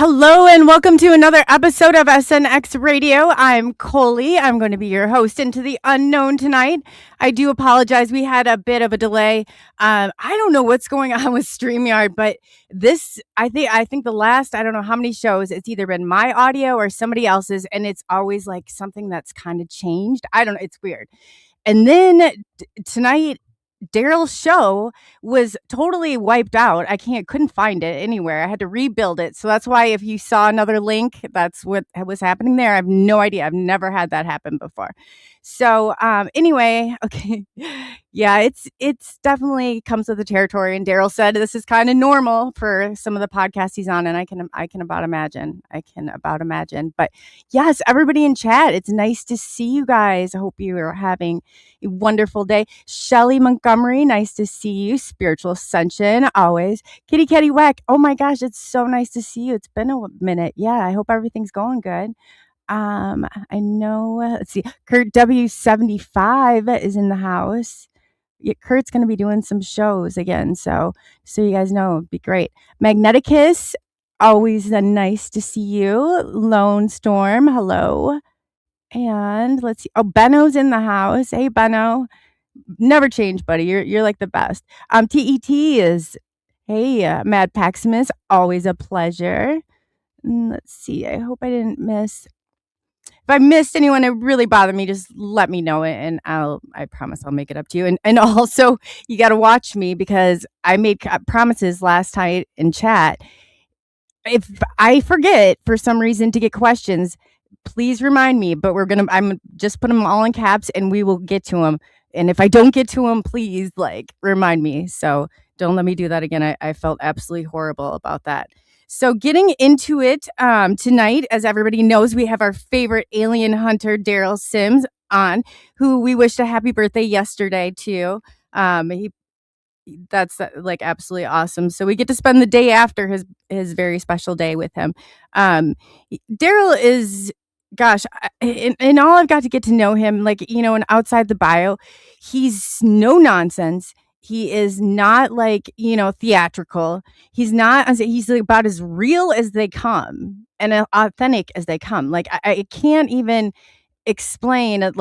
Hello and welcome to another episode of SNX Radio. I'm Coley. I'm going to be your host into the unknown tonight. I do apologize. We had a bit of a delay. I don't know what's going on with StreamYard, but I think the last, I don't know how many shows, it's either been my audio or somebody else's, and it's always like something that's kind of changed. I don't know. It's weird. And then tonight, Darrell's show was totally wiped out. Couldn't find it anywhere. I had to rebuild it. So that's why if you saw another link, that's what was happening there. I have no idea. I've never had that happen before. So anyway, okay. Yeah, it's definitely comes with the territory. And Darrell said this is kind of normal for some of the podcasts he's on, and I can about imagine. But yes, everybody in chat, it's nice to see you guys. I hope you are having a wonderful day. Shelly Montgomery, nice to see you. Spiritual Ascension, always. Kitty Catty Whack, oh my gosh, it's so nice to see you. It's been a minute. Yeah, I hope everything's going good. I know, let's see. Kurt W75 is in the house. Yeah, Kurt's going to be doing some shows again, so you guys know, it'd be great. Magneticus, always nice to see you. Lone Storm, hello. And let's see. Oh, Benno's in the house. Hey, Benno. Never change, buddy. You're like the best. TET is, hey, Mad Paximus, always a pleasure. Let's see. I hope I didn't miss. If I missed anyone, it really bothered me. Just let me know it, and I promise I'll make it up to you. And also, you got to watch me because I made promises last night in chat. If I forget for some reason to get questions, please remind me. But I'm just put them all in caps, and we will get to them. And if I don't get to them, please remind me. So don't let me do that again. I felt absolutely horrible about that. So getting into it tonight, as everybody knows, we have our favorite alien hunter, Derrell Sims, on, who we wished a happy birthday yesterday to. That's absolutely awesome. So we get to spend the day after his very special day with him. Derrell is, gosh, in all I've got to get to know him, and outside the bio, he's no nonsense. He is not theatrical. He's about as real as they come and authentic as they come. I can't even explain on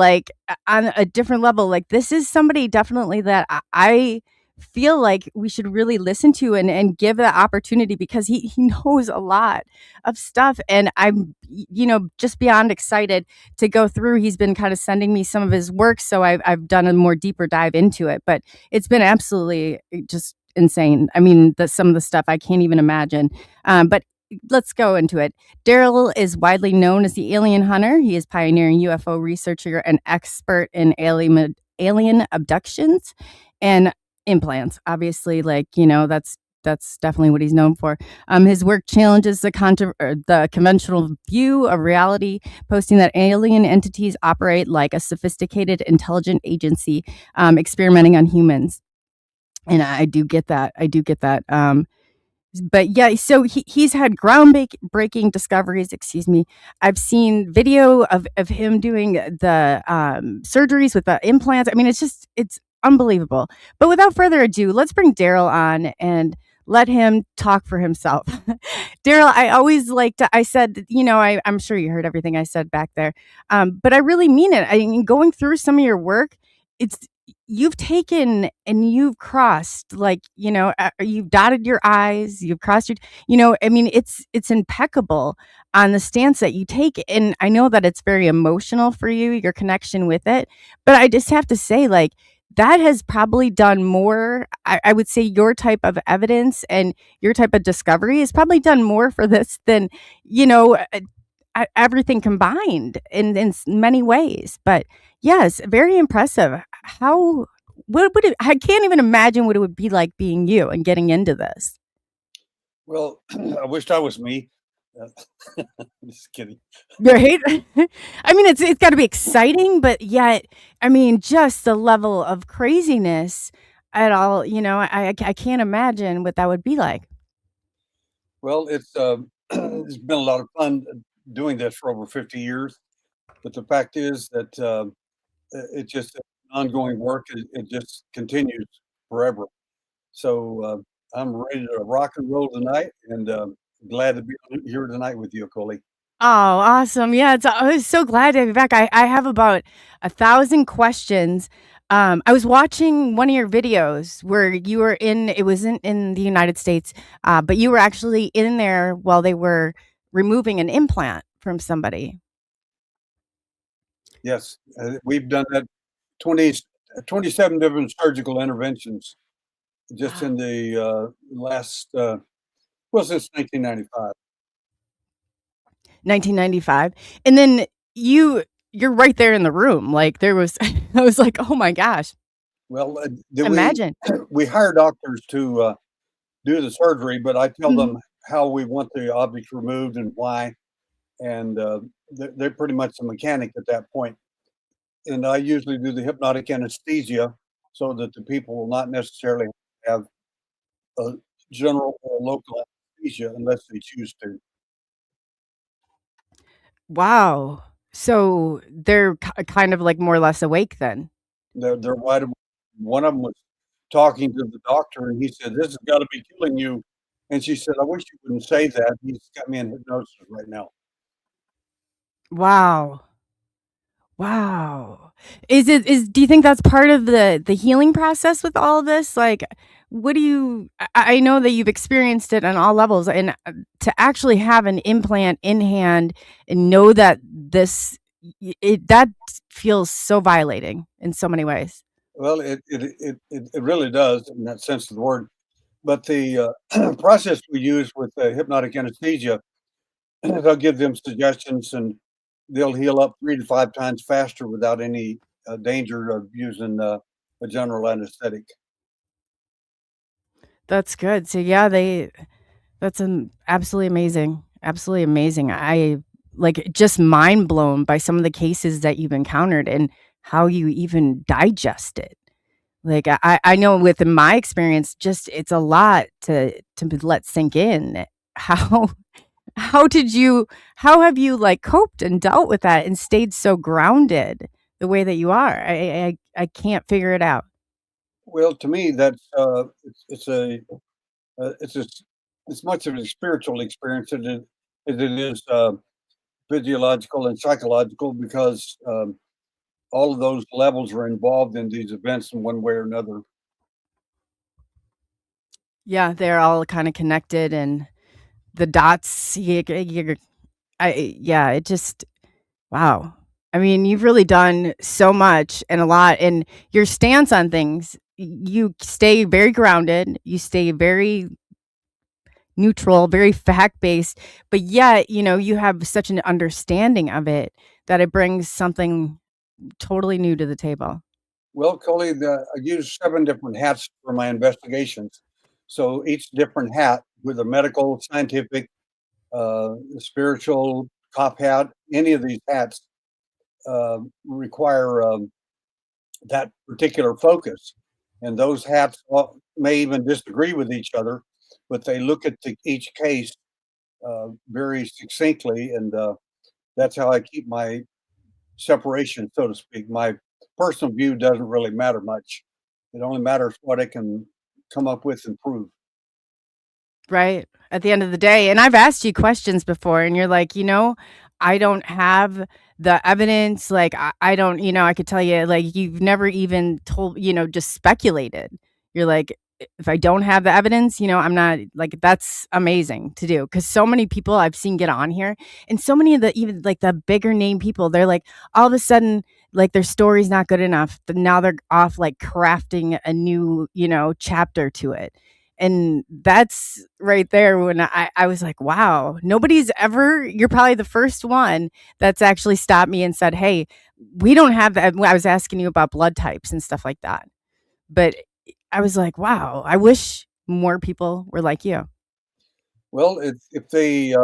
a different level. This is somebody definitely that I feel like we should really listen to and give the opportunity because he knows a lot of stuff, and I'm just beyond excited to go through. He's been kind of sending me some of his work, so I've done a more deeper dive into it, but it's been absolutely just insane. I mean, some of the stuff I can't even imagine, but let's go into it. Derrell is widely known as the alien hunter. He is pioneering UFO researcher and expert in alien abductions and implants. Obviously, that's definitely what he's known for. His work challenges the conventional view of reality, posting that alien entities operate like a sophisticated, intelligent agency, experimenting on humans. And I do get that. But yeah, so he's had groundbreaking discoveries. Excuse me. I've seen video of him doing the surgeries with the implants. I mean, it's unbelievable. But without further ado, let's bring Derrell on and let him talk for himself. Derrell, I always I said, I'm sure you heard everything I said back there. But I really mean it. I mean, going through some of your work, you've taken and you've crossed, you've dotted your I's, you've crossed your, I mean, it's impeccable on the stance that you take. And I know that it's very emotional for you, your connection with it. But I just have to say, that has probably done more. I would say your type of evidence and your type of discovery has probably done more for this than, everything combined in many ways. But yes, very impressive. What would it, I can't even imagine what it would be like being you and getting into this. Well, I wished I was me. Just kidding. Right? I mean, it's got to be exciting, but yet, I mean, just the level of craziness at all, I can't imagine what that would be like. Well, it's it's been a lot of fun doing this for over 50 years. But the fact is that it's just ongoing work. It just continues forever. So I'm ready to rock and roll tonight, and Glad to be here tonight with you, Coley. Oh, awesome. Yeah, I was so glad to be back. I have about 1,000 questions. I was watching one of your videos where you were in, it wasn't in the United States, but you were actually in there while they were removing an implant from somebody. Yes, we've done that 20, 27 different surgical interventions just Wow. in the last, well, since 1995. 1995. And then you're right there in the room. Like there was I was like, "Oh my gosh." Well, then Imagine. we hire doctors to do the surgery, but I tell Mhm. them how we want the objects removed and why, and they're pretty much a mechanic at that point. And I usually do the hypnotic anesthesia so that the people will not necessarily have a general or local anesthesia unless they choose to. Wow. So they're kind of like more or less awake then. They're wide awake. One of them was talking to the doctor, and he said, "This has gotta be killing you." And she said, "I wish you wouldn't say that. He's got me in hypnosis right now." Wow. Wow. Is do you think that's part of the healing process with all of this? Like, what do you I know that you've experienced it on all levels, and, to actually have an implant in hand and know that this that feels so violating in so many ways. Well, it really does in that sense of the word. But the, process we use with the hypnotic anesthesia, they'll give them suggestions, and they'll heal up 3 to 5 times faster without any, danger of using, a general anesthetic. That's good. So, yeah, that's absolutely amazing. Absolutely amazing. I like just mind blown by some of the cases that you've encountered and how you even digest it. Like I know within my experience, just it's a lot to let sink in. How how did you how have you like coped and dealt with that and stayed so grounded the way that you are? I can't figure it out. Well, to me, that's, it's as much of a spiritual experience as it is, physiological and psychological because, all of those levels are involved in these events in one way or another. Yeah, they're all kind of connected and the dots yeah, it just wow. I mean, you've really done so much and a lot, and your stance on things, you stay very grounded, you stay very neutral, very fact-based, but yet, you have such an understanding of it that it brings something totally new to the table. Well, Coley, I use 7 different hats for my investigations. So each different hat with a medical, scientific, spiritual, cop hat, any of these hats, require, that particular focus. And those hats may even disagree with each other, but they look at each case, very succinctly, and, that's how I keep my separation, so to speak. My personal view doesn't really matter much. It only matters what I can come up with and prove. Right. At the end of the day, and I've asked you questions before, and you're like, I don't have the evidence. Like, I don't, I could tell you, like, you've never even told, just speculated. You're like, if I don't have the evidence, I'm not like, that's amazing to do. Cause so many people I've seen get on here, and so many of the, even like the bigger name people, they're like, all of a sudden, like their story's not good enough. But now they're off like crafting a new, chapter to it, and that's right there when I was like, wow, nobody's ever, you're probably the first one that's actually stopped me and said, hey, we don't have that. I was asking you about blood types and stuff like that. But I was like, wow, I wish more people were like you. Well, if they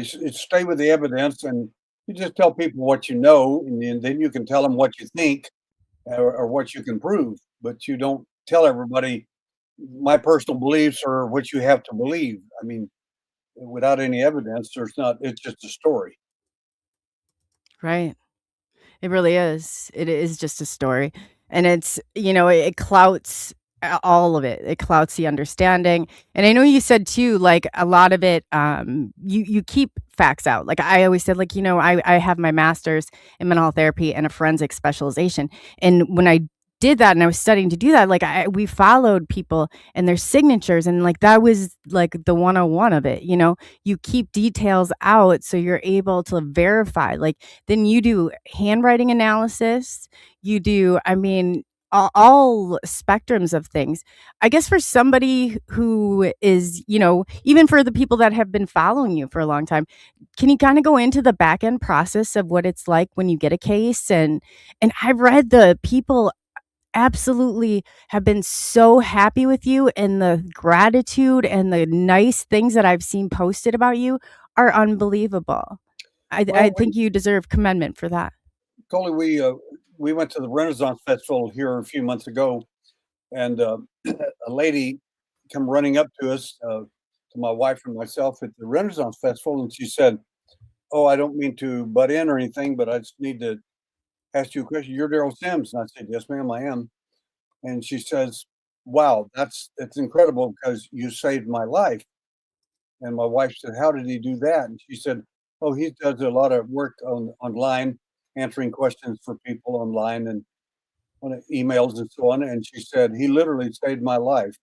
stay with the evidence and you just tell people what you know, and then you can tell them what you think or what you can prove, but you don't tell everybody my personal beliefs or what you have to believe. I mean, without any evidence, there's not. It's just a story. Right. It really is. It is just a story. And it's, it clouts. All of it. It clouds the understanding. And I know you said too, like a lot of it, you keep facts out. Like I always said, like, I have my master's in mental health therapy and a forensic specialization. And when I did that and I was studying to do that, like we followed people and their signatures, and like that was like the 101 of it. You keep details out so you're able to verify. Like then you do handwriting analysis, you do, I mean, all spectrums of things. I guess for somebody who is, even for the people that have been following you for a long time, can you kind of go into the back end process of what it's like when you get a case? And I've read the people absolutely have been so happy with you, and the gratitude and the nice things that I've seen posted about you are unbelievable. I Well, think you deserve commendment for that. Coley, we went to the Renaissance Festival here a few months ago, and a lady come running up to us, to my wife and myself at the Renaissance Festival, and she said, "Oh, I don't mean to butt in or anything, but I just need to ask you a question. You're Derrell Sims?" And I said, "Yes, ma'am, I am." And she says, "Wow, it's incredible because you saved my life." And my wife said, "How did he do that?" And she said, "Oh, he does a lot of work online, answering questions for people online and on emails and so on." And she said, "He literally saved my life,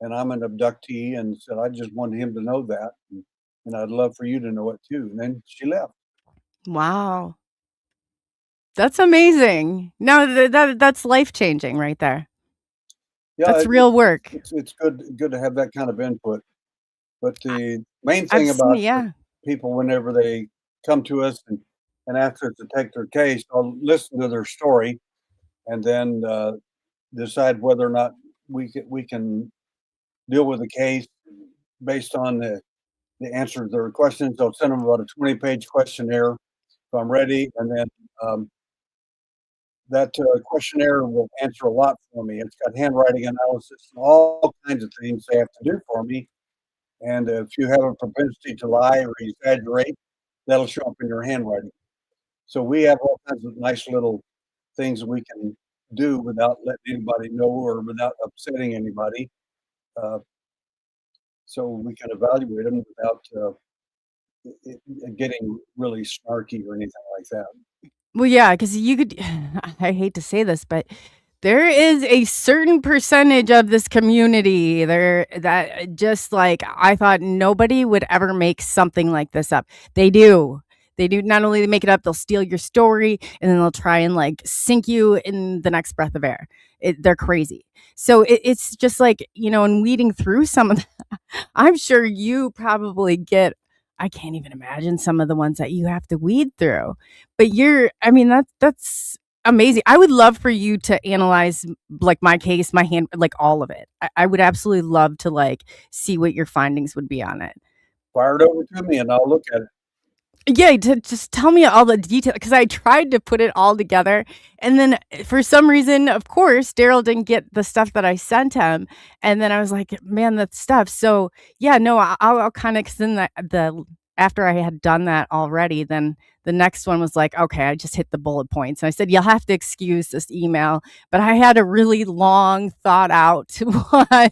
and I'm an abductee." And said, "I just wanted him to know that, and I'd love for you to know it too." And then she left. Wow. That's amazing. No, that's life-changing right there. Yeah, That's real work. it's good to have that kind of input. But I the main I've thing seen about the yeah. people whenever they come to us and ask us to take their case, I'll listen to their story and then decide whether or not we can deal with the case based on the answer to their questions. I'll send them about a 20-page questionnaire if I'm ready, and then um, that questionnaire will answer a lot for me. It's got handwriting analysis and all kinds of things they have to do for me. And if you have a propensity to lie or exaggerate, that'll show up in your handwriting. So we have all kinds of nice little things we can do without letting anybody know or without upsetting anybody. Uh, so we can evaluate them without getting really snarky or anything like that. Well, yeah, because you could I hate to say this, but there is a certain percentage of this community there that just like I thought nobody would ever make something like this up. They do. They do. Not only they make it up, they'll steal your story and then they'll try and like sink you in the next breath of air. They're crazy. So it's just like, and weeding through some of I'm sure you probably get I can't even imagine some of the ones that you have to weed through. But I mean, that's amazing. I would love for you to analyze like my case, my hand, like all of it. I would absolutely love to like see what your findings would be on it. Fire it over to me and I'll look at it. Yeah, to just tell me all the detail because I tried to put it all together, and then for some reason, of course, Daryl didn't get the stuff that I sent him, and then I was like, "Man, that stuff." So yeah, no, I'll kind of because then the after I had done that already, then the next one was like, okay, I just hit the bullet points. And I said, you'll have to excuse this email, but I had a really long thought out one,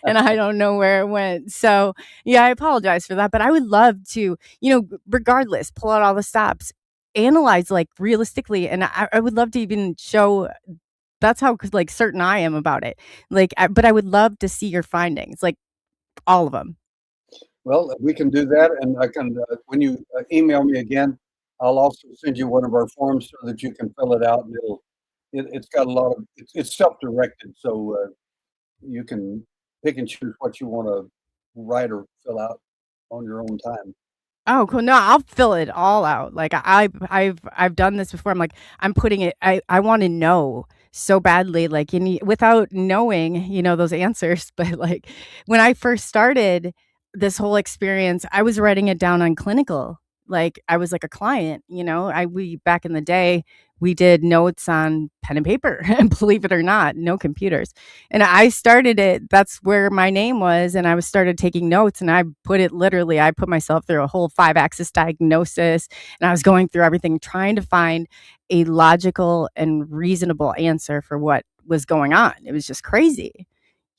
and I don't know where it went. So yeah, I apologize for that, but I would love to regardless, pull out all the stops, analyze like realistically. And I would love to even show that's how like certain I am about it. Like, but I would love to see your findings, like all of them. Well, we can do that, and I can when you email me again, I'll also send you one of our forms so that you can fill it out, and it's got a lot of it's self-directed, so you can pick and choose what you want to write or fill out on your own time. Oh, cool. No, I'll fill it all out. Like I've done this before. I'm like, I'm putting it. I want to know so badly, like without knowing, those answers. But like when I first started this whole experience, I was writing it down on clinical. Like I was like a client. We back in the day we did notes on pen and paper, and believe it or not, no computers. And I started it, that's where my name was, and I was started taking notes, and I put it literally, I put myself through a whole 5-axis diagnosis, and I was going through everything trying to find a logical and reasonable answer for what was going on. It was just crazy.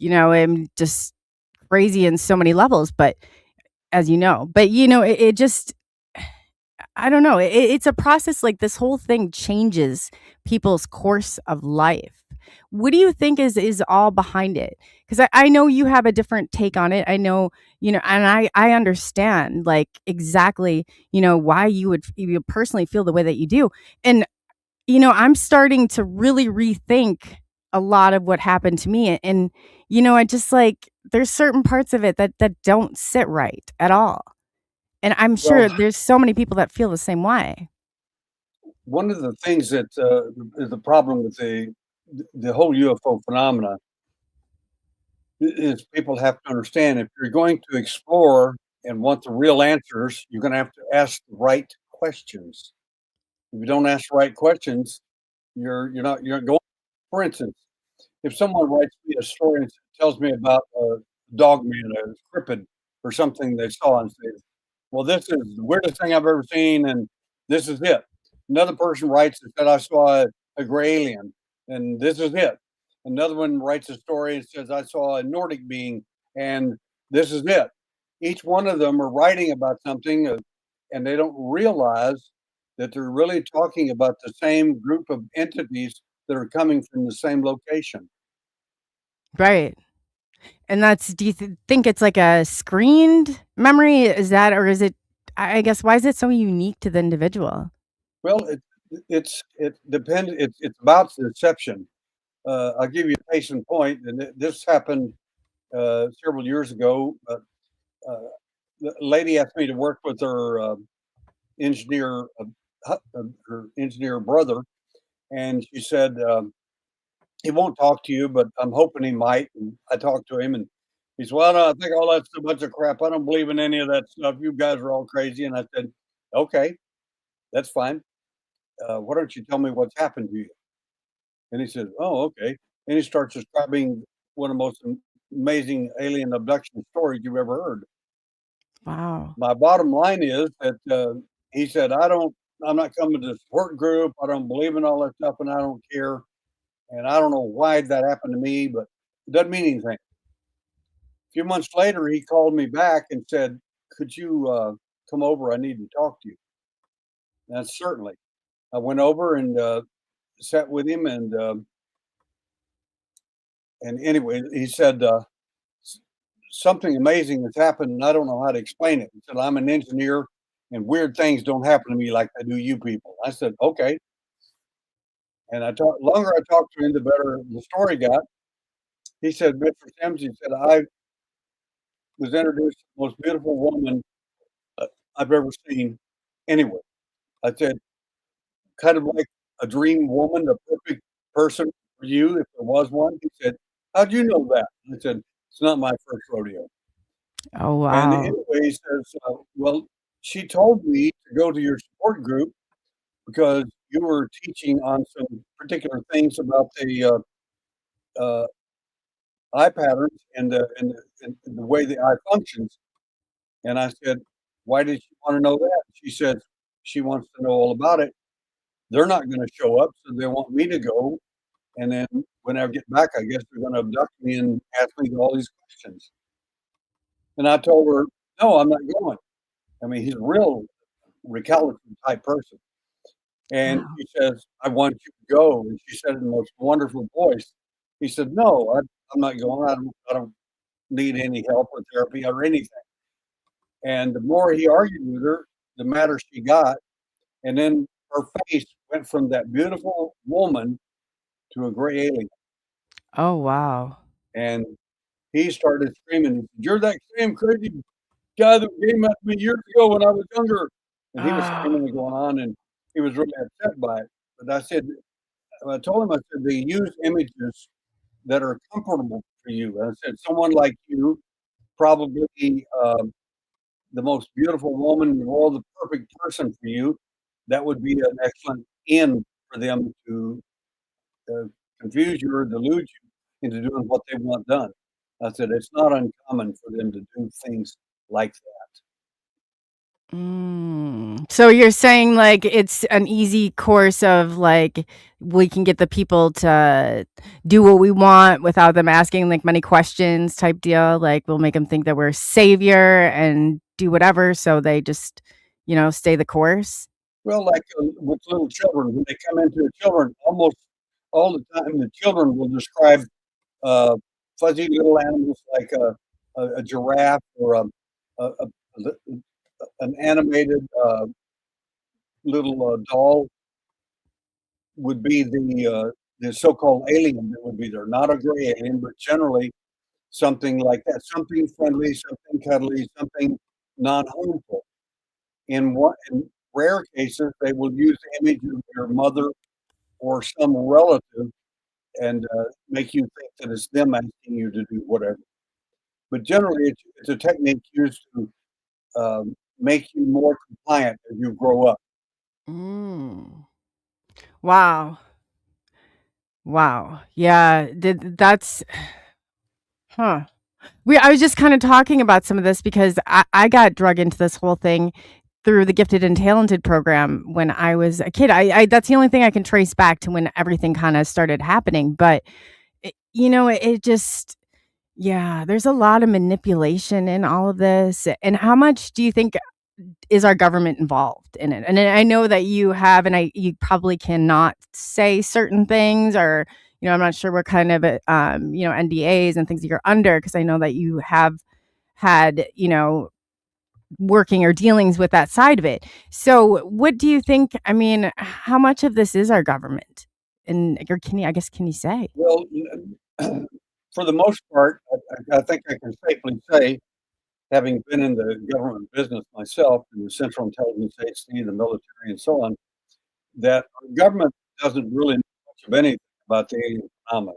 am just crazy in so many levels, but as you know, it just, I don't know. It's a process. Like this whole thing changes people's course of life. What do you think is all behind it? Because I know you have a different take on it. I know, and I understand like exactly, why you personally feel the way that you do. And I'm starting to really rethink a lot of what happened to me. And, I just like there's certain parts of it that don't sit right at all. And I'm Well, sure there's so many people that feel the same way. one of the things that is the problem with the whole UFO phenomena is people have to understand if you're going to explore and want the real answers, you're going to have to ask the right questions. If you don't ask the right questions, you're not going. For instance, if someone writes me a story and tells me about a dog man, a cryptid, or something they saw and say, "Well, this is the weirdest thing I've ever seen, and this is it." Another person writes and said, "I saw a gray alien, and this is it." Another one writes a story and says, "I saw a Nordic being, and this is it." Each one of them are writing about something, and they don't realize that they're really talking about the same group of entities that are coming from the same location. Right. And that's do you think it's like a screened memory? Is that or is it I guess why is it so unique to the individual? Well, it depends. It's about deception. I'll give you a case in point, and this happened several years ago. The lady asked me to work with her engineer, her engineer brother, and she said he won't talk to you, but I'm hoping he might. And I talked to him, and he said, "Well, no, I think all that's a bunch of crap. I don't believe in any of that stuff. You guys are all crazy." And I said, "Okay, that's fine. Why don't you tell me what's happened to you?" And he says, "Oh, okay." And he starts describing one of the most amazing alien abduction stories you've ever heard. Wow. My bottom line is that he said, I'm not coming to the support group. I don't believe in all that stuff and I don't care. And I don't know why that happened to me, but it doesn't mean anything. A few months later, he called me back and said, "Could you come over? I need to talk to you." And certainly. I went over and sat with him. And anyway, he said, something amazing has happened, and I don't know how to explain it. He said, "I'm an engineer, and weird things don't happen to me like they do you people." I said, "Okay." And longer I talked to him, the better the story got. He said, "Mr. Sims," he said, "I was introduced to the most beautiful woman uh, I've ever seen anywhere." I said, "Kind of like a dream woman, the perfect person for you if there was one." He said, "How'd you know that?" I said, "It's not my first rodeo." Oh, And wow. anyway, he says, "Well, she told me to go to your support group because you were teaching on some particular things about the uh, eye patterns and the way the eye functions." And I said, "Why did she want to know that?" She said, "She wants to know all about it. They're not going to show up, so they want me to go. And then when I get back, I guess they're going to abduct me and ask me all these questions." And I told her, "No, I'm not going." I mean, he's a real recalcitrant type person. And Wow. she says, "I want you to go." And she said in the most wonderful voice, he said, "No, I'm not going. I don't need any help or therapy or anything." And the more he argued with her, the madder she got. And then her face went from that beautiful woman to a gray alien. Oh, wow. And he started screaming, he said, "You're that same crazy guy that came at me years ago when I was younger." And he was Ah. screaming and going on, and he was really upset by it. But I told him, I said, "They use images that are comfortable for you." And I said, "Someone like you, probably the most beautiful woman in the world, the perfect person for you, that would be an excellent end for them to uh, confuse you or delude you into doing what they want done." I said, "It's not uncommon for them to do things like that." So you're saying like it's an easy course of like we can get the people to do what we want without them asking like many questions type deal. Like we'll make them think that we're a savior and do whatever, so they just, stay the course. Well, like with little children, when they come into the children, almost all the time, the children will describe uh, fuzzy little animals like a giraffe or an animated little doll would be the so-called alien that would be there. Not a gray alien, but generally something like that, something friendly, something cuddly, something non-harmful. In rare cases, they will use the image of your mother or some relative and make you think that it's them asking you to do whatever. But generally, it's a technique used to make you more compliant as you grow up. Mm. Wow. Wow. Yeah, that's huh. I was just kind of talking about some of this because I got drug into this whole thing through the Gifted and Talented program when I was a kid. I that's the only thing I can trace back to when everything kind of started happening. But it just, yeah, there's a lot of manipulation in all of this. And how much do you think is our government involved in it? And I know that you have, and you probably cannot say certain things, or I'm not sure what kind of NDAs and things that you're under, because I know that you have had working or dealings with that side of it. So, what do you think? I mean, how much of this is our government? And or can you say? Well, for the most part, I think I can safely say, having been in the government business myself, in the Central Intelligence Agency, the military, and so on, that our government doesn't really know much of anything about the alien phenomenon.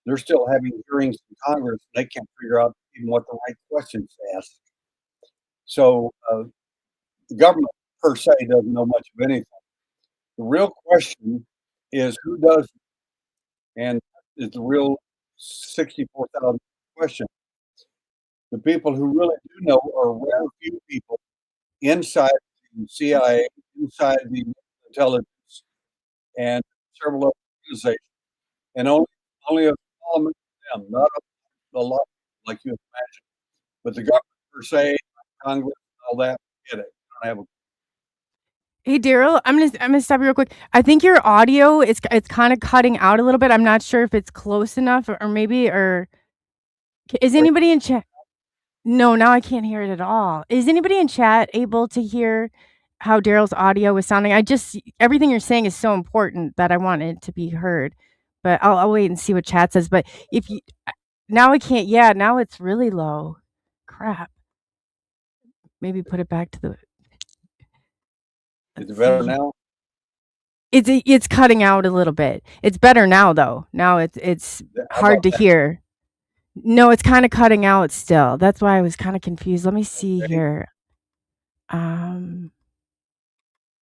They're still having hearings in Congress, and they can't figure out even what the right questions to ask. So the government per se doesn't know much of anything. The real question is who does, and is the real 64,000 question. The people who really do know are a rare few people inside the CIA, inside the intelligence, and several other organizations, and only a small amount of them, not a lot like you imagine. But the government per se, Congress, all that, get it. Don't have a Hey Daryl, I'm gonna stop you real quick. I think your audio it's kind of cutting out a little bit. I'm not sure if it's close enough, or maybe, or is break. anybody in chat? No, now I can't hear it at all. Is anybody in chat able to hear how Daryl's audio is sounding? Everything you're saying is so important that I want it to be heard. But I'll wait and see what chat says. But if you now I can't. Yeah, now it's really low. Crap. Maybe put it back to the. Is Let's it better see. now? It's cutting out a little bit. It's better now though. Now it's How about hard to that? hear. No, it's kind of cutting out still. That's why I was kind of confused. Let me see Okay. here. Um.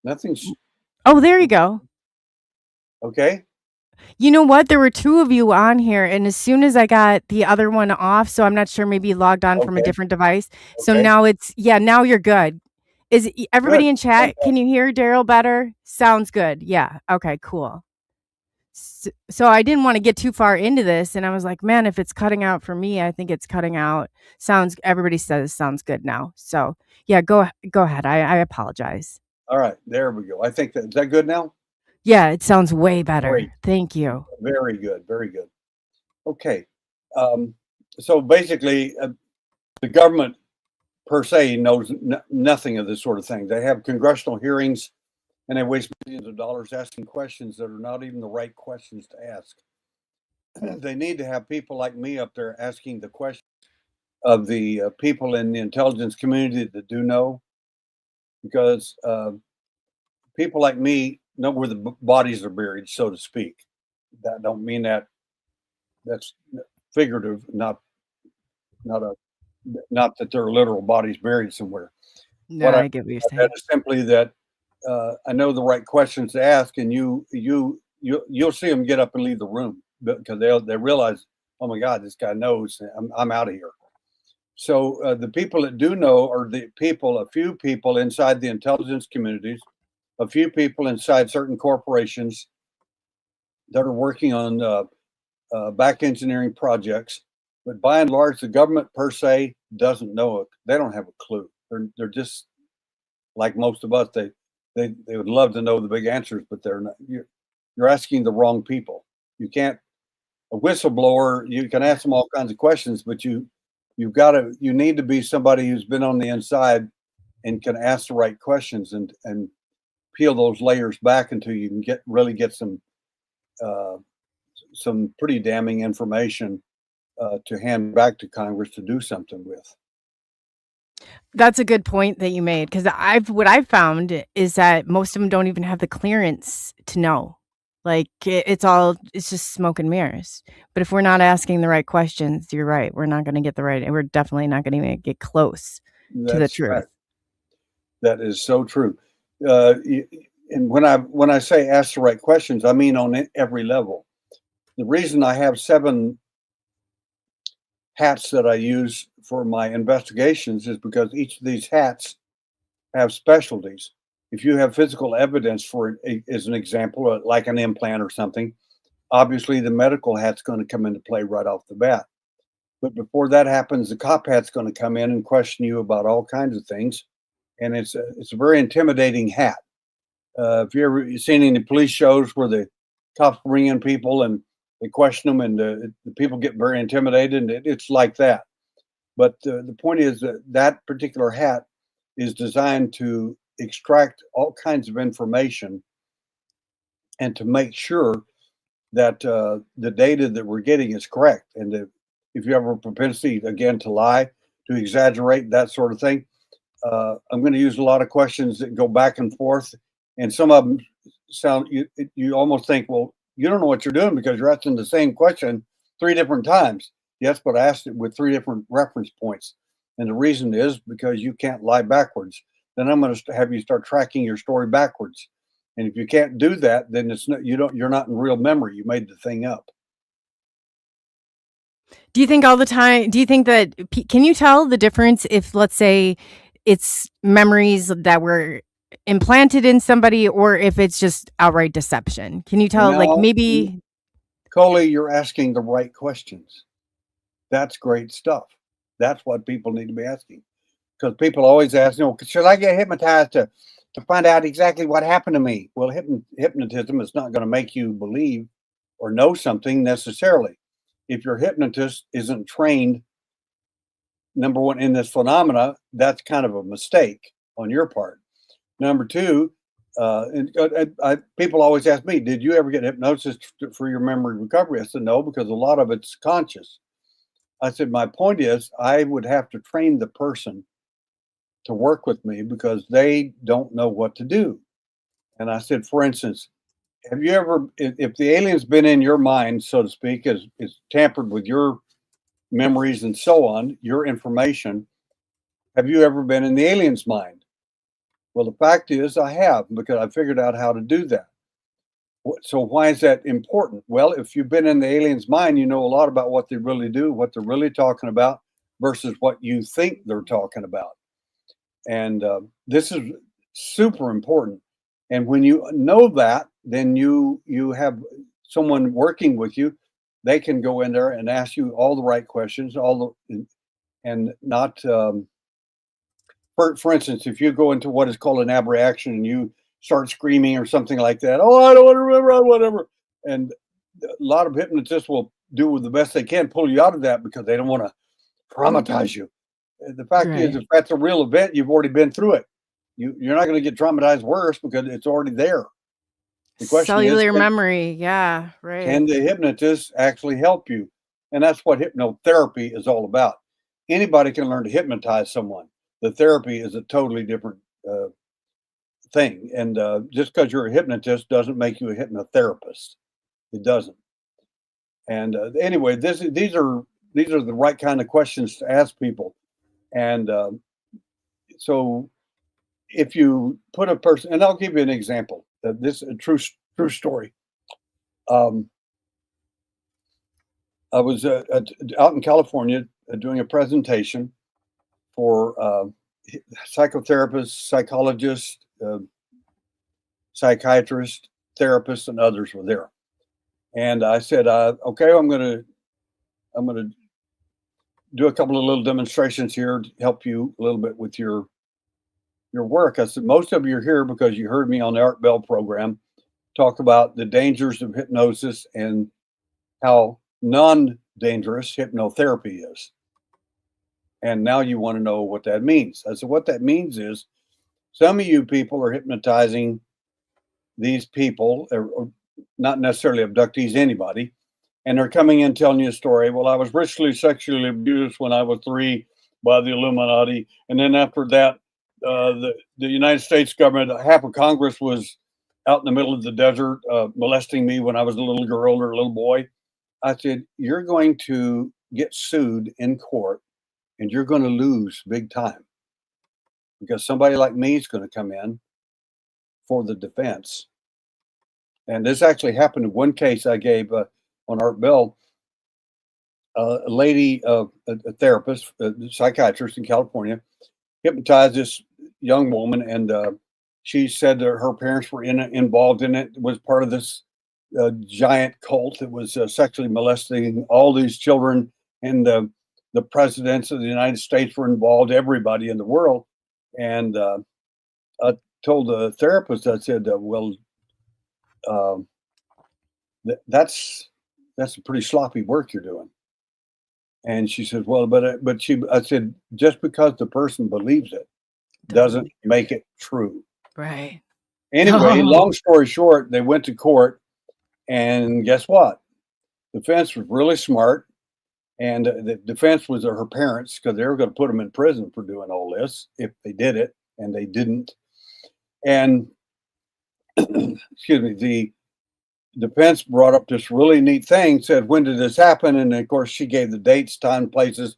Nothing's Oh, there you go. okay. You know what? There were 2 of you on here, and as soon as I got the other one off, so I'm not sure, maybe you logged on from a Okay. different device. So Okay. now now you're good. Good. Everybody in chat, Fantastic. can you hear Daryl better? Sounds good. Yeah. Okay, cool. So I didn't want to get too far into this, and I was like, man, if it's cutting out for me, I think it's cutting out. Everybody says sounds good now. So yeah, go ahead. I apologize. All right. There we go. I think is that good now? Yeah, it sounds way better. Great. Thank you. Very good. Very good. Okay. Um, so basically, the government per se knows nothing of this sort of thing. They have congressional hearings and they waste millions of dollars asking questions that are not even the right questions to ask. They need to have people like me up there asking the questions of the people in the intelligence community that do know, because people like me know where the bodies are buried, so to speak. That don't mean that that's figurative, not a not that there are literal bodies buried somewhere. No, What I I mean get what you're by that saying. is simply that I know the right questions to ask, and you'll see them get up and leave the room because they realize, oh my God, this guy knows. I'm out of here. So the people that do know are a few people inside the intelligence communities, a few people inside certain corporations that are working on back engineering projects. But by and large, the government per se doesn't know it. They don't have a clue. They're just like most of us. They would love to know the big answers, but they're not. You're asking the wrong people. You can't. A whistleblower, you can ask them all kinds of questions, but you need to be somebody who's been on the inside and can ask the right questions and peel those layers back until you can really get some pretty damning information to hand back to Congress to do something with. That's a good point that you made, because what I've found is that most of them don't even have the clearance to know. Like, it's just smoke and mirrors. But if we're not asking the right questions, you're right, we're not gonna get the right, and we're definitely not gonna even get close to the That's truth. right. That is so true. And when I say ask the right questions, I mean on every level. The reason I have 7 hats that I use for my investigations is because each of these hats have specialties. If you have physical evidence as an example, like an implant or something, obviously the medical hat's going to come into play right off the bat. But before that happens, the cop hat's going to come in and question you about all kinds of things, and it's a very intimidating hat. If you ever seen any police shows where the cops bring in people and they question them, and the people get very intimidated, and it's like that. But the point is that that particular hat is designed to extract all kinds of information and to make sure that the data that we're getting is correct. And if you have a propensity, again, to lie, to exaggerate, that sort of thing, I'm going to use a lot of questions that go back and forth. And some of them you almost think, well, you don't know what you're doing because you're asking the same question 3 different times. Yes, but I asked it with 3 different reference points. And the reason is because you can't lie backwards. Then I'm going to have you start tracking your story backwards. And if you can't do that, then you're not in real memory. You made the thing up. Do you think that can you tell the difference if, let's say, it's memories that were implanted in somebody, or if it's just outright deception? Can you tell, like, Now, maybe Coley, you're asking the right questions. That's great stuff. That's what people need to be asking. Because people always ask, should I get hypnotized to find out exactly what happened to me? Well, hypnotism is not going to make you believe or know something necessarily. If your hypnotist isn't trained, number one, in this phenomena, that's kind of a mistake on your part. Number two, people always ask me, did you ever get hypnosis for your memory recovery? I said, no, because a lot of it's conscious. I said, my point is, I would have to train the person to work with me because they don't know what to do. And I said, for instance, have you ever, if the alien's been in your mind, so to speak, is tampered with your memories and so on, your information, have you ever been in the alien's mind? Well, the fact is, I have, because I figured out how to do that. So why is that important? Well, if you've been in the alien's mind, you know a lot about what they really do, what they're really talking about, versus what you think they're talking about. And this is super important. And when you know that, then you have someone working with you. They can go in there and ask you all the right questions, and not. For instance, if you go into what is called an abreaction and you start screaming or something like that, oh, I don't want to remember, whatever. And a lot of hypnotists will do the best they can, pull you out of that because they don't want to traumatize you. The fact is, right. if that's a real event, you've already been through it. You're not going to get traumatized worse because it's already there. The question is, Cellular memory, yeah, right. can the hypnotist actually help you? And that's what hypnotherapy is all about. Anybody can learn to hypnotize someone. The therapy is a totally different thing. And just because you're a hypnotist doesn't make you a hypnotherapist. It doesn't. And anyway, these are the right kind of questions to ask people. And so if you put a person, and I'll give you an example. This is a true story. I was out in California doing a presentation, for psychotherapists, psychologists, psychiatrists, therapists, and others were there. And I said, okay, I'm gonna do a couple of little demonstrations here to help you a little bit with your work. I said, most of you are here because you heard me on the Art Bell program talk about the dangers of hypnosis and how non-dangerous hypnotherapy is. And now you want to know what that means. I said, what that means is some of you people are hypnotizing these people, or not necessarily abductees, anybody, and they're coming in telling you a story. Well, I was ritually sexually abused when I was 3 by the Illuminati. And then after that, the United States government, half of Congress was out in the middle of the desert molesting me when I was a little girl or a little boy. I said, you're going to get sued in court and you're going to lose big time because somebody like me is going to come in for the defense. And this actually happened in one case I gave on Art Bell. A lady, a therapist, a psychiatrist in California, hypnotized this young woman, and she said that her parents were involved in it. It was part of this giant cult that was sexually molesting all these children, and the presidents of the United States were involved, everybody in the world. And I told the therapist, I said, well, that's a pretty sloppy work you're doing. And she says, well, I said, just because the person believes it doesn't make it true. Right. Anyway, long story short, they went to court, and guess what? The defense was really smart, and the defense was her parents, because they were going to put them in prison for doing all this if they did it, and they didn't. And excuse me, the defense brought up this really neat thing, said, when did this happen? And of course, she gave the dates, time, places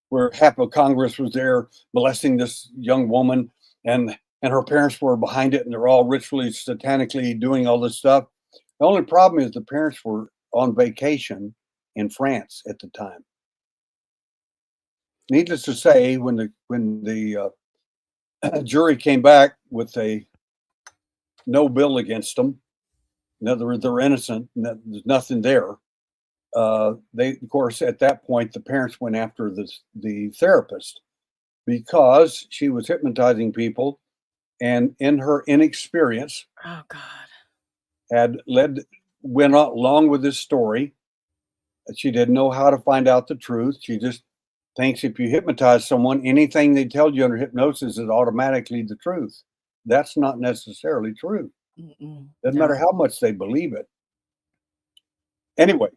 where half of Congress was there molesting this young woman, and her parents were behind it, and they're all ritually, satanically doing all this stuff. The only problem is the parents were on vacation in France at the time. Needless to say, when the jury came back with a no bill against them, in other words, they're innocent, there's nothing there. They, of course, at that point, the parents went after the therapist because she was hypnotizing people, and in her inexperience, Oh God. went along with this story. She didn't know how to find out the truth. She just thinks if you hypnotize someone, anything they tell you under hypnosis is automatically the truth. That's not necessarily true. Doesn't matter how much they believe it. Anyway,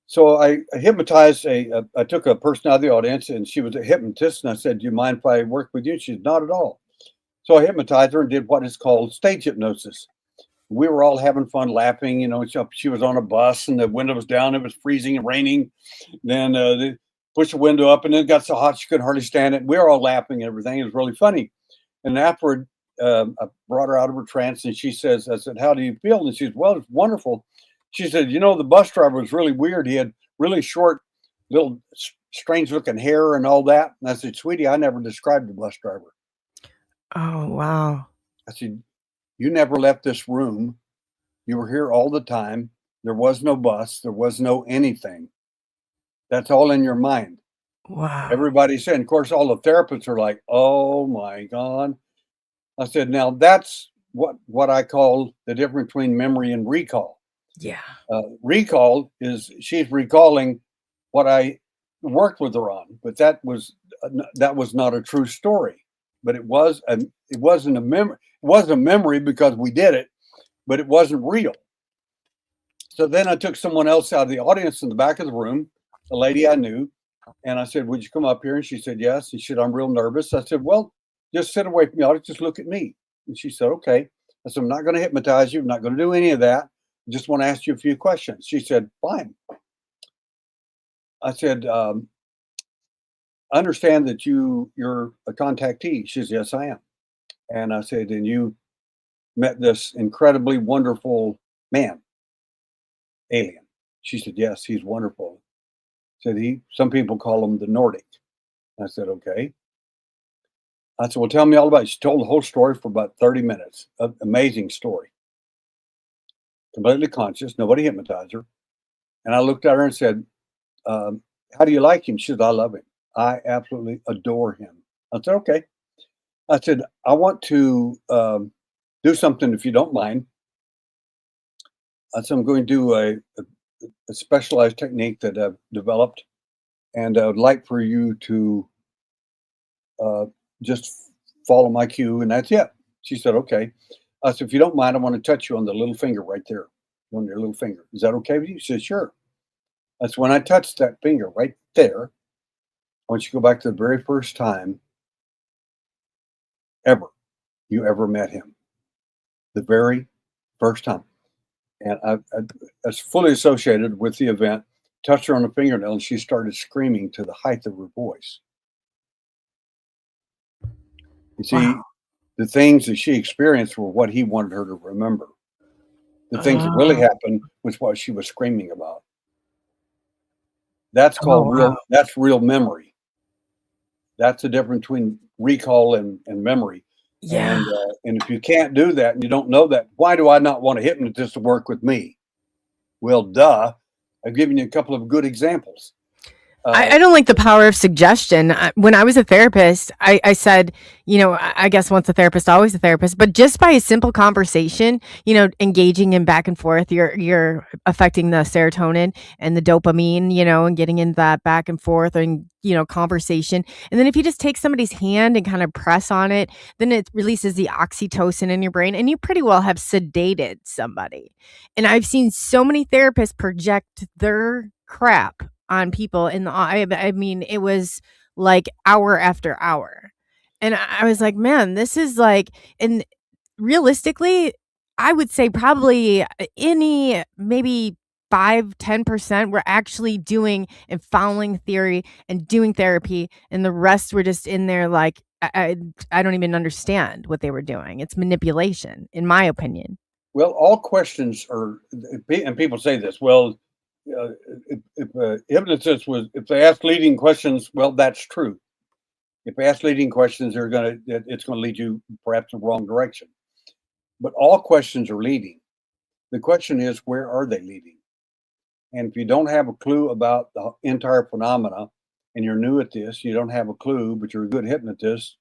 so I hypnotized I took a person out of the audience, and she was a hypnotist, and I said, do you mind if I work with you? She said, not at all. So I hypnotized her and did what is called stage hypnosis. We were all having fun, laughing. You know, she was on a bus, and the window was down. It was freezing and raining. Then they pushed the window up, and it got so hot she couldn't hardly stand it. We were all laughing and everything. It was really funny. And afterward, I brought her out of her trance, and she says, I said, how do you feel? And she said, well, it's wonderful. She said, you know, the bus driver was really weird. He had really short, little strange looking hair and all that. And I said, sweetie, I never described the bus driver. Oh, wow. I said, you never left this room. You were here all the time. There was no bus. There was no anything. That's all in your mind. Wow. Everybody said, of course, all the therapists are like, oh my God. I said, now that's what I call the difference between memory and recall. Yeah. Recall is she's recalling what I worked with her on, but that was not a true story. But it wasn't a memory. It was a memory because we did it, but it wasn't real. So then I took someone else out of the audience in the back of the room, a lady I knew, and I said, would you come up here? And she said, yes. And she said, I'm real nervous. I said, well, just sit away from the audience, just look at me. And she said, okay. I said, I'm not going to hypnotize you. I'm not going to do any of that. I just want to ask you a few questions. She said, fine. I said, I understand that you're a contactee. She says, yes, I am. And I said, and you met this incredibly wonderful man, alien. She said, yes, he's wonderful. Said some people call him the Nordic. I said, okay. I said, well, tell me all about it. She told the whole story for about 30 minutes. Amazing story. Completely conscious. Nobody hypnotized her. And I looked at her and said, how do you like him? She said, I love him. I absolutely adore him. I said, okay. I said, I want to do something if you don't mind. I said, I'm going to do a specialized technique that I've developed, and I would like for you to just follow my cue, and that's it. She said, okay. I said, if you don't mind, I want to touch you on the little finger right there, on your little finger. Is that okay with you? She said, sure. That's when I touched that finger right there. I want you to go back to the very first time you ever met him. The very first time. And I was fully associated with the event, touched her on the fingernail, and she started screaming to the height of her voice. You see, Wow. the things that she experienced were what he wanted her to remember. The things that really Oh, happened was what she was screaming about. That's oh, called wow. that's real memory. That's the difference between recall and memory. Yeah. And if you can't do that and you don't know that, why do I not want a hypnotist to work with me? Well, duh. I've given you a couple of good examples. I don't like the power of suggestion. When I was a therapist, I said, I guess once a therapist, always a therapist. But just by a simple conversation, engaging in back and forth, you're affecting the serotonin and the dopamine, and getting into that back and forth and conversation. And then if you just take somebody's hand and kind of press on it, then it releases the oxytocin in your brain, and you pretty well have sedated somebody. And I've seen so many therapists project their crap on people in the I mean, it was like hour after hour. And I was like, "Man, this is like," and realistically, I would say probably any maybe 5-10% were actually doing and following theory and doing therapy, and the rest were just in there like I don't even understand what they were doing. It's manipulation, in my opinion. Well, all questions are, and people say this. Well, if hypnotist was, if they ask leading questions, well, that's true. If they ask leading questions, it's going to lead you perhaps in the wrong direction. But all questions are leading. The question is, where are they leading? And if you don't have a clue about the entire phenomena, and you're new at this, you don't have a clue, but you're a good hypnotist,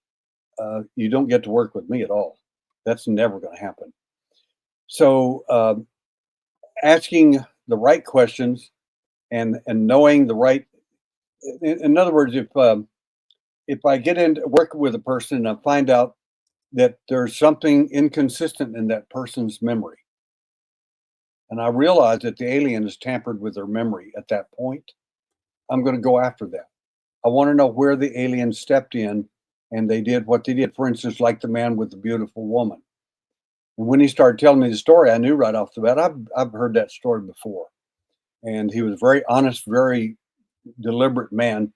you don't get to work with me at all. That's never going to happen. So, asking the right questions and knowing the right. In other words, if I get into working with a person and I find out that there's something inconsistent in that person's memory, and I realize that the alien has tampered with their memory at that point, I'm going to go after that. I want to know where the alien stepped in and they did what they did. For instance, like the man with the beautiful woman. And when he started telling me the story, I knew right off the bat, I've heard that story before. And he was very honest, very deliberate man.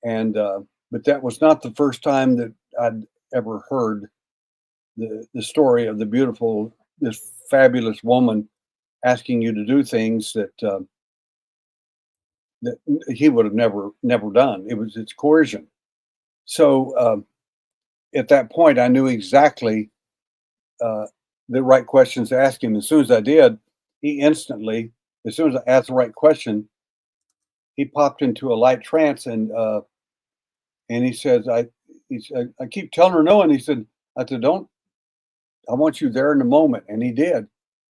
And but that was not the first time that I'd ever heard the story of this fabulous woman asking you to do things that he would have never done. It's coercion. So at that point, I knew exactly uh, the right questions to ask him. As soon as I did, he instantly, as soon as I asked the right question, he popped into a light trance and he says, I keep telling her no, and he said, I said, don't, I want you there in the moment, and he did,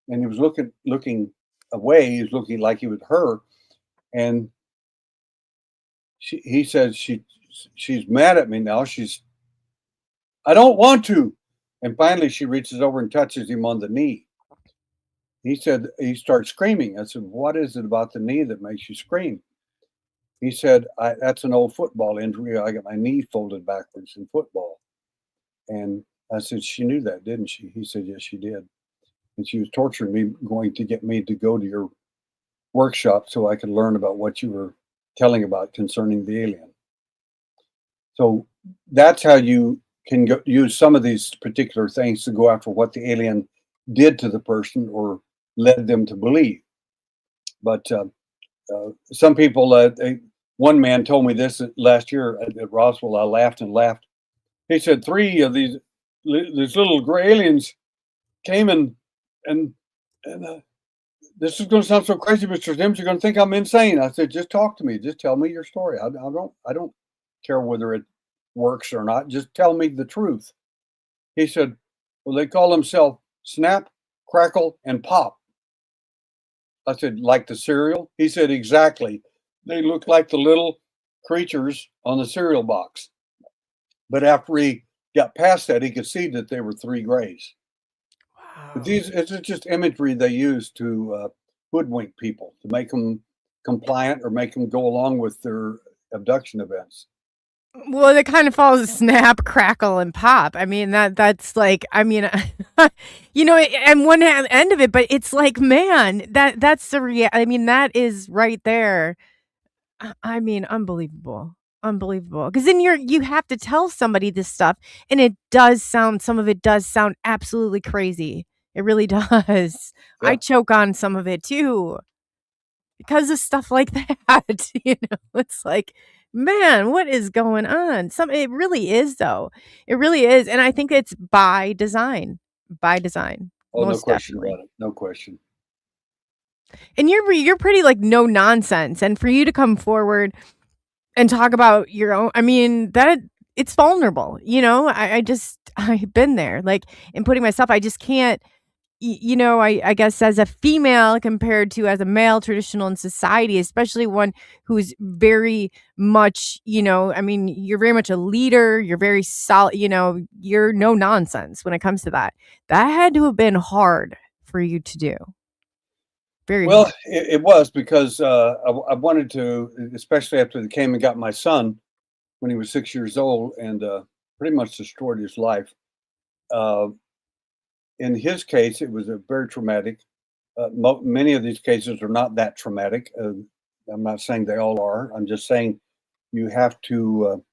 and he was looking away. He was looking like he was her, and he said she's mad at me now. I don't want to, and finally she reaches over and touches him on the knee. He said he starts screaming. I said, what is it about the knee that makes you scream? He said, that's an old football injury. I got my knee folded backwards in football. And I said, she knew that, didn't she? He said, yes, she did. And she was torturing me, going to get me to go to your workshop so I could learn about what you were telling about concerning the alien. So that's how you can use some of these particular things to go after what the alien did to the person or led them to believe. But some people, one man told me this last year at Roswell. I laughed and laughed. He said 3 of these little gray aliens came and this is going to sound so crazy, Mr. Sims. You're going to think I'm insane. I said, just talk to me. Just tell me your story. I don't care whether it works or not. Just tell me the truth. He said, well, they call themselves Snap, Crackle, and Pop. I said, like the cereal? He said, exactly. They look like the little creatures on the cereal box. But after he got past that, he could see that they were 3 grays. But Wow. it's just imagery they use to hoodwink people, to make them compliant or make them go along with their abduction events. Well, it kind of follows snap, crackle, and pop. I mean, that's like, I mean, and one end of it, but it's like, man, that's the I mean, that is right there. I mean, unbelievable. Unbelievable. Because then you have to tell somebody this stuff, and some of it does sound absolutely crazy. It really does. I Yeah. choke on some of it too because of stuff like that. It's like, man, what is going on? It really is though. It really is. And I think it's by design. By design. Oh, no Most question definitely. about it. No question. And you're pretty like no nonsense. And for you to come forward and talk about your own, I mean, that it's vulnerable, I've been there, like, in putting myself, I just can't, I guess as a female compared to as a male traditional in society, especially one who's very much, I mean, you're very much a leader, you're very solid, you're no nonsense when it comes to that. That had to have been hard for you to do. Very Well, hard. it was because I wanted to, especially after they came and got my son when he was 6 years old and pretty much destroyed his life. Uh, in his case, it was a very traumatic. Many of these cases are not that traumatic. I'm not saying they all are. I'm just saying you have to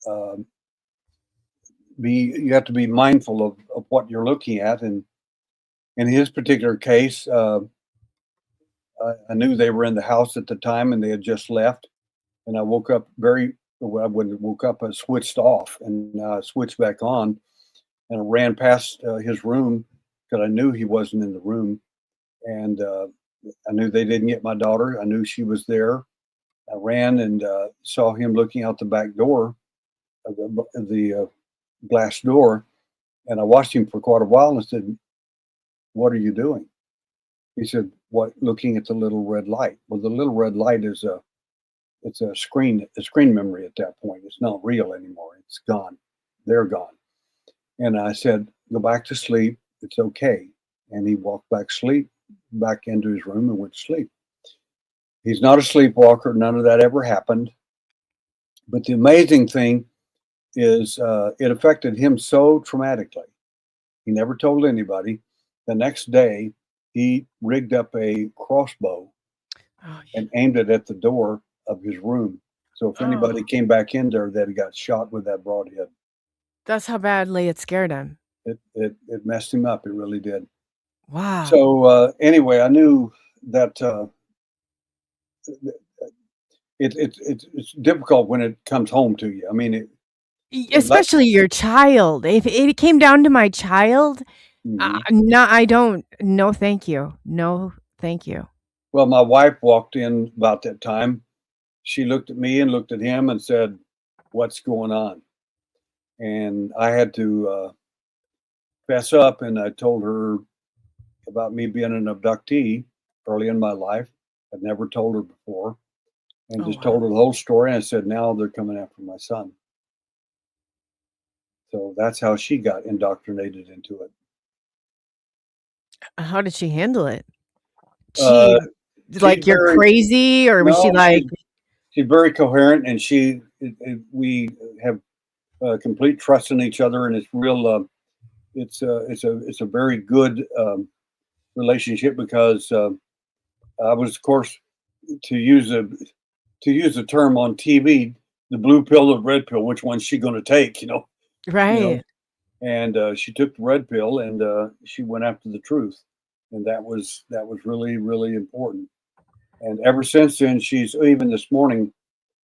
um you have to be mindful of what you're looking at. And in his particular case, I knew they were in the house at the time and they had just left. And I woke up well, when I woke up, I switched off and switched back on. And I ran past his room because I knew he wasn't in the room. And I knew they didn't get my daughter. I knew she was there. I ran and saw him looking out the back door of the glass door. And I watched him for quite a while and I said, what are you doing? He said, what, looking at the little red light. Well, the little red light is it's a screen memory at that point. It's not real anymore. It's gone. They're gone. And I said, go back to sleep. It's okay. And he walked back into his room and went to sleep. He's not a sleepwalker. None of that ever happened. But the amazing thing is it affected him so traumatically. He never told anybody. The next day, he rigged up a crossbow and aimed it at the door of his room. So if anybody came back in there, they'd got shot with that broadhead. That's how badly it scared him. It messed him up. It really did. Wow. So anyway, I knew that it's difficult when it comes home to you. I mean, Especially your child. If it came down to my child, Mhm. no, I don't. No, thank you. No, thank you. Well, my wife walked in about that time. She looked at me and looked at him and said, "What's going on?" And I had to fess up, and I told her about me being an abductee early in my life. I'd never told her before, and Oh, just wow. told her the whole story. And I said, "Now they're coming after my son." So that's how she got indoctrinated into it. How did she handle it? Uh, She she's like, "You're very crazy," or was she no, like she's very coherent, and we have complete trust in each other, and it's real. It's a very good relationship because I was, of course, to use a to use a term on TV, the blue pill or red pill. Which one's she going to take? You know. Right. And she took the red pill, and she went after the truth, and that was really really important. And ever since then, she's even this morning.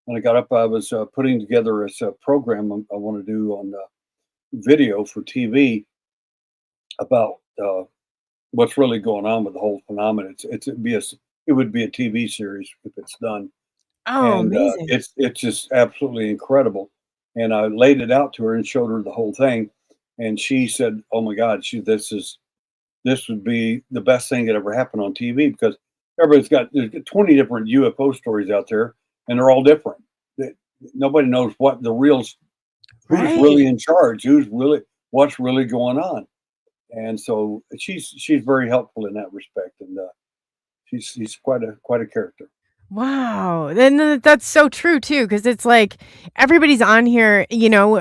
when I got up, I was putting together this program I want to do on video for TV about what's really going on with the whole phenomenon. It would be a TV series if it's done, Oh, and amazing. it's just absolutely incredible. And I laid it out to her and showed her the whole thing, and she said, "Oh my God, this would be the best thing that ever happened on TV because there's 20 different UFO stories out there, and they're all different. That nobody knows what the real who's Right. really in charge, what's really going on." And so she's very helpful in that respect, and she's quite a character. Wow. And that's so true too, because it's like everybody's on here,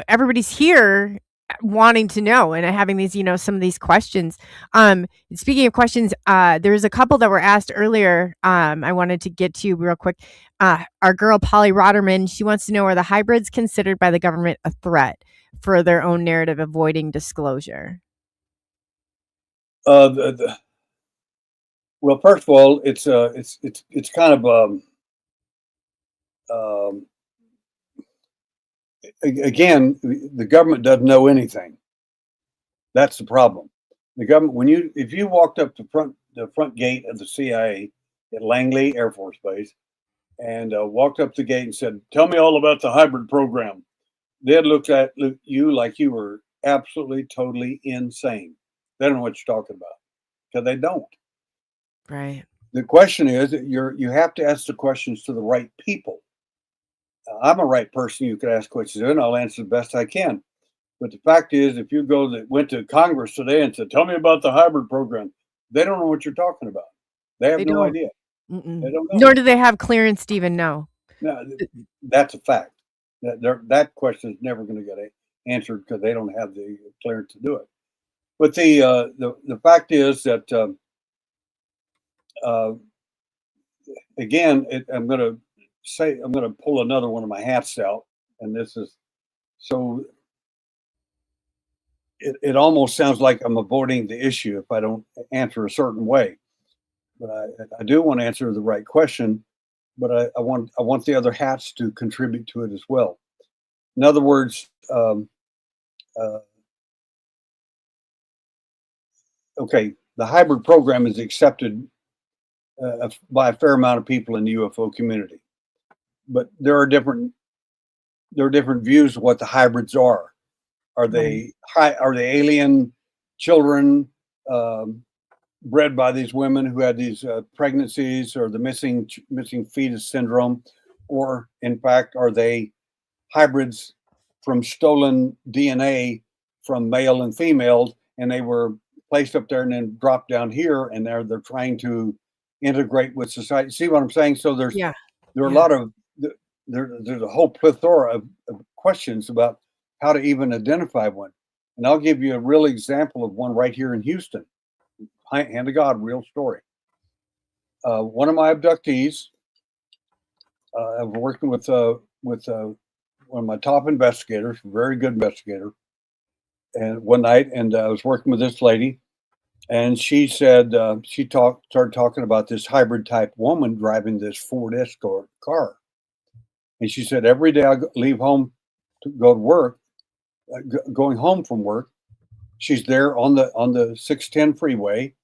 everybody's here wanting to know and having these, some of these questions. Speaking of questions, there's a couple that were asked earlier. I wanted to get to real quick. Our girl Polly Rotterman, she wants to know, are the hybrids considered by the government a threat for their own narrative avoiding disclosure? The Well, first of all, it's kind of um, again, the government doesn't know anything. That's the problem. The government, if you walked up the front gate of the CIA at Langley Air Force Base and walked up the gate and said, "Tell me all about the hybrid program," they'd look you like you were absolutely totally insane. They don't know what you're talking about because they don't. Right. The question is that you have to ask the questions to the right people. I'm a right person you could ask questions to, and I'll answer the best I can. But the fact is, if you went to Congress today and said, "Tell me about the hybrid program," they don't know what you're talking about. They have They no don't. idea. They Mm-mm. don't know. Nor do they have clearance to even know. No, that's a fact. That question is never going to get answered because they don't have the clearance to do it. But the fact is that uh, again, I'm going to pull another one of my hats out, and this is so. It almost sounds like I'm avoiding the issue if I don't answer a certain way. But I do want to answer the right question. But I want the other hats to contribute to it as well. In other words, uh, okay, the hybrid program is accepted by a fair amount of people in the UFO community, but there are different views of what the hybrids are. Right. Are they alien children um, bred by these women who had these pregnancies or the missing fetus syndrome, or in fact are they hybrids from stolen DNA from male and females, and they were placed up there and then dropped down here, and they're trying to integrate with society. See what I'm saying? So Yeah. there are a Yeah. lot of there's a whole plethora of questions about how to even identify one. And I'll give you a real example of one right here in Houston. Hand to God, real story. One of my abductees, I'm working with one of my top investigators, very good investigator. And one night, and I was working with this lady, and she said started talking about this hybrid type woman driving this Ford Escort car, and she said every day leave home to go to work, going home from work, she's there on the 610 freeway,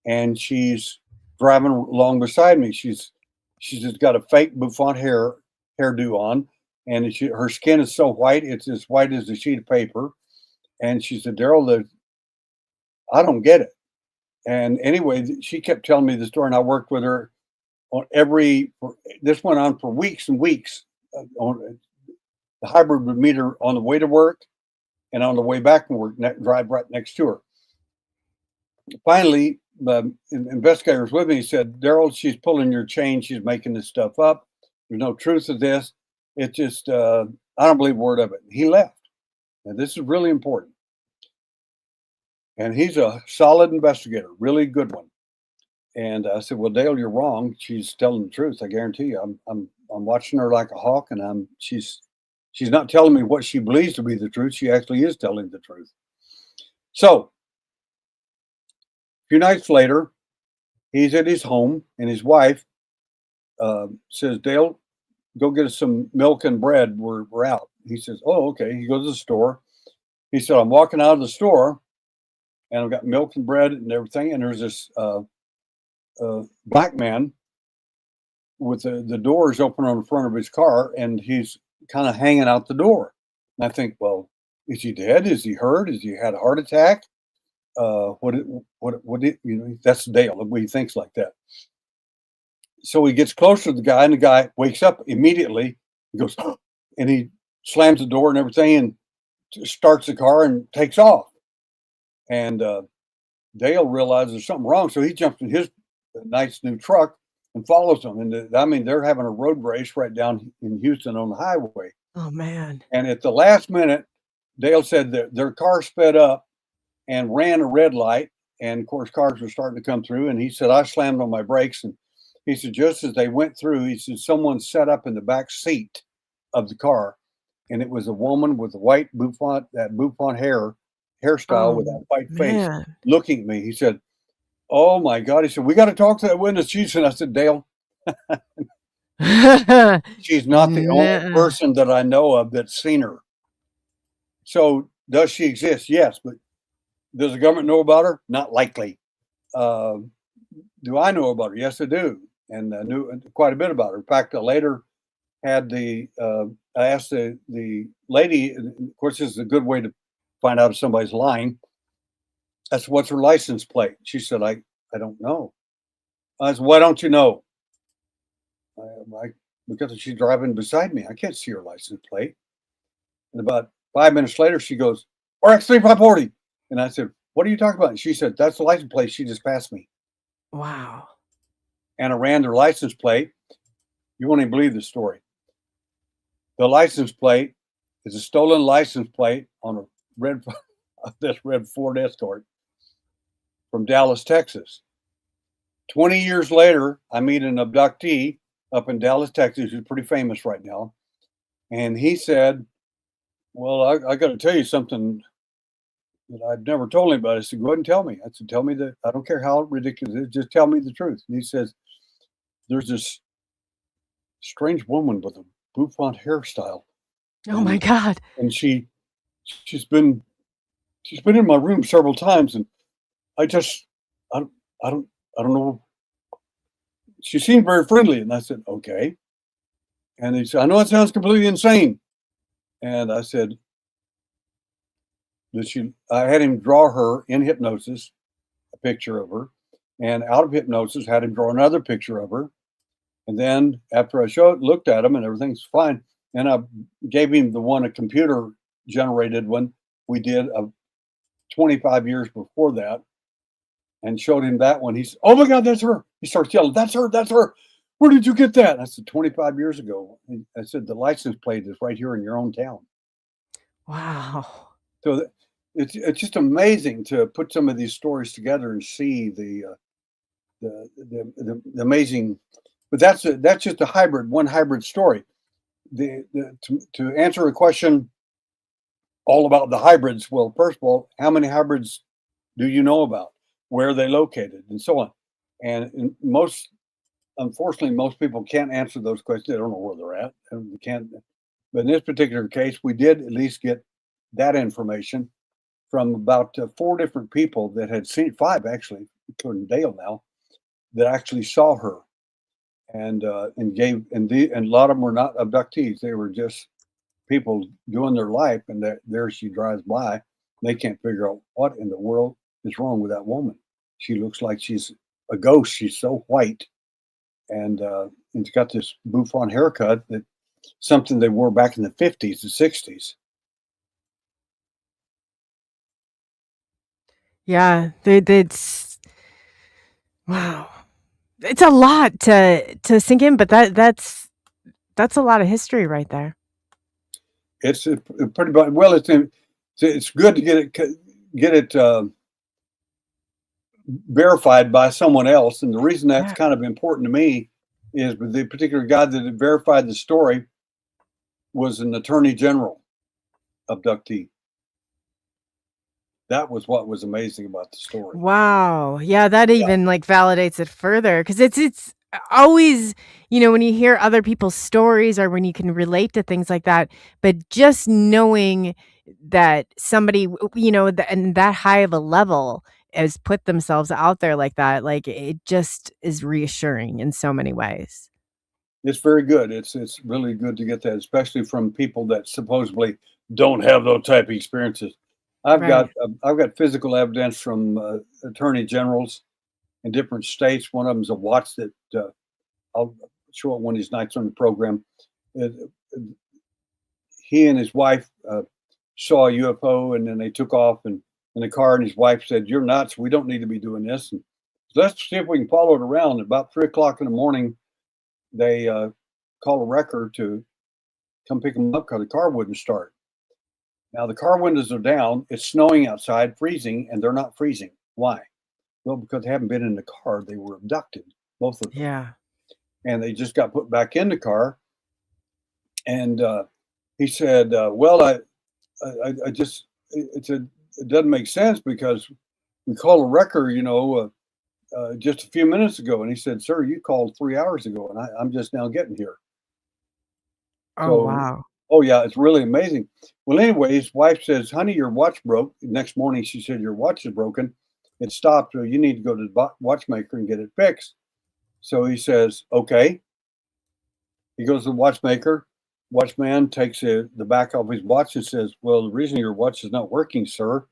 and she's driving along beside me. She's just got a fake bouffant hairdo on, and her skin is so white, it's as white as a sheet of paper. And she said, "Daryl, I don't get it." And anyway, she kept telling me the story, and I worked with her on this went on for weeks and weeks. The hybrid would meet her on the way to work and on the way back from work, drive right next to her. Finally, the investigators with me said, "Daryl, she's pulling your chain. She's making this stuff up. There's no truth to this. It's just, I don't believe a word of it." He left. And this is really important. And he's a solid investigator, really good one. And I said, "Well, Dale, you're wrong. She's telling the truth. I guarantee you. I'm watching her like a hawk, and she's not telling me what she believes to be the truth. She actually is telling the truth." So a few nights later, he's at his home, and his wife says, "Dale, go get us some milk and bread. We're out. He says, oh, okay. He goes to the store. He said, I'm walking out of the store and I've got milk and bread and everything. And there's this black man with the doors open on the front of his car, and he's kind of hanging out the door. And I think, well, is he dead? Is he hurt? Has he had a heart attack? That's Dale. He thinks like that. So he gets closer to the guy, and the guy wakes up immediately. He goes, and he slams the door and everything, and starts the car and takes off. And Dale realizes there's something wrong, so he jumps in his nice new truck and follows them. And I mean, they're having a road race right down in Houston on the highway. Oh man! And at the last minute, Dale said that their car sped up and ran a red light, and of course, cars were starting to come through. And he said, I slammed on my brakes, and he said, just as they went through, he said, someone sat up in the back seat of the car, and it was a woman with a white bouffant, that bouffant hairstyle with that white face, looking at me. He said, oh my God. He said, we got to talk to that witness. She said, I said, Dale, she's not the only person that I know of that's seen her. So does she exist? Yes, but does the government know about her? Not likely. Do I know about her? Yes, I do. And I knew quite a bit about her. In fact, I later had I asked the lady, and of course, this is a good way to find out if somebody's lying. I said, what's her license plate? She said, I don't know. I said, why don't you know? Because she's driving beside me. I can't see her license plate. And about 5 minutes later, she goes, RX-3540. And I said, what are you talking about? And she said, that's the license plate. She just passed me. Wow. And I ran their license plate. You won't even believe the story. The license plate is a stolen license plate on a red Ford Escort from Dallas, Texas. 20 years later, I meet an abductee up in Dallas, Texas, who's pretty famous right now. And he said, well, I got to tell you something that I've never told anybody. I said, go ahead and tell me. I said, tell me that. I don't care how ridiculous it is. Just tell me the truth. And he says, there's this strange woman with a bouffant hairstyle. Oh my God. And she's been in my room several times, and I don't know. She seemed very friendly, and I said, okay. And he said, I know it sounds completely insane. And I said, I had him draw her in hypnosis, a picture of her, and out of hypnosis had him draw another picture of her. And then after I looked at him and everything's fine, and I gave him a computer generated one we did 25 years before that, and showed him that one. He said, oh my God, that's her. He starts yelling, that's her, that's her. Where did you get that? I said, 25 years ago. And I said, the license plate is right here in your own town. Wow. So it's just amazing to put some of these stories together and see the amazing. But that's just one hybrid story. To answer a question all about the hybrids, well, first of all, how many hybrids do you know about? Where are they located, and so on? And unfortunately, most people can't answer those questions. They don't know where they're at, and they can't. But in this particular case, we did at least get that information from about 4 different people that had seen, 5 actually, including Dale now, that actually saw her, and a lot of them were not abductees. They were just people doing their life, and there she drives by. They can't figure out what in the world is wrong with that woman. She looks like she's a ghost. She's so white, and she's got this bouffant haircut, that something they wore back in the 50s and 60s. Yeah, it's wow. It's a lot to sink in, but that's a lot of history right there. It's pretty well. It's good to get it verified by someone else, and the reason that's kind of important to me is the particular guy that had verified the story was an attorney general abductee. That was what was amazing about the story. Wow. Yeah, that even like validates it further, because it's always, when you hear other people's stories or when you can relate to things like that, but just knowing that somebody, and that high of a level has put themselves out there like that, like it just is reassuring in so many ways. It's very good. It's really good to get that, especially from people that supposedly don't have those type of experiences. Right. I've got physical evidence from attorney generals in different states. One of them is a watch that I'll show it one of these nights on the program. Uh, he and his wife saw a UFO, and then they took off and in the car. And his wife said, "You're nuts. We don't need to be doing this." And let's see if we can follow it around. About 3 o'clock in the morning, they call a wrecker to come pick them up because the car wouldn't start. Now the car windows are down. It's snowing outside, freezing, and they're not freezing. Why? Well, because they haven't been in the car. They were abducted, both of them, Yeah. and they just got put back in the car. And he said, "Well, I just it doesn't make sense because we called a wrecker, just a few minutes ago." And he said, "Sir, you called 3 hours ago, and I'm just now getting here." Oh, So, wow. oh yeah, it's really amazing. Well, anyway, his wife says, "Honey, your watch broke." Next morning, she said, "Your watch is broken. It stopped. So you need to go to the watchmaker and get it fixed." So he says, "Okay." He goes to the watchmaker. Watchman takes the back off his watch and says, "Well, the reason your watch is not working, sir."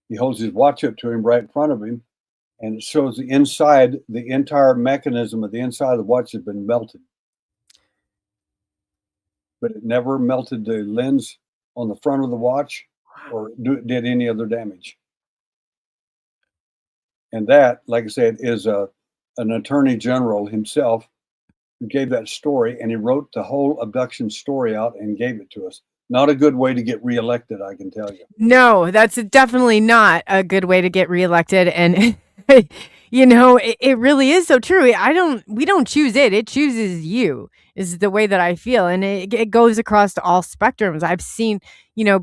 He holds his watch up to him right in front of him, and it shows the inside, the entire mechanism of the inside of the watch has been melted, but it never melted the lens on the front of the watch or did any other damage. And that, like I said, is an attorney general himself who gave that story, and he wrote the whole abduction story out and gave it to us. Not a good way to get reelected, I can tell you. No, that's definitely not a good way to get reelected, and, it really is so true. We don't choose it, it chooses you, is the way that I feel, and it goes across all spectrums. I've seen,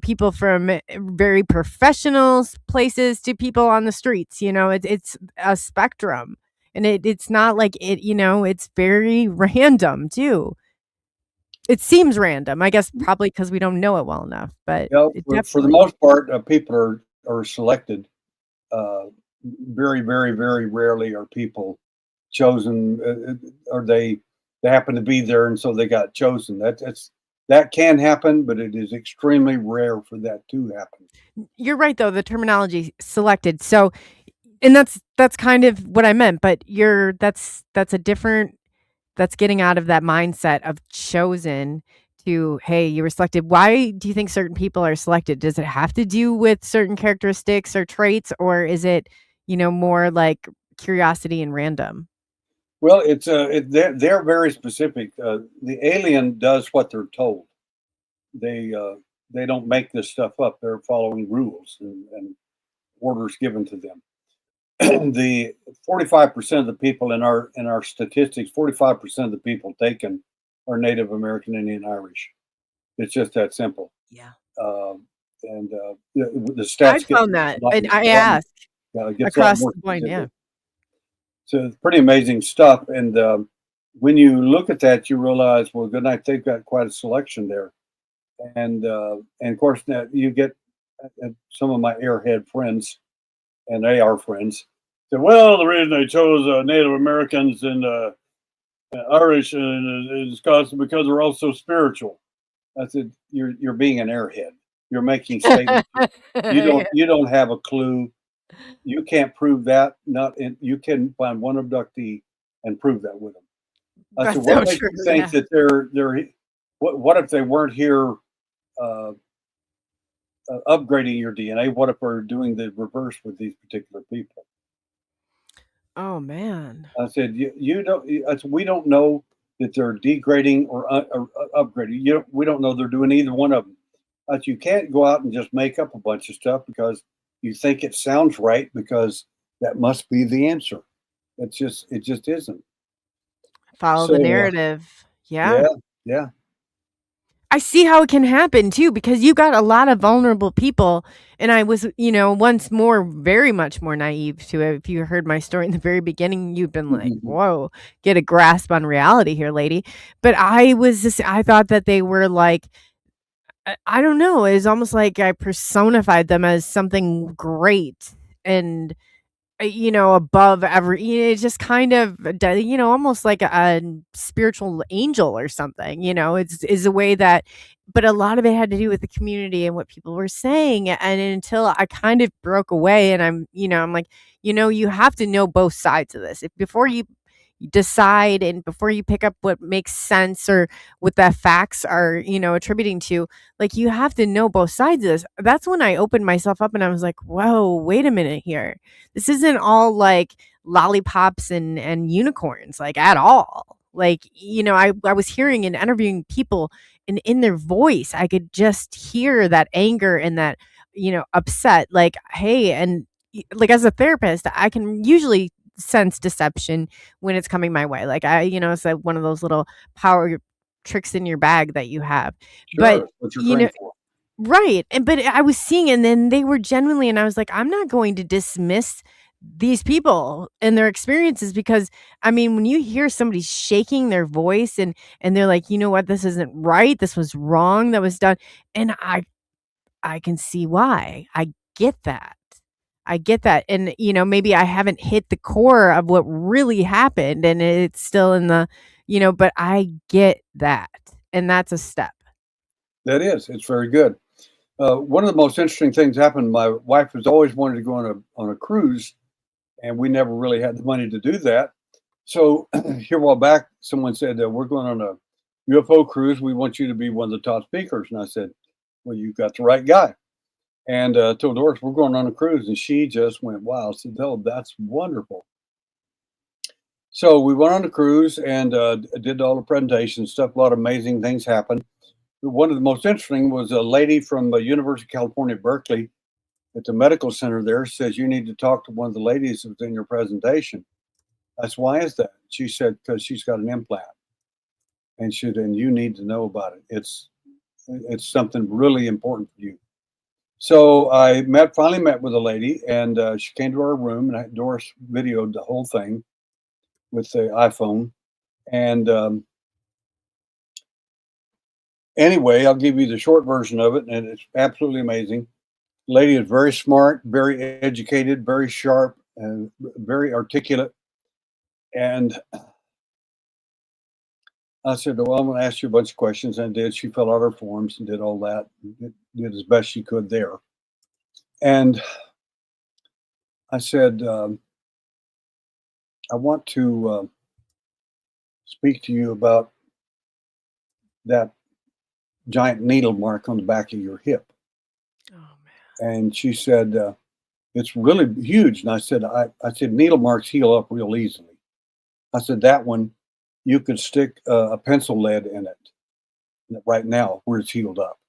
people from, very professional places to people on the streets, it's a spectrum, and it's not like it's very random too. It seems random, I guess probably because we don't know it well enough, but You know, it for the definitely. most part, people are selected. Uh, very, very, very rarely are people chosen, or they happen to be there, and so they got chosen. That can happen, but it is extremely rare for that to happen. You're right though, the terminology selected. So, and that's kind of what I meant, but that's a different, that's getting out of that mindset of chosen to, hey, you were selected. Why do you think certain people are selected? Does it have to do with certain characteristics or traits, or is it, more like curiosity and random? Well, they're very specific. The alien does what they're told. They uh, they don't make this stuff up. They're following rules and orders given to them. The 45% of the people in our statistics, 45% of the people taken are Native American, Indian, Irish. It's just that simple. Yeah. And the I stats get found that, a lot, and I a lot, asked gets a lot across more the board, yeah. specific. So it's pretty amazing stuff. And when you look at that, you realize, well, good night, they've got quite a selection there. And of course, now you get some of my airhead friends, and they are friends. Said, well, the reason they chose Native Americans and Irish and Scots because they're all so spiritual. I said, you're being an airhead. You're making statements. You don't have a clue. You can't prove that. Not in, you can find one abductee and prove that with them. I said, That's what so makes true, you think yeah. that they're what if they weren't here uh, upgrading your DNA? What if we're doing the reverse with these particular people? Oh, man. I said, you don't. I said, we don't know that they're degrading or upgrading. We don't know they're doing either one of them. But you can't go out and just make up a bunch of stuff because you think it sounds right because that must be the answer. It just isn't. Follow the So narrative. Yeah. yeah, yeah. I see how it can happen too, because you got a lot of vulnerable people. And I was, once more, very much more naive to it. If you heard my story in the very beginning, you've been like, whoa, get a grasp on reality here, lady. But I thought that they were like, I don't know. It was almost like I personified them as something great and above every it's just kind of almost like a spiritual angel or something, it's is a way that but a lot of it had to do with the community and what people were saying, and until I kind of broke away and I'm like, you have to know both sides of this if before you decide and before you pick up what makes sense or what the facts are, attributing to, like you have to know both sides of this. That's when I opened myself up and I was like, whoa, wait a minute here. This isn't all like lollipops and unicorns, like at all. Like, I was hearing and interviewing people and in their voice, I could just hear that anger and that, upset, like, hey, and like as a therapist, I can usually sense deception when it's coming my way. Like it's like one of those little power tricks in your bag that you have. But Sure, what you're you trained know, for. right. And but I was seeing and then they were genuinely and I was like, I'm not going to dismiss these people and their experiences because I mean, when you hear somebody shaking their voice and they're like, you know what, this isn't right. This was wrong that was done. And I can see why. I get that. I get that. And, maybe I haven't hit the core of what really happened and it's still in the, but I get that. And that's a step. That is, it's very good. One of the most interesting things happened. My wife has always wanted to go on a cruise, and we never really had the money to do that. So here a while back, someone said, "We're going on a UFO cruise. We want you to be one of the top speakers." And I said, "Well, you got the right guy." And told Doris, "We're going on a cruise," and she just went wild. Said, "Oh, that's wonderful." So we went on a cruise and did all the presentation stuff. A lot of amazing things happened. One of the most interesting was a lady from the University of California, Berkeley, at the medical center there says, "You need to talk to one of the ladies that was in your presentation." That's why is that? She said, "Because she's got an implant." And she said, "And you need to know about it. It's something really important for you." So I finally met with a lady, and she came to our room, and Doris videoed the whole thing with the iPhone. And anyway, I'll give you the short version of it, and it's absolutely amazing. Lady is very smart, very educated, very sharp, and very articulate. And I said, "Well, I'm going to ask you a bunch of questions." And did. She filled out her forms and did all that, and did as best she could there. And I said, "I want to speak to you about that giant needle mark on the back of your hip." Oh man. And she said, "It's really huge." And I said, "Needle marks heal up real easily." I said, "That one, you could stick a pencil lead in it right now where it's healed up."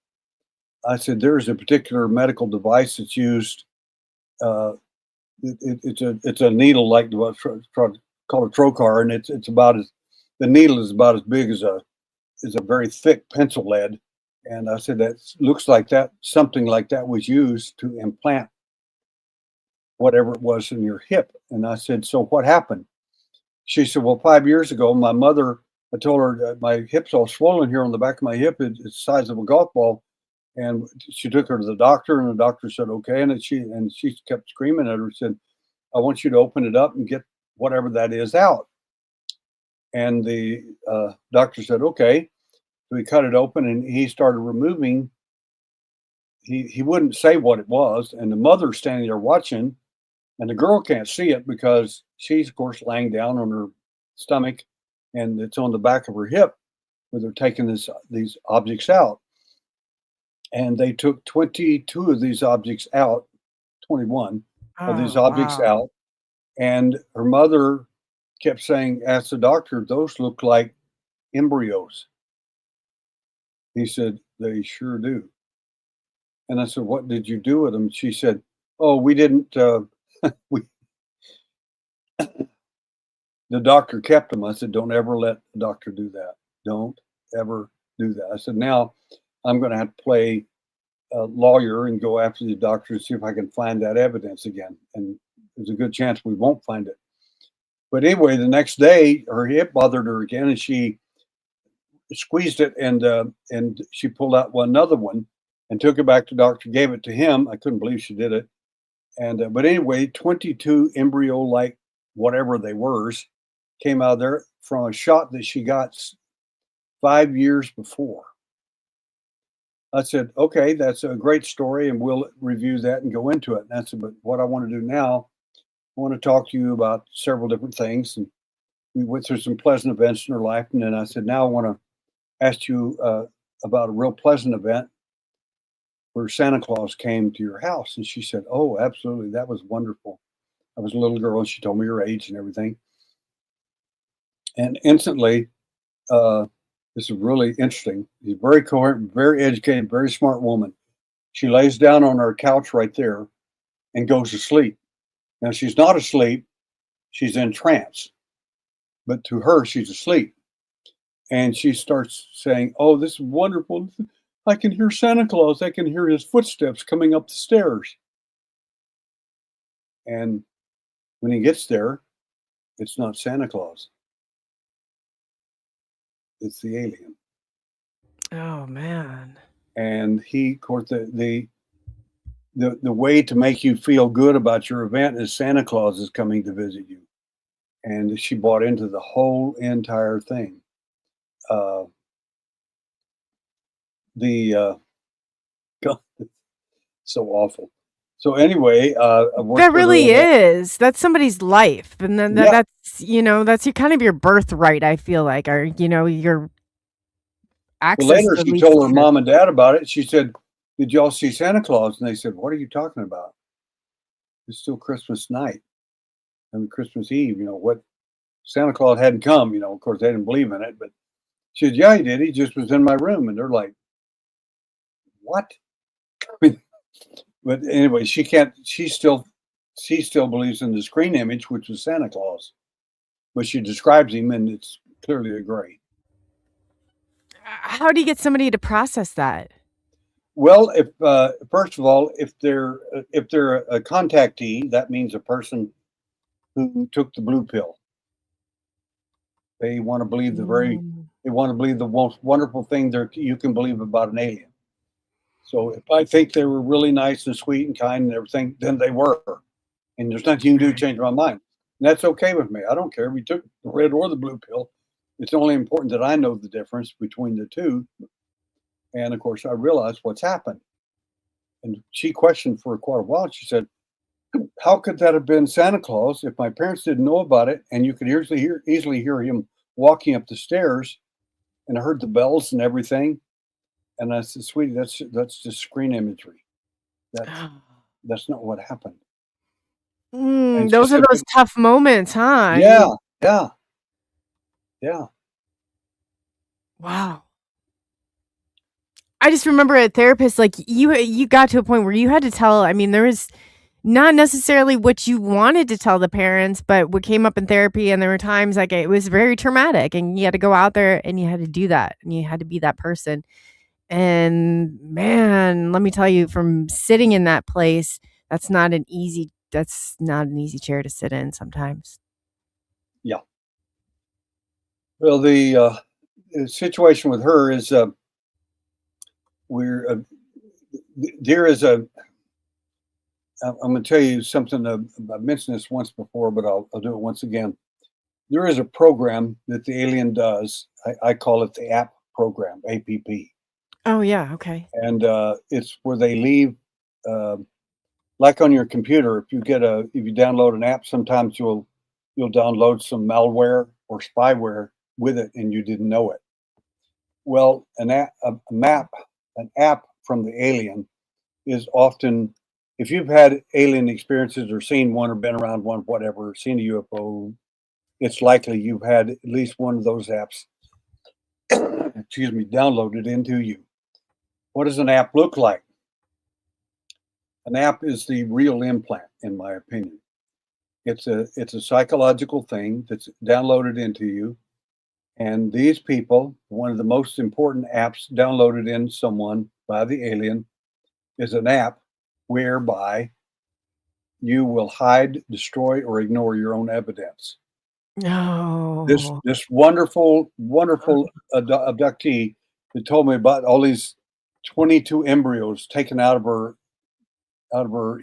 I said, "There's a particular medical device that's used. Uh, it's a needle like what's called a trocar, and it's about as the needle is about as big as a very thick pencil lead." And I said, "That looks like that something like that was used to implant whatever it was in your hip." And I said, "So what happened?" She said, "Well, 5 years ago, my mother, I told her that my hip's all swollen here on the back of my hip. It's the size of a golf ball." And she took her to the doctor, and the doctor said, "Okay." And she kept screaming at her, said, "I want you to open it up and get whatever that is out." And the doctor said, "Okay." So he cut it open, and he started removing. He wouldn't say what it was, and the mother's standing there watching, and the girl can't see it because she's, of course, laying down on her stomach, and it's on the back of her hip where they're taking these objects out. And they took 22 of these objects out, 21 of these Oh objects wow. out. And her mother kept saying, asked the doctor, "Those look like embryos." He said, "They sure do." And I said, "What did you do with them?" She said, "Oh, we didn't, we, the doctor kept them." I said, "Don't ever let the doctor do that. Don't ever do that. I said, now I'm going to have to play lawyer and go after the doctor and see if I can find that evidence again. And there's a good chance we won't find it. But anyway, the next day, her hip bothered her again, and she squeezed it, and she pulled out another one, and took it back to the doctor. Gave it to him. I couldn't believe she did it. And but anyway, 22 embryo-like whatever they were came out of there from a shot that she got 5 years before. I said, okay, that's a great story, and we'll review that and go into it. And I said, but what I want to do now, I want to talk to you about several different things. And we went through some pleasant events in her life. And then I said, now I want to ask you about a real pleasant event where Santa Claus came to your house. And she said, oh, absolutely. That was wonderful. I was a little girl, and she told me her age and everything. And instantly, this is really interesting. She's very coherent, very educated, very smart woman. She lays down on her couch right there and goes to sleep. Now, she's not asleep. She's in trance. But to her, she's asleep. And she starts saying, oh, this is wonderful. I can hear Santa Claus. I can hear his footsteps coming up the stairs. And when he gets there, it's not Santa Claus. It's the alien. Oh man. And he, of course, the way to make you feel good about your event is Santa Claus is coming to visit you. And she bought into the whole entire thing. God, so awful. So anyway, I worked That with her really on that. is. That's somebody's life. And then Yeah. that's, that's your kind of your birthright, I feel like, or, your Well, access later to at she least told her see it. mom and dad about it. She said, did y'all see Santa Claus? And they said, what are you talking about? It's still Christmas night and Christmas Eve. What Santa Claus hadn't come, of course they didn't believe in it, but she said, yeah, he did. He just was in my room. And they're like, what? But anyway, she still believes in the screen image, which was Santa Claus. But she describes him, and it's clearly a gray. How do you get somebody to process that? Well, if first of all, if they're a contactee, that means a person who took the blue pill. They want to believe Mm. they want to believe the most wonderful thing you can believe about an alien. So if I think they were really nice and sweet and kind and everything, then they were. And there's nothing you can do to change my mind. And that's okay with me. I don't care if we took the red or the blue pill. It's only important that I know the difference between the two. And of course, I realized what's happened. And she questioned for quite a while. She said, how could that have been Santa Claus if my parents didn't know about it? And you could easily hear him walking up the stairs, and I heard the bells and everything. And I said, sweetie, that's just screen imagery. That's not what happened. And she Those are said, those tough moments, huh? yeah, yeah, yeah. Wow. I just remember a therapist, like you got to a point where you had to tell, I mean, there was not necessarily what you wanted to tell the parents, but what came up in therapy, and there were times like it was very traumatic, and you had to go out there and you had to do that, and you had to be that person. And man, let me tell you, from sitting in that place, that's not an easy chair to sit in sometimes. Yeah. Well, the situation with her is we're there is a. I'm going to tell you something. I've mentioned this once before, but I'll do it once again. There is a program that the alien does. I call it the app program, APP, Oh yeah, okay. and it's where they leave. Like on your computer, if you download an app, sometimes you'll download some malware or spyware with it, and you didn't know it. Well, an app from the alien is often, if you've had alien experiences or seen one or been around one, whatever, seen a UFO, it's likely you've had at least one of those apps, excuse me, downloaded into you. What does an app look like? An app is the real implant, in my opinion. It's a psychological thing that's downloaded into you, And these people, one of the most important apps downloaded in someone by the alien is an app whereby you will hide, destroy, or ignore your own evidence. This No. this wonderful abductee that told me about all these 22 embryos taken out of her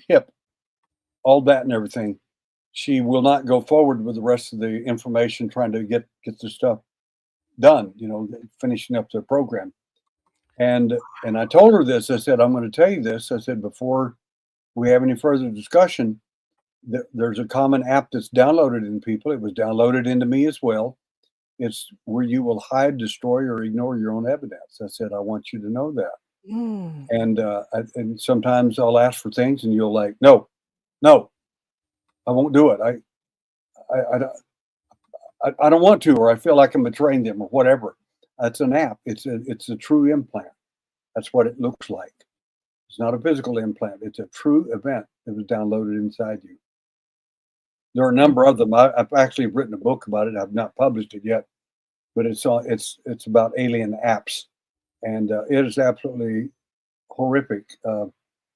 hip, all that and everything. She will not go forward with the rest of the information trying to get the stuff done, finishing up the program. And I told her this. I said, I'm going to tell you this. I said, before we have any further discussion, there's a common app that's downloaded in people. It was downloaded into me as well. It's where you will hide, destroy, or ignore your own evidence. I said, I want you to know that. Mm. And sometimes I'll ask for things, and you'll like, no, no, I won't do it. I don't want to, or I feel like I'm betraying them, or whatever. That's an app. It's a true implant. That's what it looks like. It's not a physical implant. It's a true event that was downloaded inside you. There are a number of them. I've actually written a book about it. I've not published it yet, but it's about alien apps, and it is absolutely horrific.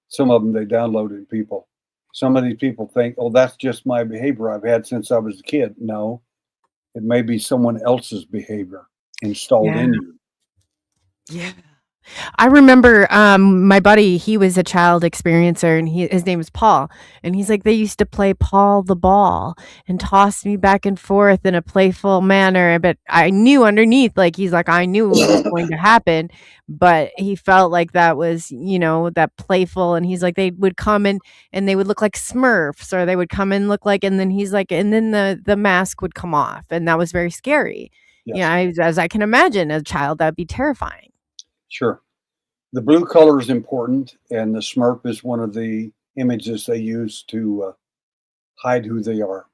Some of them they downloaded people. Some of these people think, oh, that's just my behavior I've had since I was a kid. No, it may be someone else's behavior installed Yeah. in you. Yeah. I remember my buddy, he was a child experiencer and his name was Paul. And he's like, they used to play Paul the ball and toss me back and forth in a playful manner. But I knew underneath, like, he's like, I knew it was going to happen. But he felt like that was, that playful. And he's like, they would come in and they would look like Smurfs, or they would come and look like, and then he's like, and then the mask would come off. And that was very scary. Yes. Yeah, as I can imagine, as a child, that'd be terrifying. Sure. The blue color is important, and the Smurf is one of the images they use to hide who they are.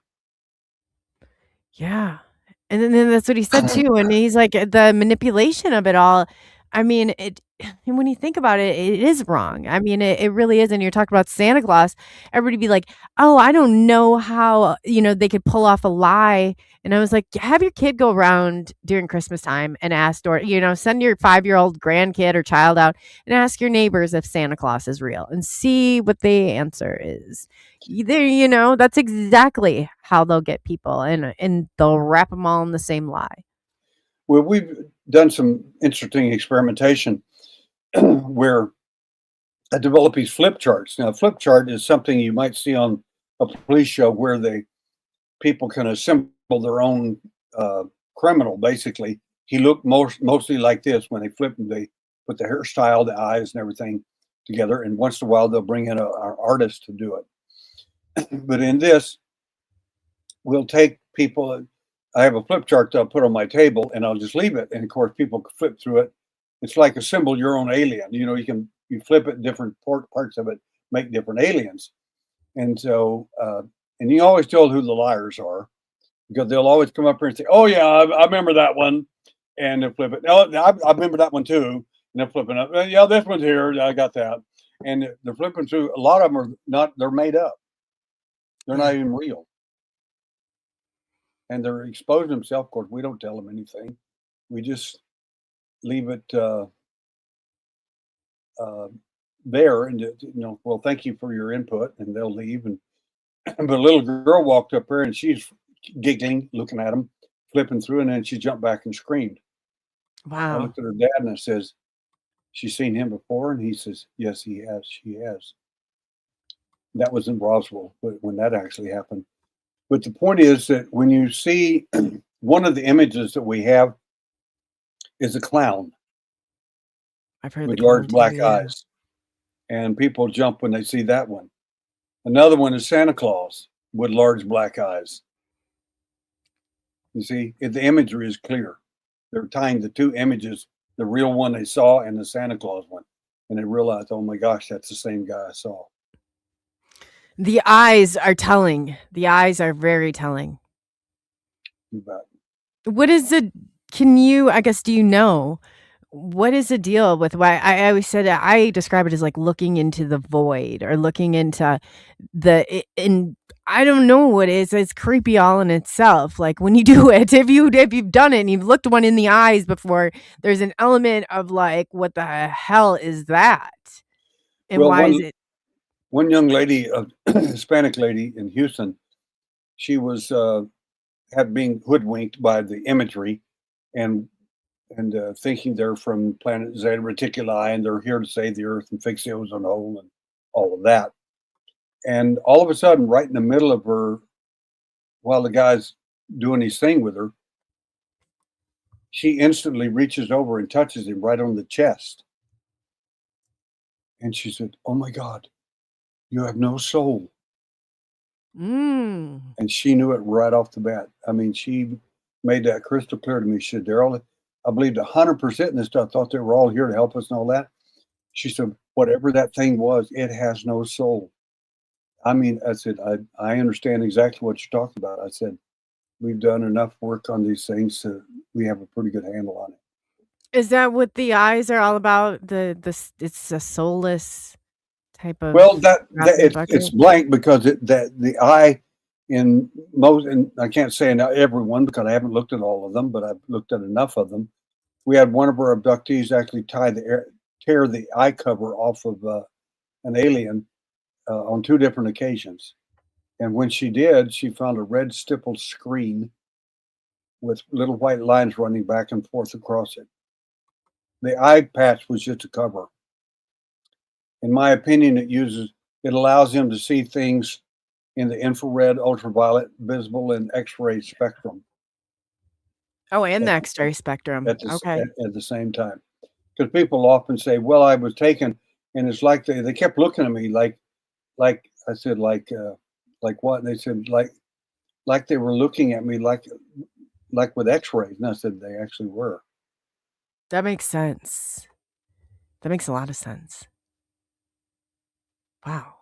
Yeah. And then that's what he said too, and he's like, the manipulation of it all, I mean, and when you think about it, it is wrong. I mean, it really is, and you're talking about Santa Claus, everybody be like, "Oh, I don't know how, they could pull off a lie," and I was like, "Have your kid go around during Christmas time and ask, or, send your 5-year-old grandkid or child out and ask your neighbors if Santa Claus is real and see what the answer is." That's exactly how they'll get people, and they'll wrap them all in the same lie. Well, we've done some interesting experimentation where I develop these flip charts. Now, a flip chart is something you might see on a police show where people can assemble their own criminal. Basically, he looked mostly like this. When they flip him, they put the hairstyle, the eyes, and everything together. And once in a while, they'll bring in an artist to do it. But in this, we'll take people. I have a flip chart that I'll put on my table, and I'll just leave it. And of course, people can flip through it. It's like assemble your own alien. You flip it, different parts of it make different aliens. And so, and you always tell who the liars are, because they'll always come up here and say, "Oh yeah, I remember that one," and they'll flip it. No, I remember that one too, and they're flipping up. Yeah, this one's here. I got that, and they're flipping through. A lot of them are not. They're made up. They're not even real, and they're exposing themselves. Of course, we don't tell them anything. We just leave it there, and well, thank you for your input, and they'll leave. And but a little girl walked up here, and she's giggling, looking at him, flipping through, and then she jumped back and screamed. I Wow. looked at her dad, and I says, "She's seen him before?" And he says, "Yes, he has. She has." That was in Roswell, when that actually happened. But the point is that when you see one of the images that we have is a clown I've heard the with large clown black too, yeah. eyes, and people jump when they see that one. Another one is Santa Claus with large black eyes. You see, the imagery is clear. They're tying the two images, the real one they saw and the Santa Claus one, and they realized, oh my gosh, that's the same guy I saw. The eyes are telling. The eyes are very telling. You bet. What is it? Can you, I guess, do you know what is the deal with why I always said that I describe it as like looking into the void or looking into and I don't know what it is. It's creepy all in itself. Like when you do it, if you've done it and you've looked one in the eyes before, there's an element of like, what the hell is that? And Well, why is it? one young lady, a Hispanic lady in Houston, she was had being hoodwinked by the imagery and thinking they're from planet Zeta Reticuli and they're here to save the Earth and fix the ozone hole and all of that. And all of a sudden, right in the middle of her, while the guy's doing his thing with her, she instantly reaches over and touches him right on the chest. And she said, "Oh my God, you have no soul." Mm. And she knew it right off the bat. I mean, she made that crystal clear to me. She said, "Darrell, I believed 100% in this stuff. Thought they were all here to help us and all that." She said, "Whatever that thing was, it has no soul." I mean, I said, I understand exactly what you're talking about. I said, "We've done enough work on these things so we have a pretty good handle on it." Is that what the eyes are all about? It's a soulless type Well, of that drop in the it's bucket? blank because that the eye in most, and I can't say in everyone because I haven't looked at all of them, but I've looked at enough of them. We had one of our abductees actually tear the eye cover off of an alien on 2 different occasions. And when she did, she found a red stippled screen with little white lines running back and forth across it. The eye patch was just a cover. In my opinion, it allows him to see things in the infrared, ultraviolet, visible, and X-ray spectrum Oh, and at, the X-ray spectrum. Okay. at the same time. Because people often say, "Well, I was taken," and it's like they kept looking at me like I said, like what? And they said like they were looking at me like with X-rays, and I said they actually were. That makes sense. That makes a lot of sense. Wow.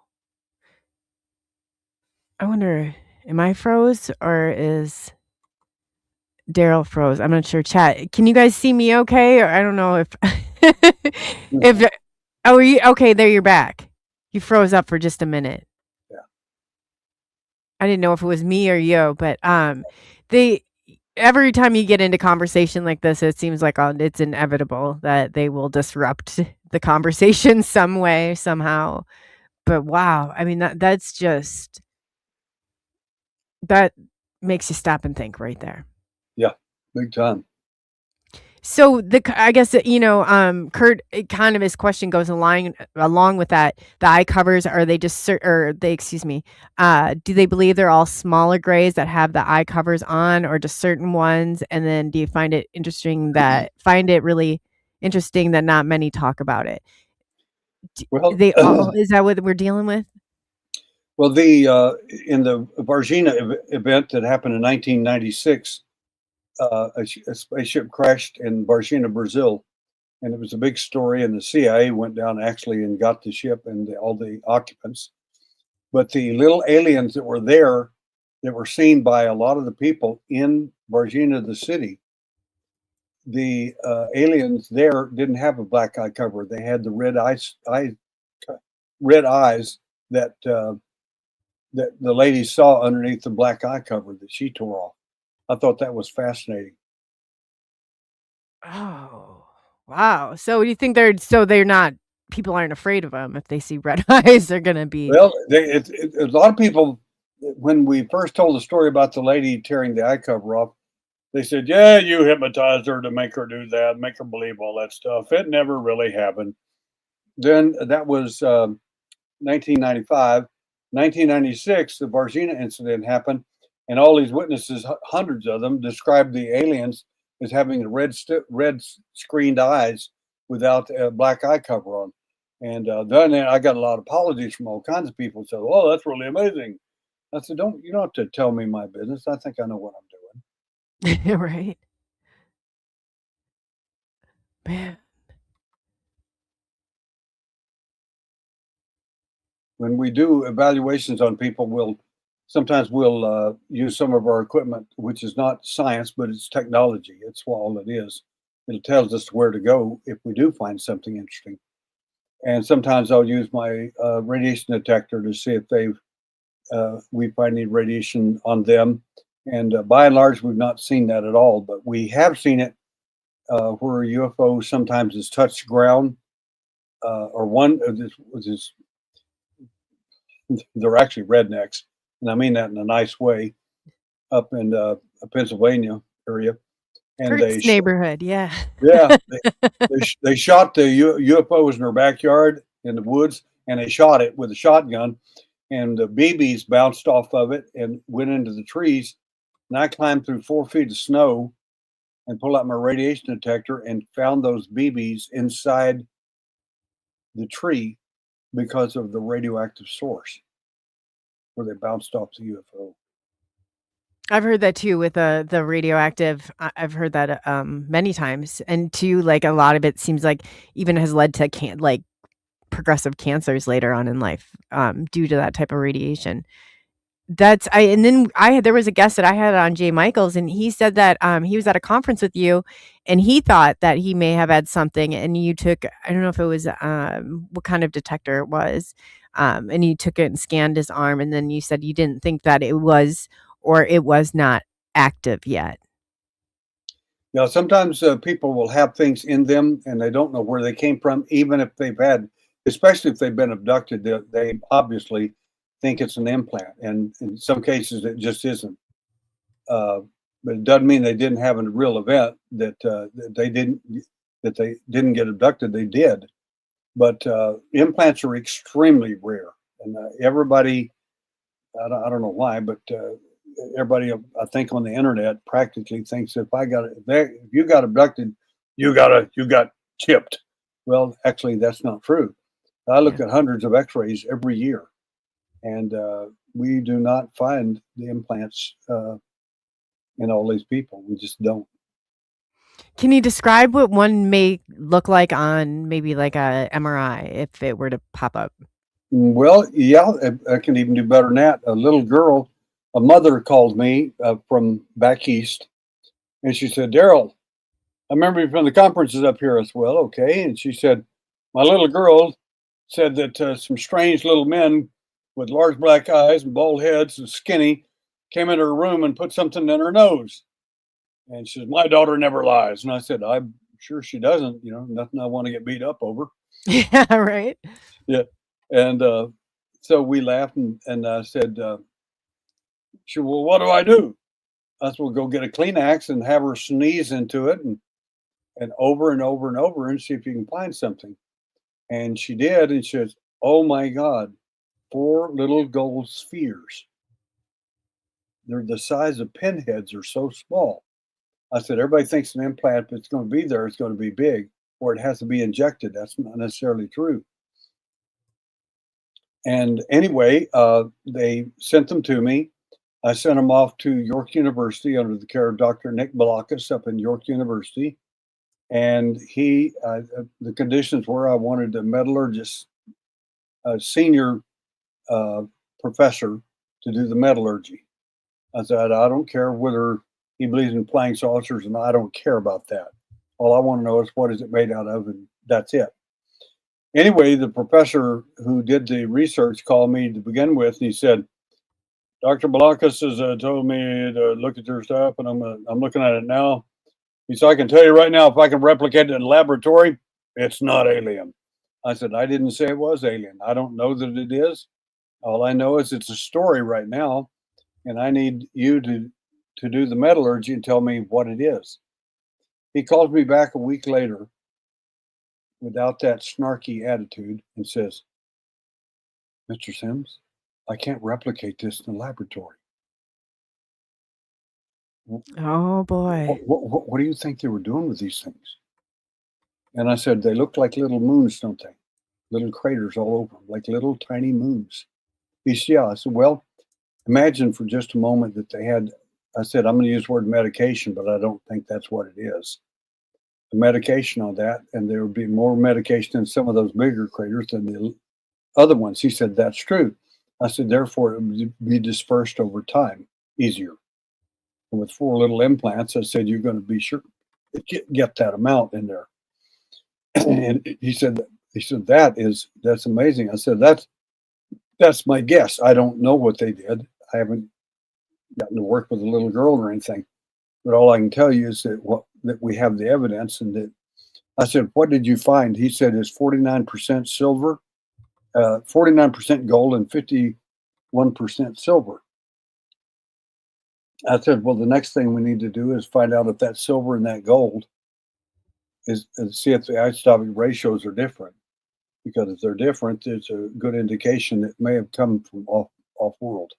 I wonder, am I froze or is Daryl froze? I'm not sure. Chat. Can you guys see me okay? Or I don't know if if oh, are you okay, there you're back. You froze up for just a minute. Yeah. I didn't know if it was me or you, but they every time you get into conversation like this, it seems like it's inevitable that they will disrupt the conversation some way, somehow. But wow, I mean that's just that makes you stop and think right there. Yeah, big time. So I guess Kurt, kind of his question goes along with that. The eye covers, are they just or they excuse me? Do they believe they're all smaller grays that have the eye covers on, or just certain ones? And then do you find it really interesting that not many talk about it? Well, They all is that what we're dealing with? well, the in the Varginha event that happened in 1996, a spaceship crashed in Varginha, Brazil, and it was a big story. And the CIA went down actually and got the ship and all the occupants. But the little aliens that were there, that were seen by a lot of the people in Varginha, the city, the aliens there didn't have a black eye cover. They had the red eyes that that the lady saw underneath the black eye cover that she tore off. I thought that was fascinating. Oh, wow. So you think they're not people aren't afraid of them if they see red eyes, they're gonna be Well, a lot of people, when we first told the story about the lady tearing the eye cover off, they said, "Yeah, you hypnotized her to make her do that, make her believe all that stuff. It never really happened." Then that was 1995. 1996, the Varginha incident happened, and all these witnesses, hundreds of them, described the aliens as having red screened eyes without a black eye cover on. And then I got a lot of apologies from all kinds of people. Said, "Oh, that's really amazing." I said, "Don't you don't have to tell me my business. I think I know what I'm doing." right? Man. When we do evaluations on people, we'll use some of our equipment, which is not science, but it's technology. It's what all it is. It tells us where to go if we do find something interesting. And sometimes I'll use my radiation detector to see if we find any radiation on them. And by and large, we've not seen that at all, but we have seen it where a UFO sometimes has touched ground, or one of this, they're actually rednecks, and I mean that in a nice way, up in Pennsylvania area, and Kurt's neighborhood, yeah. yeah, they shot the UFOs in their backyard in the woods, and they shot it with a shotgun, and the BBs bounced off of it and went into the trees. And I climbed through 4 feet of snow and pulled out my radiation detector and found those BBs inside the tree because of the radioactive source where they bounced off the UFO. I've heard that too with the radioactive. I've heard that many times, and too, like a lot of it seems like even has led to like progressive cancers later on in life due to that type of radiation. And then there was a guest that I had on, Jay Michaels, and he said that he was at a conference with you, and he thought that he may have had something, and you took, I don't know if it was what kind of detector it was, and you took it and scanned his arm, and then you said you didn't think that it was, or it was not active yet. You know, sometimes people will have things in them and they don't know where they came from, even if they've had, especially if they've been abducted, they obviously think it's an implant. And in some cases, it just isn't. But it doesn't mean they didn't have a real event that they didn't get abducted. They did. But implants are extremely rare. And everybody, I don't know why, but everybody I think on the internet practically thinks if you got abducted, you got chipped. Well, actually, that's not true. I look Yeah. at hundreds of X-rays every year, and we do not find the implants in all these people. We just don't. Can you describe what one may look like on maybe like a MRI if it were to pop up? Well, yeah, I can even do better than that. A little girl, a mother called me from back east, and she said, "Darrell, I remember you from the conferences up here." I said, "Well, okay." And she said, "My little girl said that some strange little men with large black eyes and bald heads and skinny came into her room and put something in her nose." And she says, "My daughter never lies." And I said, "I'm sure she doesn't. You know, nothing I want to get beat up over." Yeah, right. Yeah. And so we laughed, and I said, she said, "Well, what do I do?" I said, "Well, go get a Kleenex and have her sneeze into it and over and over and over and see if you can find something." And she did. And she says, "Oh my God, 4 little gold spheres. They're the size of pinheads, are so small." I said, "Everybody thinks an implant, if it's going to be there, it's going to be big, or it has to be injected." That's not necessarily true. And anyway, they sent them to me. I sent them off to York University under the care of Dr. Nick Balakis up in York University. And the conditions were I wanted a metallurgist, a senior professor to do the metallurgy. I said, "I don't care whether he believes in flying saucers, and I don't care about that. All I want to know is what is it made out of, and that's it." Anyway, the professor who did the research called me to begin with, and he said, "Dr. Balakis has told me to look at your stuff, and I'm looking at it now." He said, "I can tell you right now, if I can replicate it in a laboratory, it's not alien." I said, "I didn't say it was alien. I don't know that it is. All I know is it's a story right now, and I need you to do the metallurgy and tell me what it is." He calls me back a week later without that snarky attitude and says, "Mr. Sims, I can't replicate this in the laboratory." Oh boy. What do you think they were doing with these things? And I said, "They look like little moons, don't they? Little craters all over them, like little tiny moons." He said, "Yeah." I said, "Well, imagine for just a moment that they had," I said, "I'm going to use the word medication, but I don't think that's what it is. The medication on that, and there would be more medication in some of those bigger craters than the other ones." He said, "That's true." I said, "Therefore, it would be dispersed over time easier. And with 4 little implants," I said, "you're going to be sure get that amount in there. And he said that's amazing. I said that's my guess. I don't know what they did. I haven't gotten to work with a little girl or anything, but all I can tell you is that we have the evidence. And that I said, what did you find? He said it's 49% silver, 49% gold, and 51% silver. I said, well, the next thing we need to do is find out if that silver and that gold is see if the isotopic ratios are different. Because if they're different, it's a good indication it may have come from off world.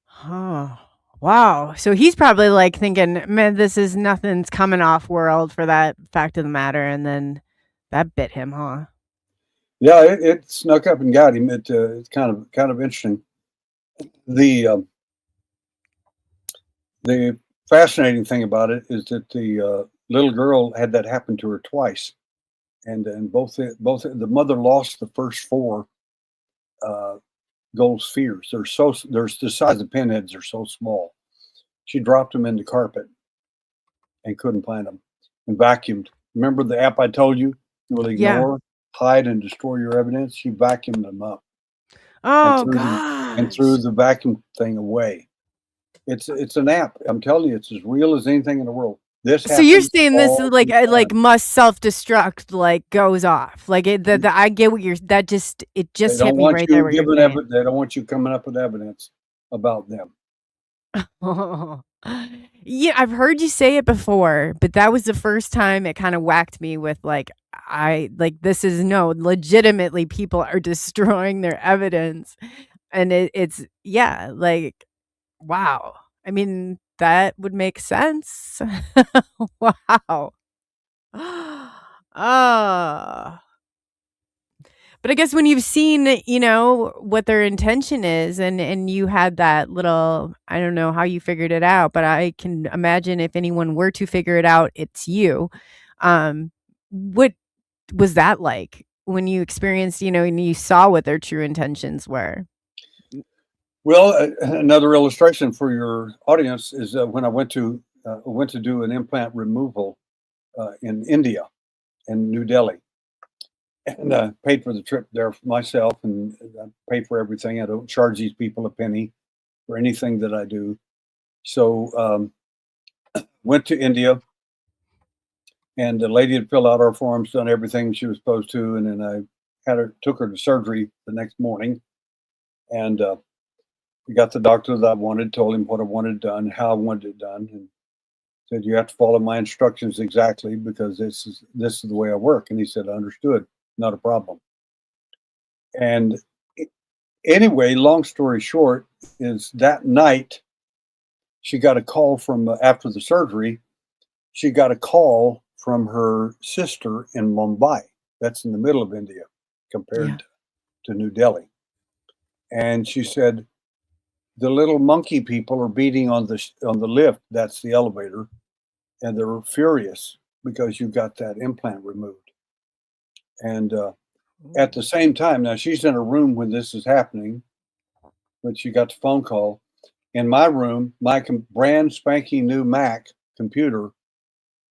Huh. Wow. So he's probably like thinking, man, this is nothing's coming off world for that fact of the matter. And then that bit him, huh? Yeah, it snuck up and got him. It's kind of interesting. The fascinating thing about it is that the little girl had that happen to her twice, and both the mother lost the first four gold spheres. They're the size of pinheads. They're so small. She dropped them in the carpet and couldn't find them, and vacuumed. Remember the app I told you? You will ignore, hide, and destroy your evidence. She vacuumed them up. Oh, and threw the vacuum thing away. It's an app. I'm telling you, it's as real as anything in the world. So you're saying this is like must self-destruct, like goes off. Like I get what you're. That just hit me right there. They don't want you coming up with evidence about them. Yeah, I've heard you say it before, but that was the first time it kind of whacked me with like this is legitimately people are destroying their evidence, and it's like wow. I mean, that would make sense. Wow. Ah. But I guess when you've seen, what their intention is and you had that little, I don't know how you figured it out, but I can imagine if anyone were to figure it out, it's you. What was that like when you experienced, and you saw what their true intentions were? Well, another illustration for your audience is when I went to do an implant removal in India, in New Delhi, and paid for the trip there for myself, and I pay for everything. I don't charge these people a penny for anything that I do. So went to India, and the lady had filled out our forms, done everything she was supposed to, and then I took her to surgery the next morning, and we got the doctor that I wanted, told him what I wanted done, how I wanted it done, and said, you have to follow my instructions exactly because this is the way I work. And he said, understood, not a problem. And anyway, long story short, is that night she got a call from after the surgery. She got a call from her sister in Mumbai. That's in the middle of India compared to New Delhi. And she said, the little monkey people are beating on the lift. That's the elevator. And they're furious because you got that implant removed. And at the same time, now she's in a room when this is happening, but she got the phone call. In my room, my brand spanking new Mac computer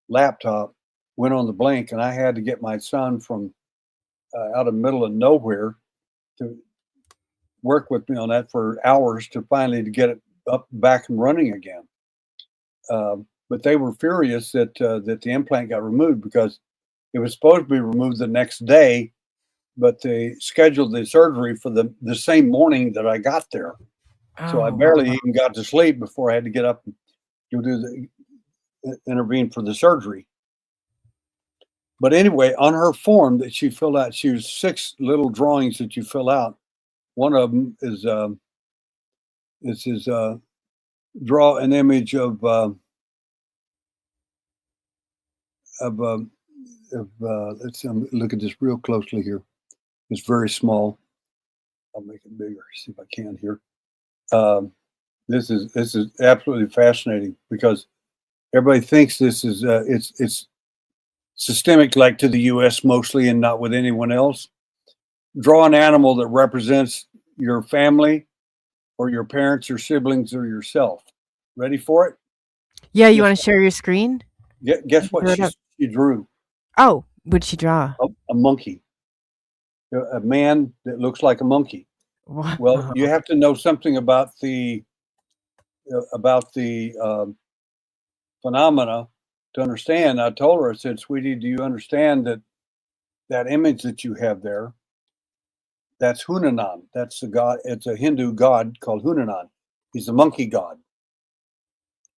laptop went on the blink, and I had to get my son from out of the middle of nowhere to work with me on that for hours to finally to get it up back and running again. But they were furious that the implant got removed because it was supposed to be removed the next day, but they scheduled the surgery for the same morning that I got there. So I barely even got to sleep before I had to get up and intervene for the surgery. But anyway, on her form that she filled out, she was 6 little drawings that you fill out. One of them is draw an image of let's look at this real closely here. It's very small. I'll make it bigger. See if I can here. This is absolutely fascinating because everybody thinks this is it's systemic, like to the U.S. mostly, and not with anyone else. Draw an animal that represents your family, or your parents, or siblings, or yourself. Ready for it? Yeah, you Guess wanna share your screen? You guess can what throw it up. she drew? Oh, what'd she draw? A monkey, a man that looks like a monkey. Well, Wow. you have to know something about the phenomena to understand. I told her, I said, "Sweetie, do you understand that that image that you have there? That's Hunanan. That's a god. It's a Hindu god called Hunanan. He's a monkey god."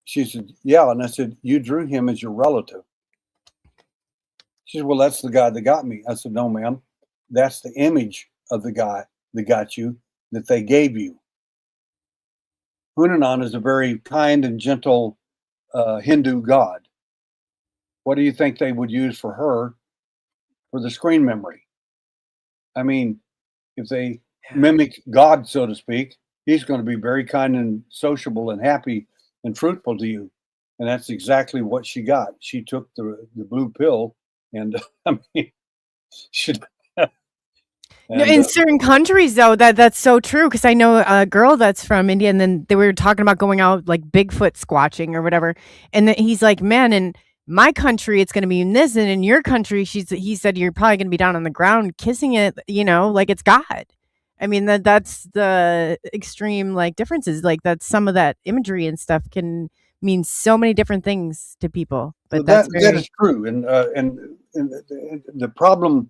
She said, "Yeah," and I said, "You drew him as your relative." She said, "Well, that's the guy that got me." I said, "No, ma'am. That's the image of the guy that got you, that they gave you. Hunanan is a very kind and gentle Hindu god. What do you think they would use for her for the screen memory? I mean, if they Yeah. mimic God, so to speak, he's going to be very kind and sociable and happy and fruitful to you." And that's exactly what she got. She took the blue pill, and I mean, she No, and in certain countries though, that's so true. Because I know a girl that's from India, and then they were talking about going out, like, Bigfoot squatching or whatever, and then he's like, "Man, in my country, it's gonna be in this, and in your country," he said, "You're probably gonna be down on the ground kissing it, like it's God." I mean, that's the extreme, like, differences, like, that some of that imagery and stuff can mean so many different things to people, well, but that's that is very true. And the problem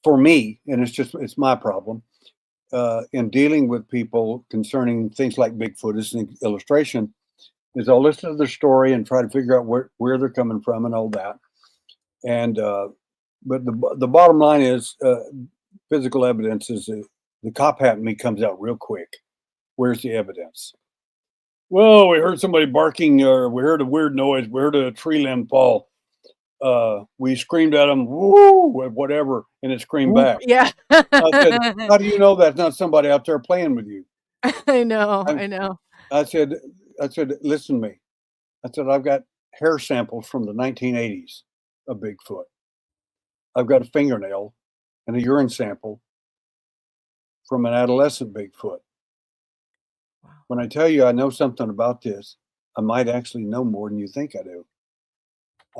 for me, and it's my problem in dealing with people concerning things like Bigfoot as an illustration, is I'll listen to their story and try to figure out where they're coming from and all that. And but the bottom line is physical evidence is the cop hat in me comes out real quick. Where's the evidence? Well, we heard somebody barking, or we heard a weird noise. We heard a tree limb fall. We screamed at them, woo, whatever, and it screamed Ooh, back. yeah. I said, "How do you know that's not somebody out there playing with you?" I know, I, I know. I said, Listen to me. I said, "I've got hair samples from the 1980s of Bigfoot. I've got a fingernail and a urine sample from an adolescent Bigfoot. Wow. When I tell you I know something about this, I might actually know more than you think I do."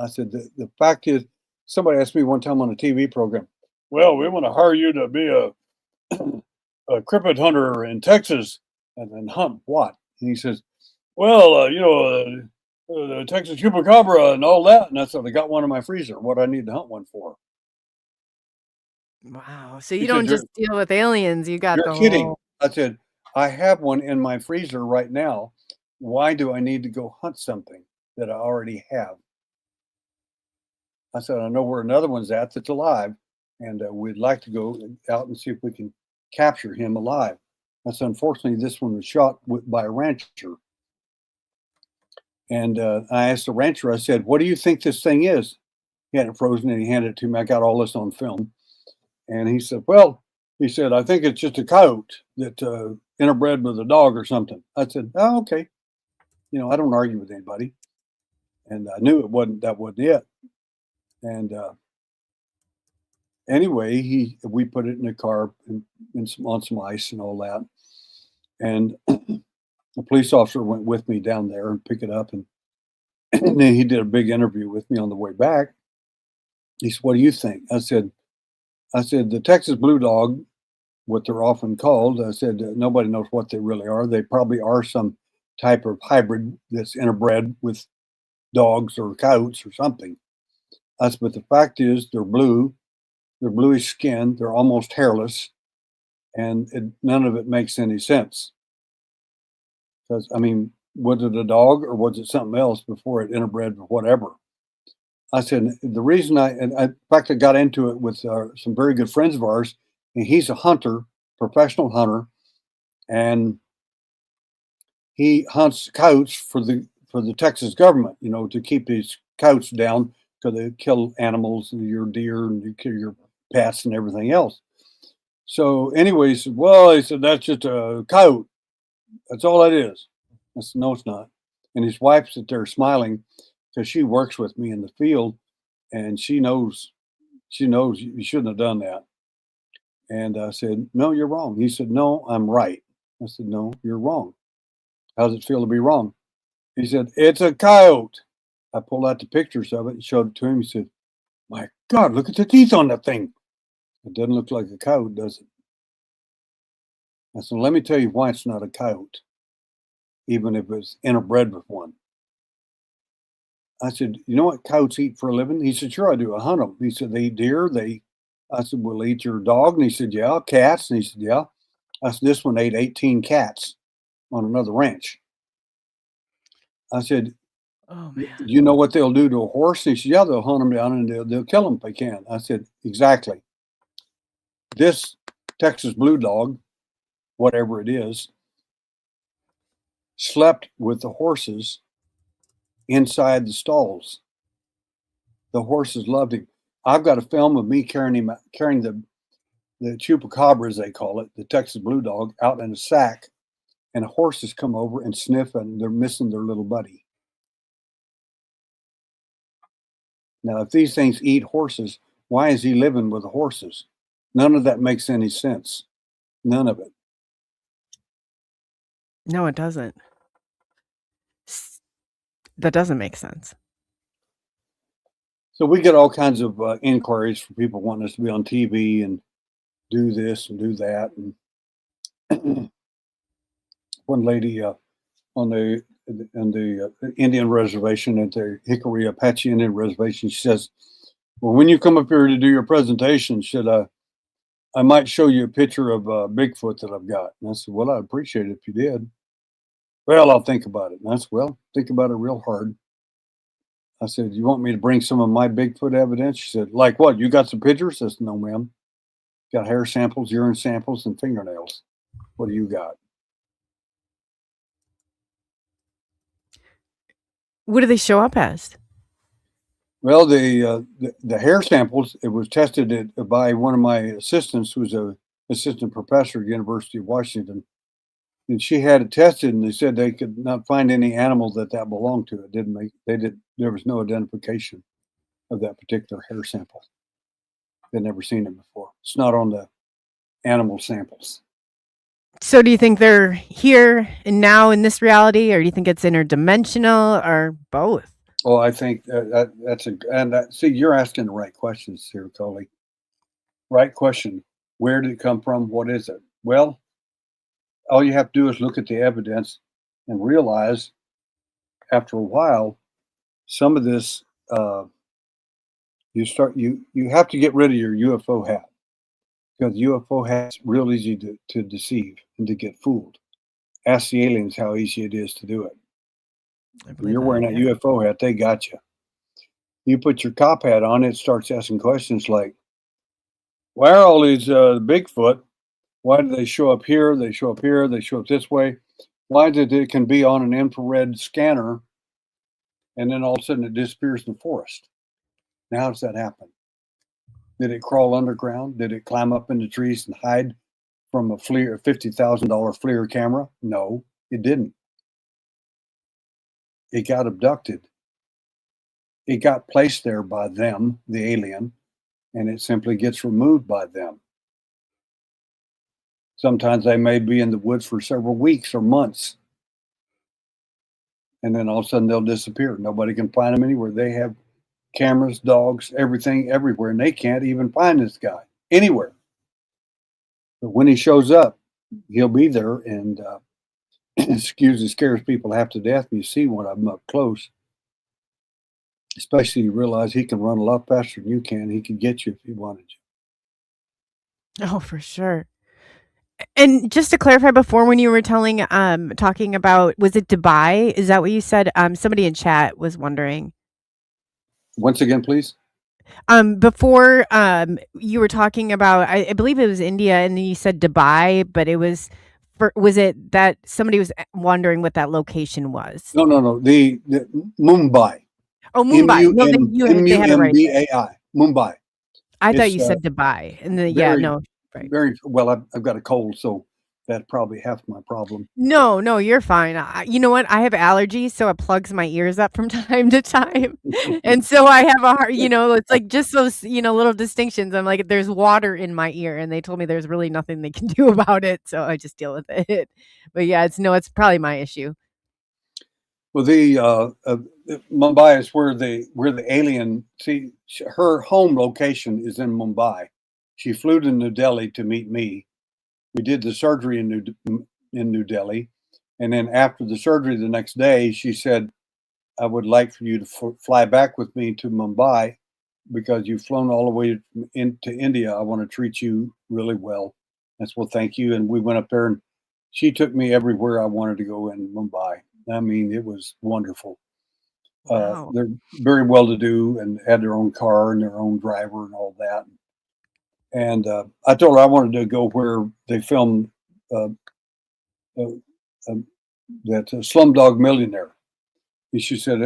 I said, the fact is, somebody asked me one time on a TV program, "Well, we want to hire you to be a cryptid hunter in Texas and hunt what?" And he says, "Well, the Texas chupacabra and all that." And I said, "I got one in my freezer. What I need to hunt one for?" Wow, so He you said, don't just deal with aliens, you got You're the kidding." whole I said, "I have one in my freezer right now. Why do I need to go hunt something that I already have?" I said, "I know where another one's at that's alive, and we'd like to go out and see if we can capture him alive." I said, "Unfortunately, this one was shot by a rancher." And I asked the rancher, I said, "What do you think this thing is?" He had it frozen and he handed it to me. I got all this on film. And he said, "Well," he said, "I think it's just a coyote that interbred with a dog or something." I said, "Oh, okay." I don't argue with anybody. And I knew that wasn't it. And anyway, we put it in a car on some ice and all that. And a police officer went with me down there and pick it up. And then he did a big interview with me on the way back. He said, "What do you think?" I said, "The Texas Blue Dog, what they're often called," I said, "nobody knows what they really are. They probably are some type of hybrid that's interbred with dogs or coyotes or something." I said, "But the fact is, they're blue. They're bluish skin. They're almost hairless, and none of it makes any sense. Because I mean, was it a dog or was it something else before it interbred with whatever?" I said, "The reason in fact, I got into it with some very good friends of ours, and he's a hunter, professional hunter, and he hunts coyotes for the Texas government, to keep these coyotes down because they kill animals, and your deer, and you kill your pets and everything else." So anyway, he said, "Well," he said, "that's just a coyote. That's all that is." I said, "No, it's not." And his wife sat there smiling because she works with me in the field, and she knows you shouldn't have done that. And I said, "No, you're wrong." He said, "No, I'm right." I said, "No, you're wrong. How does it feel to be wrong?" He said, "It's a coyote." I pulled out the pictures of it and showed it to him. He said, "My God, look at the teeth on that thing. It doesn't look like a coyote, does it?" I said, "Let me tell you why it's not a coyote, even if it's interbred with one." I said, "You know what coyotes eat for a living?" He said, "Sure, I do. I hunt them." He said, "They eat deer. They," I said, "Will they eat your dog?" And he said, "Yeah." "Cats?" And he said, "Yeah." I said, "This one ate 18 cats on another ranch." I said, Oh "Do man. you know what they'll do to a horse?" He said, "Yeah, they'll hunt them down and they'll kill them if they can." I said, "Exactly. This Texas blue dog, whatever it is, slept with the horses inside the stalls. The horses loved him. I've got a film of me carrying the chupacabra, as they call it, the Texas blue dog, out in a sack, and horses come over and sniff, and they're missing their little buddy. Now, if these things eat horses, why is he living with the horses? None of that makes any sense. None of it. No, it doesn't. That doesn't make sense. So we get all kinds of inquiries from people wanting us to be on TV and do this and do that. And one lady on the Indian reservation at the Hickory Apache Indian reservation, she says, "Well, when you come up here to do your presentation, should I might show you a picture of Bigfoot that I've got." And I said, "Well, I'd appreciate it if you did." "Well, I'll think about it." And I said, "Well, think about it real hard." I said, "You want me to bring some of my Bigfoot evidence?" She said, "Like what? You got some pictures?" I said, "No, ma'am. Got hair samples, urine samples, and fingernails. What do you got?" What do they show up as? Well, the hair samples, it was tested by one of my assistants, who's a assistant professor at University of Washington, and she had it tested, and they said they could not find any animal that belonged to. It didn't make they did there was no identification of that particular hair sample. They'd never seen it before. It's not on the animal samples. So do you think they're here and now in this reality, or do you think it's interdimensional, or both? Oh, I think that's a and that, see, you're asking the right questions here, Coley. Right question. Where did it come from? What is it? Well, all you have to do is look at the evidence and realize after a while, some of this you have to get rid of your UFO hat, because UFO hat's real easy to deceive and to get fooled. Ask the aliens how easy it is to do it. I When believe you're that. wearing that Yeah. UFO hat, they got you. You put your cop hat on, it starts asking questions like, "Why are all these Bigfoot? Why do they show up here? They show up here. They show up this way. Why did it can be on an infrared scanner and then all of a sudden it disappears in the forest? Now, how does that happen? Did it crawl underground? Did it climb up in the trees and hide from a FLIR, $50,000 FLIR camera? No, it didn't. It got abducted. It got placed there by them, the alien, and it simply gets removed by them. Sometimes they may be in the woods for several weeks or months, and then all of a sudden they'll disappear. Nobody can find them anywhere. They have cameras, dogs, everything everywhere, and they can't even find this guy anywhere. But when he shows up, he'll be there, and excuse, it scares people half to death when you see one of them up close. Especially you realize he can run a lot faster than you can. He can get you if he wanted you. Oh, for sure. And just to clarify, before when you were talking about, was it Dubai? Is that what you said? Somebody in chat was wondering. Once again, please. Before you were talking about, I believe it was India, and then you said Dubai, but it was was it that somebody was wondering what that location was? No, no, no. The Mumbai. Oh, M Mumbai. U No, they, M you M they U had it M right B there. A I. Mumbai. I thought It's you said Dubai, and then yeah, very, no, right. very well. I've got a cold, so that's probably half my problem. No, no, you're fine. You know what? I have allergies, so it plugs my ears up from time to time. And so I have a hard, it's like just those, little distinctions. I'm like, there's water in my ear, and they told me there's really nothing they can do about it. So I just deal with it. But yeah, it's probably my issue. Well, Mumbai is where the alien. See, her home location is in Mumbai. She flew to New Delhi to meet me. We did the surgery in New Delhi, and then after the surgery the next day, she said, "I would like for you to fly back with me to Mumbai because you've flown all the way into India. I want to treat you really well." That's well, thank you. And we went up there, and she took me everywhere I wanted to go in Mumbai. I mean, it was wonderful. Wow. They're very well to do and had their own car and their own driver and all that. And I told her I wanted to go where they filmed uh, uh, um, that Slumdog Millionaire. And she said,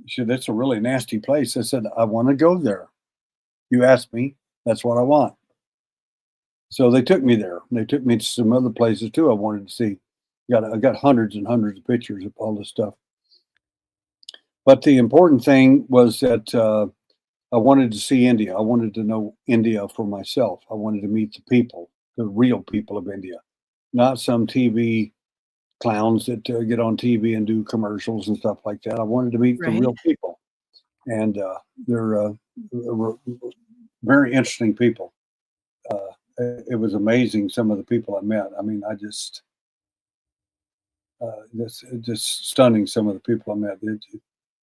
she said, "It's a really nasty place." I said, "I want to go there. You asked me. That's what I want." So they took me there. They took me to some other places too I wanted to see. I got hundreds and hundreds of pictures of all this stuff. But the important thing was that I wanted to see India. I wanted to know India for myself. I wanted to meet the people, the real people of India, not some TV clowns that get on TV and do commercials and stuff like that. I wanted to meet the Right. real people, and they're very interesting people. It was amazing some of the people I met. I mean, just stunning some of the people I met.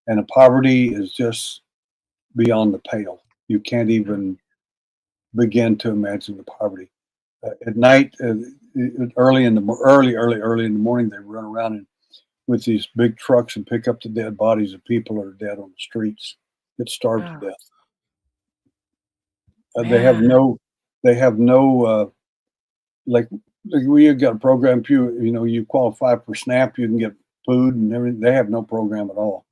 And the poverty is just beyond the pale. You can't even begin to imagine the poverty. At night, early in the early in the morning, they run around with these big trucks and pick up the dead bodies of people that are dead on the streets that starved to Oh, death. They have man. no, they have no like we got a program. You qualify for SNAP, you can get food and everything. They have no program at all.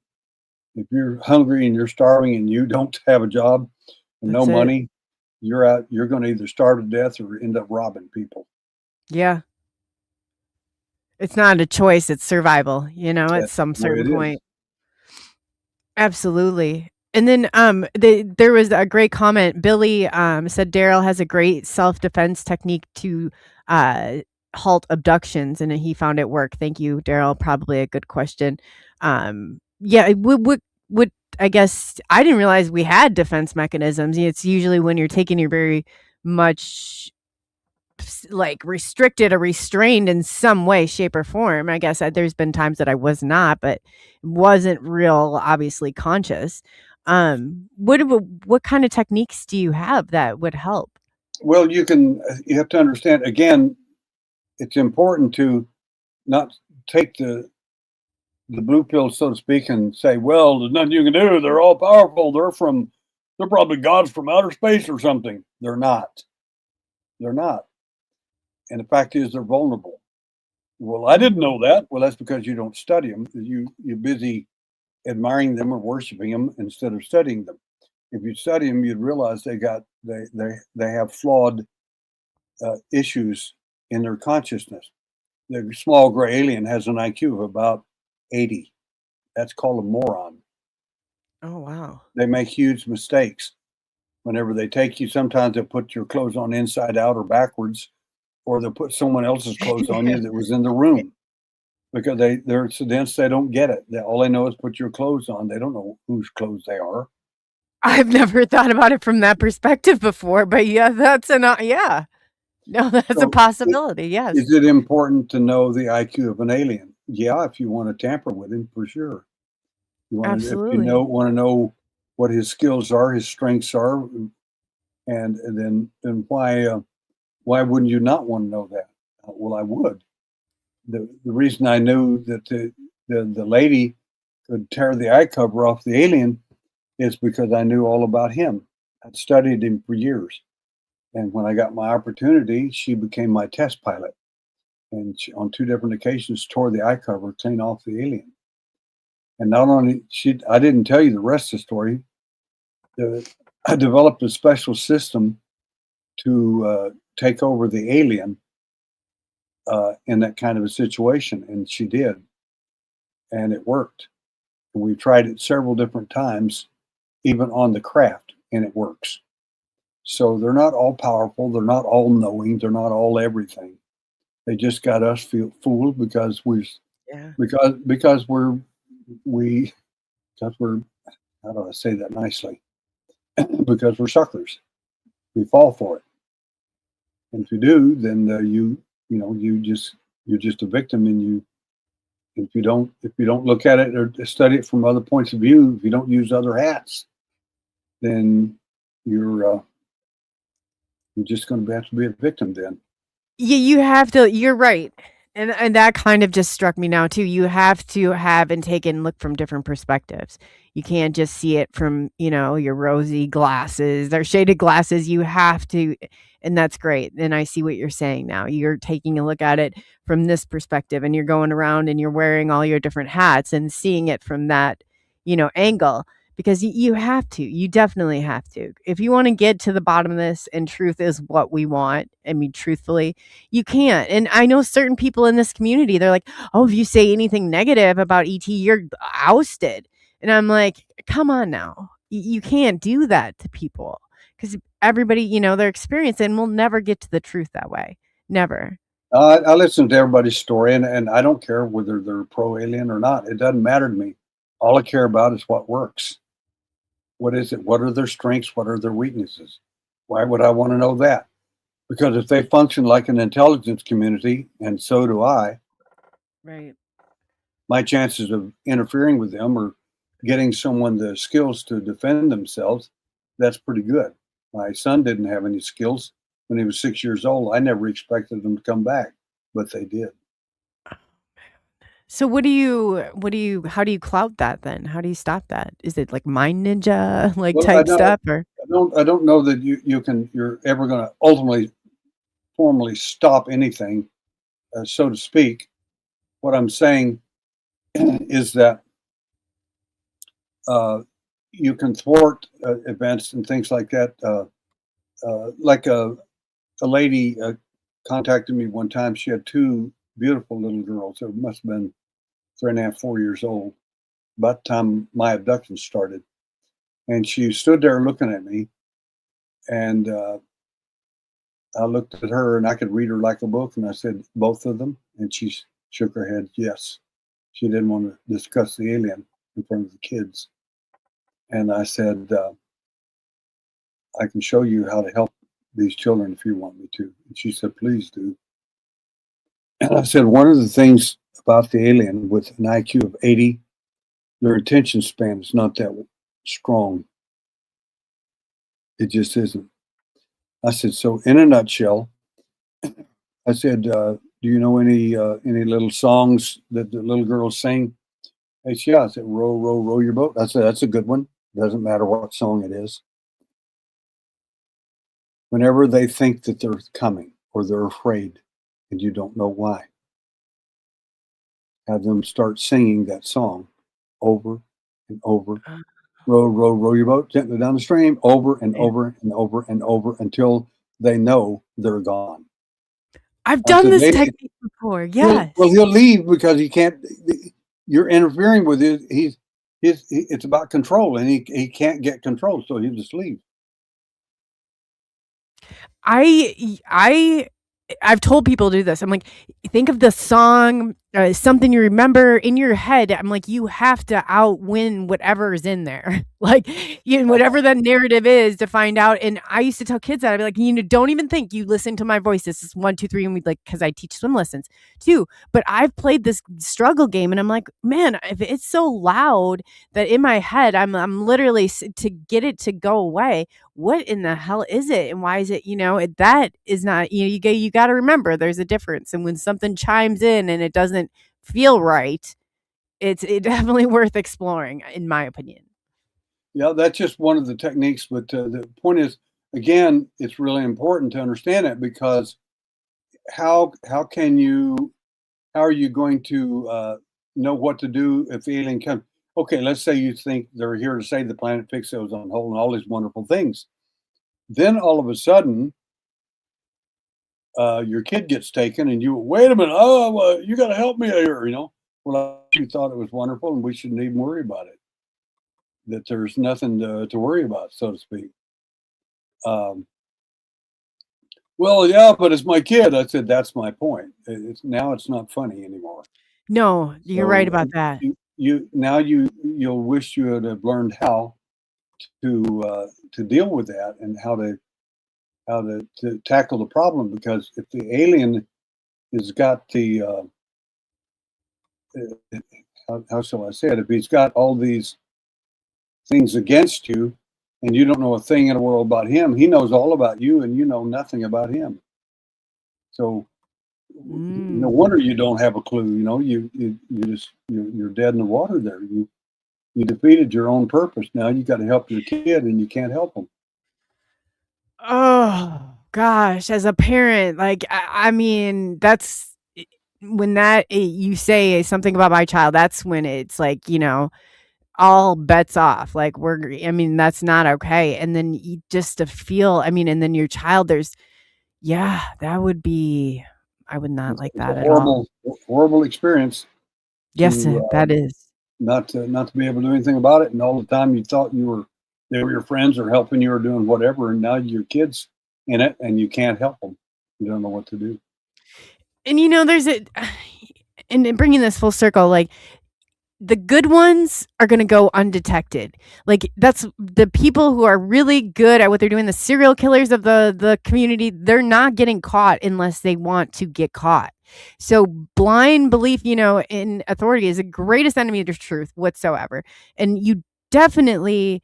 If you're hungry and you're starving and you don't have a job and no That's it. money, you're out. You're going to either starve to death or end up robbing people. Yeah. It's not a choice, it's survival, at That's some the way certain it is. point. Absolutely. And then there was a great comment. Billy said Daryl has a great self-defense technique to uh halt abductions and he found it work. Thank you, Daryl. Probably a good question. Yeah, would I guess I didn't realize we had defense mechanisms. It's usually when you're taking your very much like restricted or restrained in some way, shape, or form. I guess there's been times that I was not, but wasn't real, obviously conscious. What kind of techniques do you have that would help? Well, you have to understand again. It's important to not take the blue pill, so to speak, and say, "Well, there's nothing you can do. They're all powerful. They're probably gods from outer space or something." They're not. They're not. And the fact is, they're vulnerable. Well, I didn't Mhm. know that. Well, that's because you don't study them. You're busy admiring them or worshiping them instead of studying them. If you study them, you'd realize they have flawed issues in their consciousness. The small gray alien has an IQ of about 80. That's called a moron. Oh, wow. They make huge mistakes whenever they take you. Sometimes they'll put your clothes on inside out or backwards, or they'll put someone else's clothes on you that was in the room because they're so dense they don't get it. All they know is put your clothes on. They don't know whose clothes they are. I've never thought about it from that perspective before, but yeah, yeah. No, that's a So, possibility. Yes. is it important to know the IQ of an alien? Yeah, if you want to tamper with him, for sure. If you Absolutely. want to know what his skills are, his strengths are, and then why wouldn't you not want to know that? Well, I would. The reason I knew that the lady could tear the eye cover off the alien is because I knew all about him. I'd studied him for years, and when I got my opportunity, she became my test pilot. And she, on two different occasions, tore the eye cover clean off the alien. And not only I didn't tell you the rest of the story. I developed a special system to take over the alien in that kind of a situation, and she did, and it worked. And we've tried it several different times, even on the craft, and it works. So they're not all powerful, they're not all knowing, they're not all everything. They just got us feel fooled because Yeah. because we're because we're, how do I say that nicely? Because we're suckers. We fall for it. And if you do, then you're just a victim, and if you don't look at it or study it from other points of view, if you don't use other hats, then you're uh, you're just going to have to be a victim then. Yeah, you have to. You're right, and that kind of just struck me now too. You have to have and take and look from different perspectives. You can't just see it from your rosy glasses or shaded glasses. You have to, and that's great. And I see what you're saying now. You're taking a look at it from this perspective, and you're going around and you're wearing all your different hats and seeing it from that angle. Because you have to. You definitely have to. If you want to get to the bottom of this, and truth is what we want, I mean, truthfully, you can't. And I know certain people in this community, they're like, oh, if you say anything negative about ET, you're ousted. And I'm like, come on now. You can't do that to people because everybody, their experience, and we'll never get to the truth that way. Never. I listen to everybody's story, and I don't care whether they're pro alien or not. It doesn't matter to me. All I care about is what works. What is it? What are their strengths? What are their weaknesses? Why would I want to know that? Because if they function like an intelligence community, and so do I, Right. my chances of interfering with them or getting someone the skills to defend themselves, that's pretty good. My son didn't have any skills when he was 6 years old. I never expected them to come back, but they did. So how do you clout that then? How do you stop that? Is it like mind ninja like Well, type stuff or? I don't know that you're ever going to ultimately formally stop anything, so to speak. What I'm saying is that uh, you can thwart events and things like that. Like a lady contacted me one time. She had two beautiful little girls. They must have been 3.5, 4 years old, about the time my abduction started. And she stood there looking at me, and I looked at her, and I could read her like a book. And I said, "Both of them?" And she shook her head, yes. She didn't want to discuss the alien in front of the kids. And I said, "I can show you how to help these children if you want me to." And she said, "Please do." And I said, one of the things about the alien with an IQ of 80, their attention span is not that strong. It just isn't. I said, so in a nutshell, I said, do you know any little songs that the little girls sing? They said, yeah. I said, row, row, row your boat. I said, that's a good one. Doesn't matter what song it is. Whenever they think that they're coming or they're afraid and you don't know why, have them start singing that song over and over. Row, row, row your boat gently down the stream, over and Yeah. over and over and over until they know they're gone. I've I done said, this they, technique before. Yes. he'll leave because he can't. You're interfering with it. It's about control, and he can't get control, so he'll just leave. I I've told people to do this. I'm like, think of the song, something you remember in your head. I'm like, you have to outwin whatever is in there, like whatever that narrative is to find out. And I used to tell kids that I'd be like, don't even think. You listen to my voice. This is 1, 2, 3, and we like because I teach swim lessons too. But I've played this struggle game, and I'm like, man, if it's so loud that in my head, I'm literally to get it to go away. What in the hell is it, and why is it, that is not, you got to remember there's a difference, and when something chimes in and it doesn't feel right, it's definitely worth exploring in my opinion. Yeah, that's just one of the techniques. But the point is, again, it's really important to understand it because how can you how are you going to know what to do if the alien comes? Okay, let's say you think they're here to save the planet, fix those on hold, and all these wonderful things. Then all of a sudden, your kid gets taken, and you wait a minute. Oh, well, you got to help me here. Well, you thought it was wonderful, and we shouldn't even worry about it. That there's nothing to worry about, so to speak. Um, well, yeah, but it's my kid. I said that's my point. Now it's not funny anymore. No, you're right So about that. you'll wish you would have learned how to deal with that and how to tackle the problem, because if the alien has got the how shall I say it, if he's got all these things against you and you don't know a thing in the world about him, he knows all about you and you know nothing about him. So no wonder you don't have a clue. You're dead in the water there. You defeated your own purpose. Now you got to help your kid and you can't help him. Oh gosh, as a parent, like I mean, that's when you say something about my child, that's when it's like, all bets off. Like I mean, that's not okay. And then just to feel, I mean, and then your child, that would be, I would not like It's a that at all. horrible experience Yes, to that is. not to be able to do anything about it, and all the time you thought they were your friends or helping you or doing whatever, and now your kid's in it and you can't help them. You don't know what to do. And there's and bringing this full circle, like the good ones are going to go undetected. Like that's the people who are really good at what they're doing. The serial killers of the community, they're not getting caught unless they want to get caught. So blind belief, in authority is the greatest enemy of the truth whatsoever. And you definitely,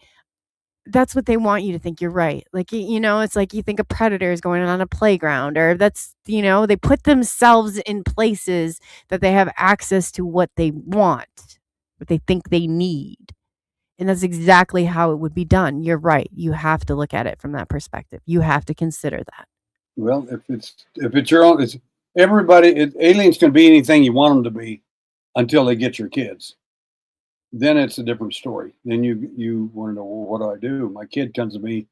that's what they want you to think. You're right. Like, it's like you think a predator is going on a playground, or they put themselves in places that they have access to what they want, what they think they need. And that's exactly how it would be done. You're right. You have to look at it from that perspective. You have to consider that. Well, if it's your own, aliens can be anything you want them to be until they get your kids. Then it's a different story. Then you want to know, well, what do I do? My kid comes to me,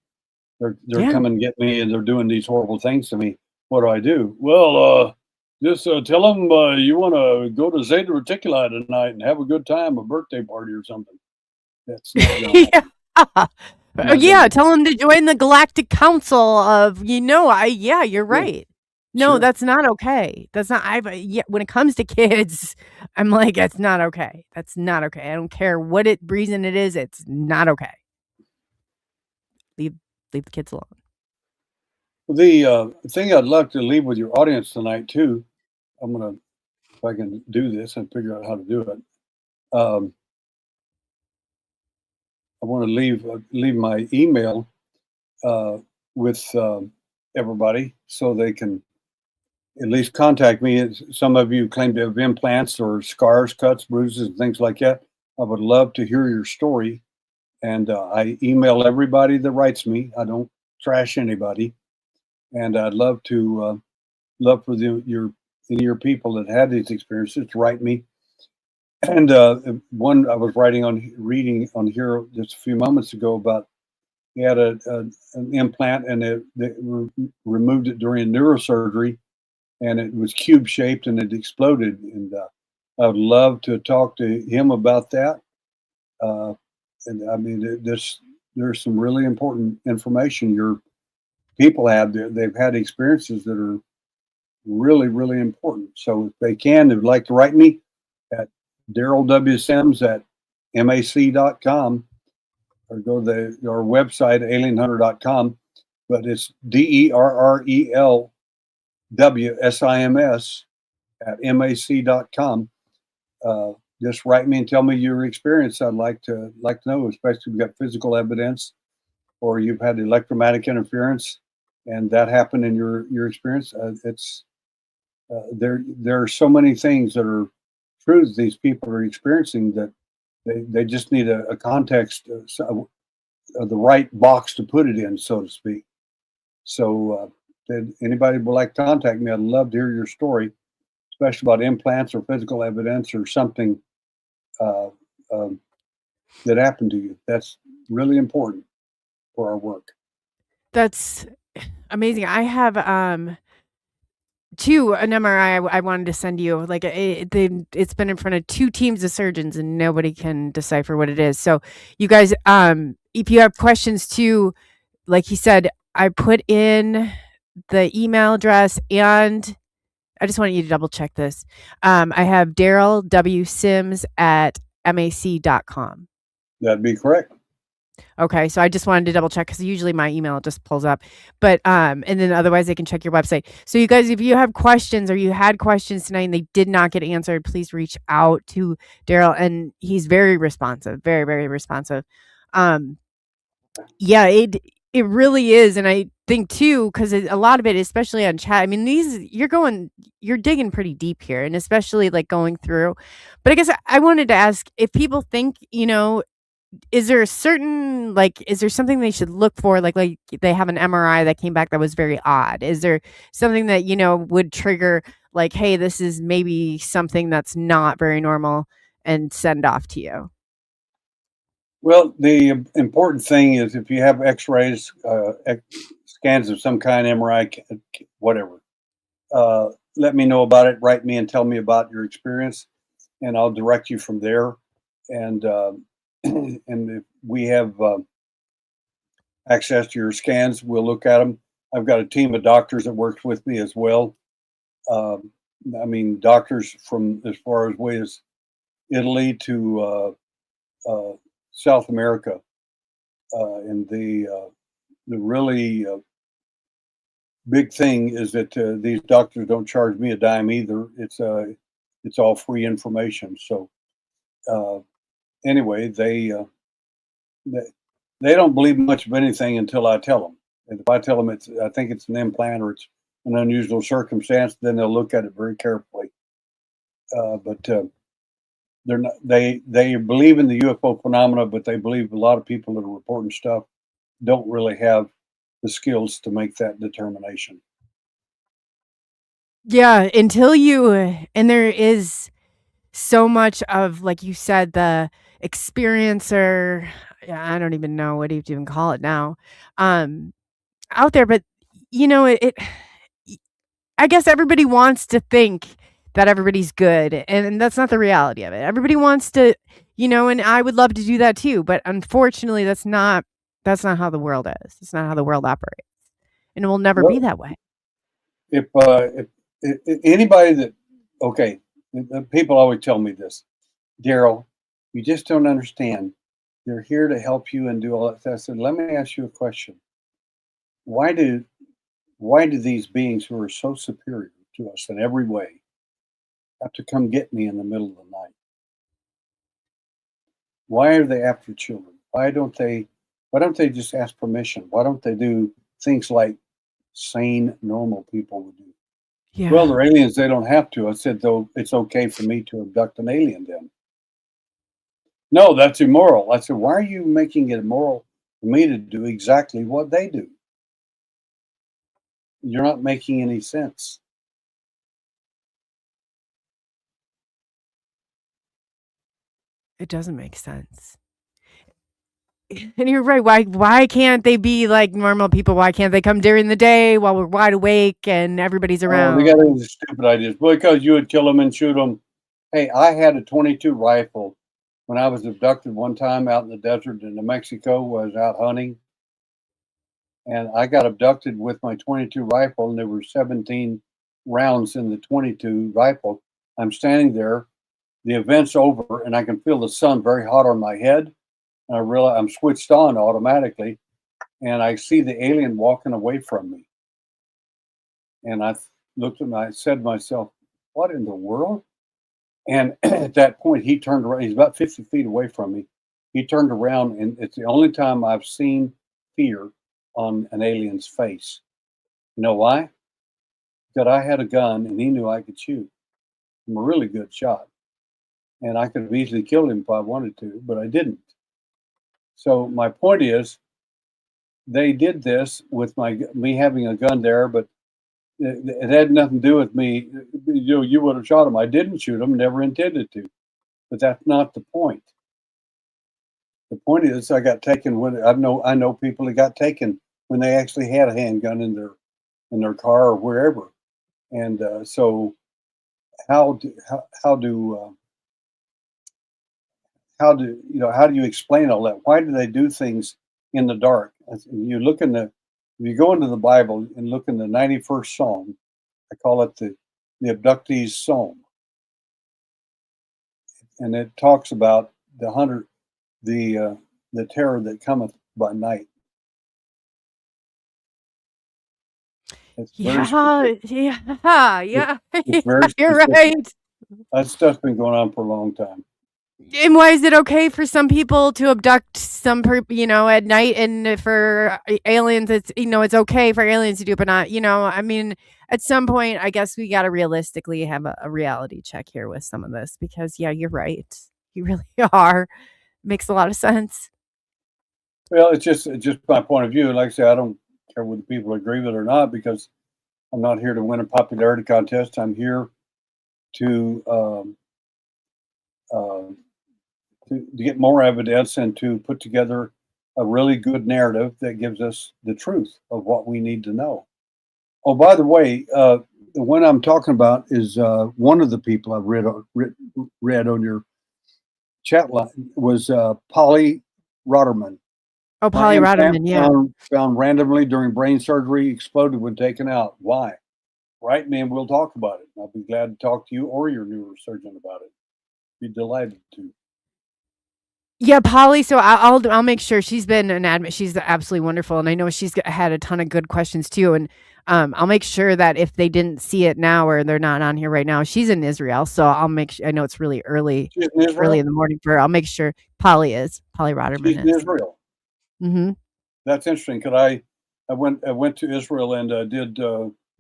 they're Yeah. coming to get me and they're doing these horrible things to me. What do I do? Well, just tell them you want to go to Zeta Reticuli tonight and have a good time, a birthday party or something. That's not going to happen. Yeah, tell them to join the Galactic Council of, you're right. No, Sure. that's not okay. That's not, when it comes to kids, I'm like, that's not okay. That's not okay. I don't care what reason it is. It's not okay. Leave the kids alone. The thing I'd love to leave with your audience tonight too, if I can do this and figure out how to do it. I want to leave my email with everybody so they can at least contact me. Some of you claim to have implants or scars, cuts, bruises, and things like that. I would love to hear your story, and I email everybody that writes me. I don't trash anybody, and I'd love for any of your people that had these experiences to write me. And one I was reading on here just a few moments ago about he had an implant and they removed it during neurosurgery, and it was cube shaped and it exploded. And I would love to talk to him about that. And I mean, there's some really important information your people have. They've had experiences that are really, really important. So if they'd like to write me at Derrell W. Sims at mac.com, or go to our website, alienhunter.com, but it's DERRELWSIMS at mac.com. Just write me and tell me your experience. I'd like to know, especially if you've got physical evidence or you've had electromagnetic interference and that happened in your experience. There are so many things that are truths these people are experiencing that they just need a context, the right box to put it in, so to speak. So if anybody would like to contact me, I'd love to hear your story, especially about implants or physical evidence or something that happened to you. That's really important for our work. That's amazing. I have an MRI I wanted to send you. Like it's been in front of 2 teams of surgeons and nobody can decipher what it is. So you guys, if you have questions too, like he said, I put in the email address, and I just want you to double check this. I have Derrell W. Sims at mac.com. That'd be correct. Okay, so I just wanted to double check because usually my email just pulls up, but and then otherwise they can check your website. So you guys, if you have questions or you had questions tonight and they did not get answered, please reach out to Derrell, and he's very responsive, very very responsive. Yeah, it really is, and I think too because a lot of it, especially on chat. I mean, you're digging pretty deep here, and especially like going through. But I guess I wanted to ask if people think, is there a certain is there something they should look for, like they have an MRI that came back that was very odd? Is there something that would trigger like, hey, this is maybe something that's not very normal, and send off to you? Well, the important thing is if you have X-rays, scans of some kind, MRI, whatever, let me know about it. Write me and tell me about your experience, and I'll direct you from there. And and if we have access to your scans, we'll look at them. I've got a team of doctors that works with me as well. Um, I mean, doctors from as far as way as Italy to South America, and the really big thing is that these doctors don't charge me a dime either. It's all free information. So anyway, they they don't believe much of anything until I tell them. And if I tell them I think it's an implant or it's an unusual circumstance, then they'll look at it very carefully. But they're not. They believe in the UFO phenomena, but they believe a lot of people that are reporting stuff don't really have the skills to make that determination. Yeah, until and there is so much of, like you said, the experiencer. Yeah, I don't even know what you even call it now, um, out there. But y- I guess everybody wants to think that everybody's good, and that's not the reality of it. Everybody wants to, and I would love to do that too, but unfortunately, that's not how the world is. It's not how the world operates, and it will never be Well, that way. if anybody that okay, people always tell me this, Daryl, you just don't understand. They're here to help you and do all that stuff. I said, let me ask you a question. Why do why do these beings who are so superior to us in every way have to come get me in the middle of the night? Why are they after children? Why don't they just ask permission? Why don't they do things like sane, normal people would do? Well, Yeah. they're aliens, they don't have to. I said, though, it's okay for me to abduct an alien then. No, that's immoral. I said, why are you making it immoral for me to do exactly what they do? You're not making any sense. It doesn't make sense. And you're right. Why can't they be like normal people? Why can't they come during the day while we're wide awake and everybody's Oh, they got around? these stupid ideas. Because you would kill them and shoot them. Hey, I had a 22 rifle when I was abducted one time out in the desert in New Mexico. I was out hunting, and I got abducted with my 22 rifle, and there were 17 rounds in the 22 rifle. I'm standing there, the event's over, and I can feel the sun very hot on my head. And I realize I'm switched on automatically, and I see the alien walking away from me. And looked at him, I said to myself, what in the world? And at that point, he turned around. He's about 50 feet away from me. He turned around, and it's the only time I've seen fear on an alien's face. You know why? Because I had a gun, and he knew I could shoot. I'm a really good shot, and I could have easily killed him if I wanted to, but I didn't. So my point is, they did this with me having a gun there, but it had nothing to do with me. You would have shot him. I didn't shoot him. Never intended to. But that's not the point. The point is, I got taken when I know people that got taken when they actually had a handgun in their car or wherever. And so, how do how do how do how do you explain all that? Why do they do things in the dark? You look in the if you go into the Bible and look in the 91st Psalm, I call it the abductees' psalm, and it talks about the hunter, the terror that cometh by night. It's very Yeah, specific. yeah, yeah. It's very You're specific. right. That stuff's been going on for a long time. And why is it okay for some people to abduct at night, and for aliens, it's okay for aliens to do it, but not, I mean, at some point, I guess we got to realistically have a reality check here with some of this because, yeah, you're right. You really are. Makes a lot of sense. Well, it's just my point of view. And like I say, I don't care whether people agree with it or not because I'm not here to win a popularity contest. I'm here to uh, to get more evidence and to put together a really good narrative that gives us the truth of what we need to know. Oh, by the way, the one I'm talking about is one of the people I've read on your chat line was Polly Rotterman. Oh, My Polly implant Rotterman, yeah. found randomly during brain surgery exploded when taken out. Why? Write me and we'll talk about it. I'll be glad to talk to you or your neurosurgeon about it. Be delighted to. Yeah, Polly. So I'll make sure she's been an admin. She's absolutely wonderful, and I know had a ton of good questions too. And I'll make sure that if they didn't see it now or they're not on here right now, she's in Israel. So I'll make sure. I know it's really She's in early Israel? in the morning for her. I'll make sure Polly She's Rotterman in is. Israel. Mm-hmm. That's interesting. Could I went to Israel and did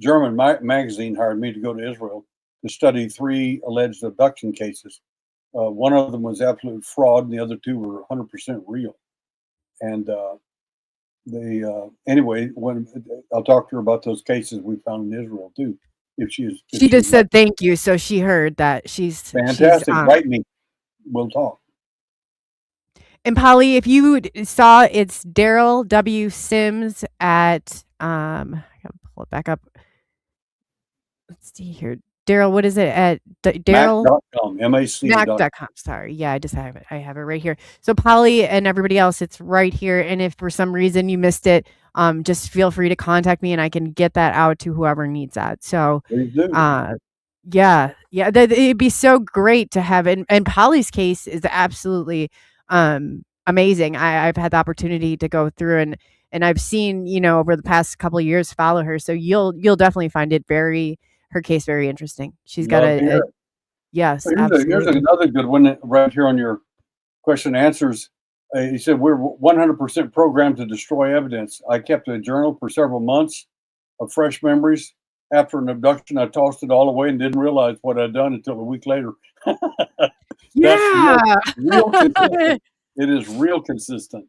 German magazine hired me to go to Israel to study 3 alleged abduction cases. One of them was absolute fraud, and the other 2 were 100% real. And anyway, when I'll talk to her about those cases we found in Israel too, if She she'd just like. said thank you, so she heard that she's Fantastic. Write me. We'll talk. And Polly, if you saw, it's Derrell W. Sims at I gotta pull it back up. Let's see here. Derrell, what is it at Derrell? Mac.com, MAC.com. Mac.com. Sorry. Yeah, I just have it. I have it right here. So Polly and everybody else, it's right here. And if for some reason you missed it, just feel free to contact me and I can get that out to whoever needs that. So Please do. yeah, it'd be so great to have. And Polly's case is absolutely amazing. I've had the opportunity to go through and I've seen, over the past couple of years follow her. So you'll definitely find her case very interesting. She's got Love to hear it. yes, Here's absolutely. another good one right here on your question and answers. He said, we're 100% programmed to destroy evidence. I kept a journal for several months of fresh memories. After an abduction, I tossed it all away and didn't realize what I'd done until a week later. That's Yeah. real consistent. It is real consistent.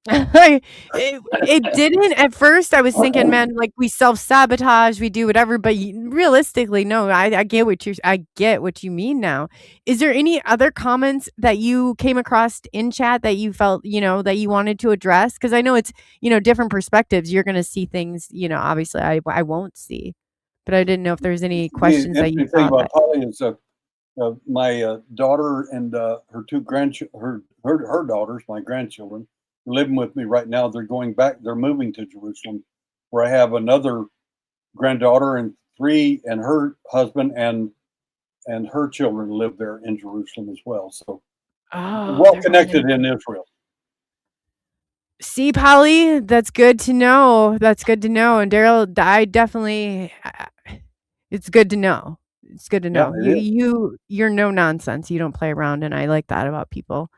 It didn't at first. I was thinking, man, like we self-sabotage, we do whatever, but realistically, no, I get what you mean now. Is there any other comments that you came across in chat that you felt, that you wanted to address? Because I know it's, different perspectives. You're gonna see things, obviously I won't see. But I didn't know if there's any The questions that you interesting thing thought about that Polly is my daughter and her 2 her daughters, my grandchildren, are living with me right now. They're going back. They're moving to Jerusalem, where I have another granddaughter and 3, and her husband and her children live there in Jerusalem as well. So Oh, well they're going connected in. in Israel. See, Polly, that's good to know. That's good to know. And Daryl, I definitely, it's good to know. It's good to Yeah, know. it is. You're no nonsense. You don't play around, and I like that about people.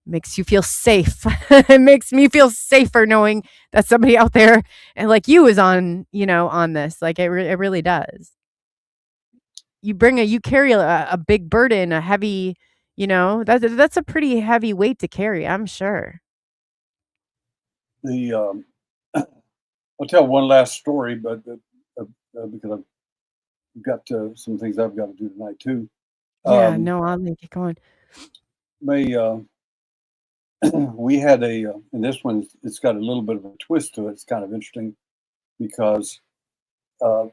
It makes you feel safe. It makes me feel safer knowing that somebody out there and like you is on, on this. Like it really does. You carry a big burden, a heavy, that's a pretty heavy weight to carry. I'm sure. The I'll tell one last story, but because I've got some things I've got to do tonight too. Yeah. Um, No, I'll make it going. may we had and this one it's got a little bit of a twist to it. It's kind of interesting because, uh,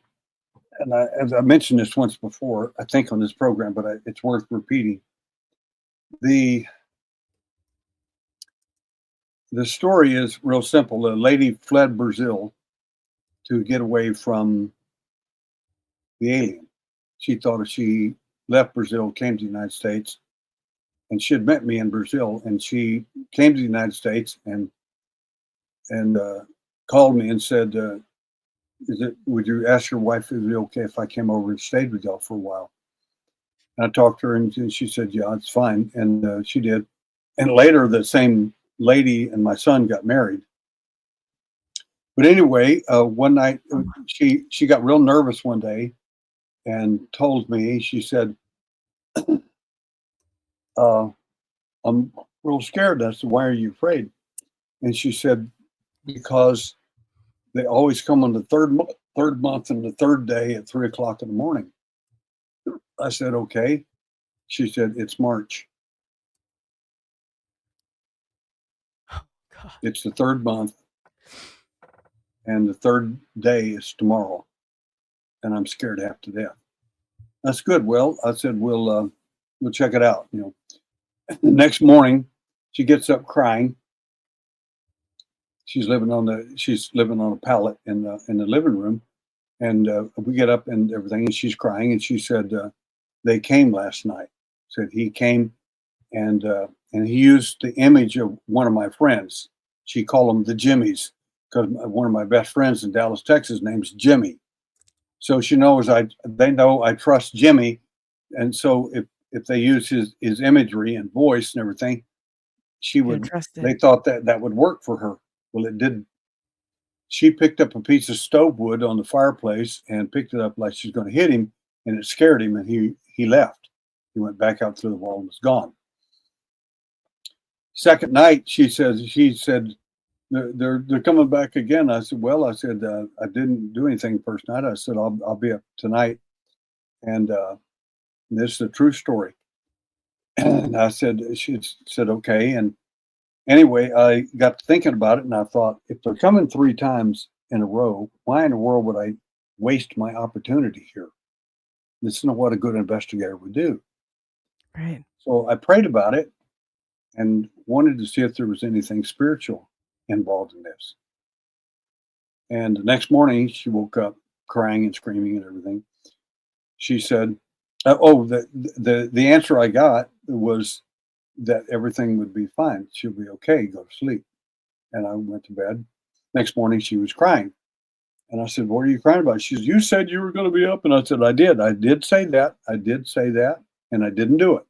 and as I mentioned this once before, I think on this program, but it's worth repeating. the The story is real simple. A lady fled Brazil to get away from the alien. She thought if she left Brazil, came to the United States, and she had met me in Brazil, and she came to the United States and called me and said, would you ask your wife if it would be okay if I came over and stayed with y'all for a while? And I talked to her, and she said, yeah, it's fine. And she did. And later, the same lady and my son got married. But anyway, one night she got real nervous one day and told me, she said, I'm real scared. I said, why are you afraid? And she said, because they always come on the third month and the third day at 3 o'clock in the morning. I said, okay. She said, it's March. God. It's the third month, and the third day is tomorrow, and I'm scared half to death. That's good. Well, I said, we'll check it out. You know, the next morning, she gets up crying. She's living on a pallet in the living room, and we get up and everything, and she's crying, and she said, they came last night. Said he came, and he used the image of one of my friends. She called them the Jimmies, because one of my best friends in Dallas, Texas, name's Jimmy. So she knows they know I trust Jimmy, and so if they use his imagery and voice and everything, they thought that would work for her. Well, it didn't. She picked up a piece of stove wood on the fireplace and picked it up like she's going to hit him, and it scared him, and he left. He went back out through the wall and was gone. Second night, she said they're coming back again. I said, well, I didn't do anything first night. I said I'll be up tonight, and this is a true story. And she said okay. And anyway, I got to thinking about it, and I thought, if they're coming 3 times in a row, why in the world would I waste my opportunity here? This is not what a good investigator would do. Right. So I prayed about it and wanted to see if there was anything spiritual involved in this. And the next morning, she woke up crying and screaming and everything. She said, the answer I got was that everything would be fine. She'll be okay. Go to sleep. And I went to bed. Next morning, she was crying. And I said, what are you crying about? She said, you said you were going to be up. And I said, I did. I did say that. And I didn't do it.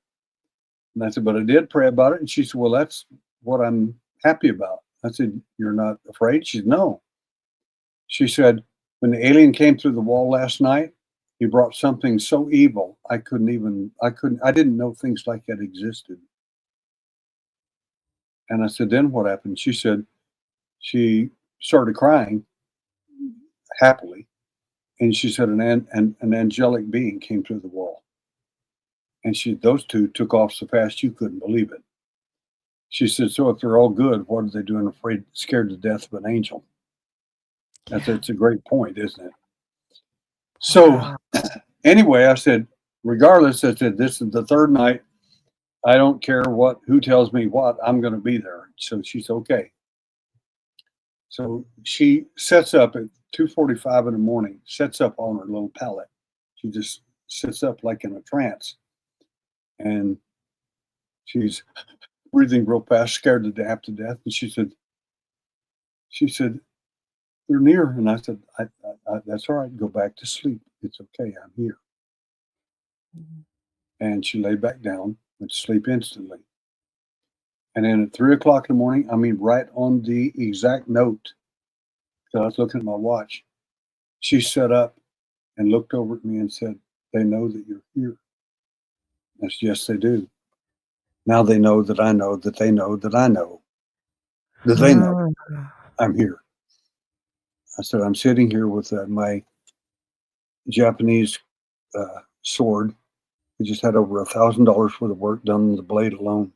And I said, but I did pray about it. And she said, well, that's what I'm happy about. I said, you're not afraid? She said, no. She said, when the alien came through the wall last night, he brought something so evil, I didn't know things like that existed. And I said, then what happened? She said, she started crying happily. And she said, an angelic being came through the wall. And those two took off so fast you couldn't believe it. She said, so if they're all good, what are they doing scared to death of an angel? It's a great point, isn't it? So anyway, I said, regardless, I said, this is the third night. I don't care who tells me what, I'm going to be there. So she's okay. So she sets up at 2:45 in the morning, sets up on her little pallet. She just sits up like in a trance. And she's breathing real fast, scared to death. And she said, they're near. And I said, that's all right. Go back to sleep. It's okay. I'm here. Mm-hmm. And she lay back down, went to sleep instantly. And then at 3 o'clock in the morning, I mean, right on the exact note, because I was looking at my watch, she sat up and looked over at me and said, they know that you're here. I said, yes, they do. Now they know that I know that they know that I know that they know I'm here. I said, I'm sitting here with my Japanese sword. We just had over $1,000 worth of work done on the blade alone.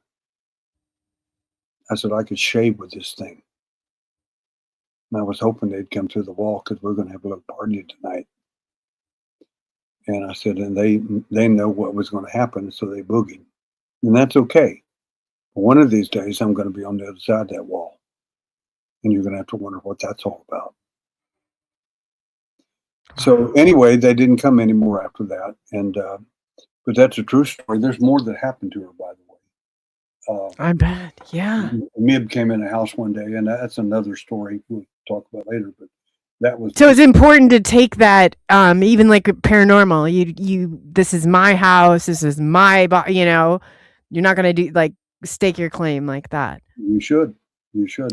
I said, I could shave with this thing. And I was hoping they'd come through the wall because we're going to have a little party tonight. And I said, and they know what was going to happen, so they boogied. And that's okay. One of these days, I'm going to be on the other side of that wall. And you're going to have to wonder what that's all about. So anyway, they didn't come anymore after that. And but that's a true story. There's more that happened to her, by the way. I bet. Yeah. Mib came in the house one day, and that's another story we'll talk about later. But that was So it's important to take that, even like paranormal. This is my house. This is my, you're not going to do like stake your claim like that. you should.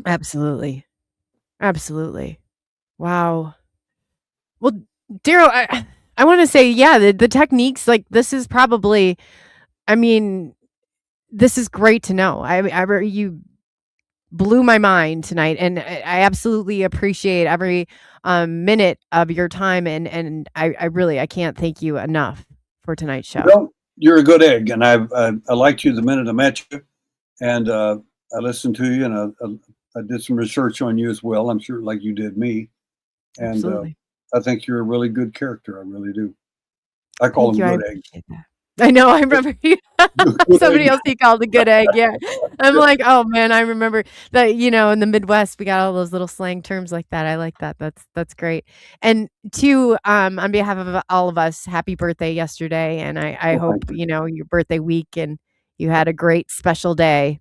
Absolutely. Absolutely. Wow. Well, Darrell, I want to say, yeah, the techniques, like this is probably, I mean, this is great to know. You blew my mind tonight, and I absolutely appreciate every minute of your time, and I really, I can't thank you enough for tonight's show. Well, you're a good egg, and I liked you the minute I met you, and I listened to you, and I did some research on you as well. I'm sure, like you did me, and Absolutely. I think you're a really good character. I really do. I call Thank them you. good I eggs. appreciate that. I know. I remember somebody else he called a good egg. Yeah. I'm like, oh man, I remember that, in the Midwest, we got all those little slang terms like that. I like that. That's great. And on behalf of all of us, happy birthday yesterday. And I Well, hope, thank you. your birthday week and you had a great special day.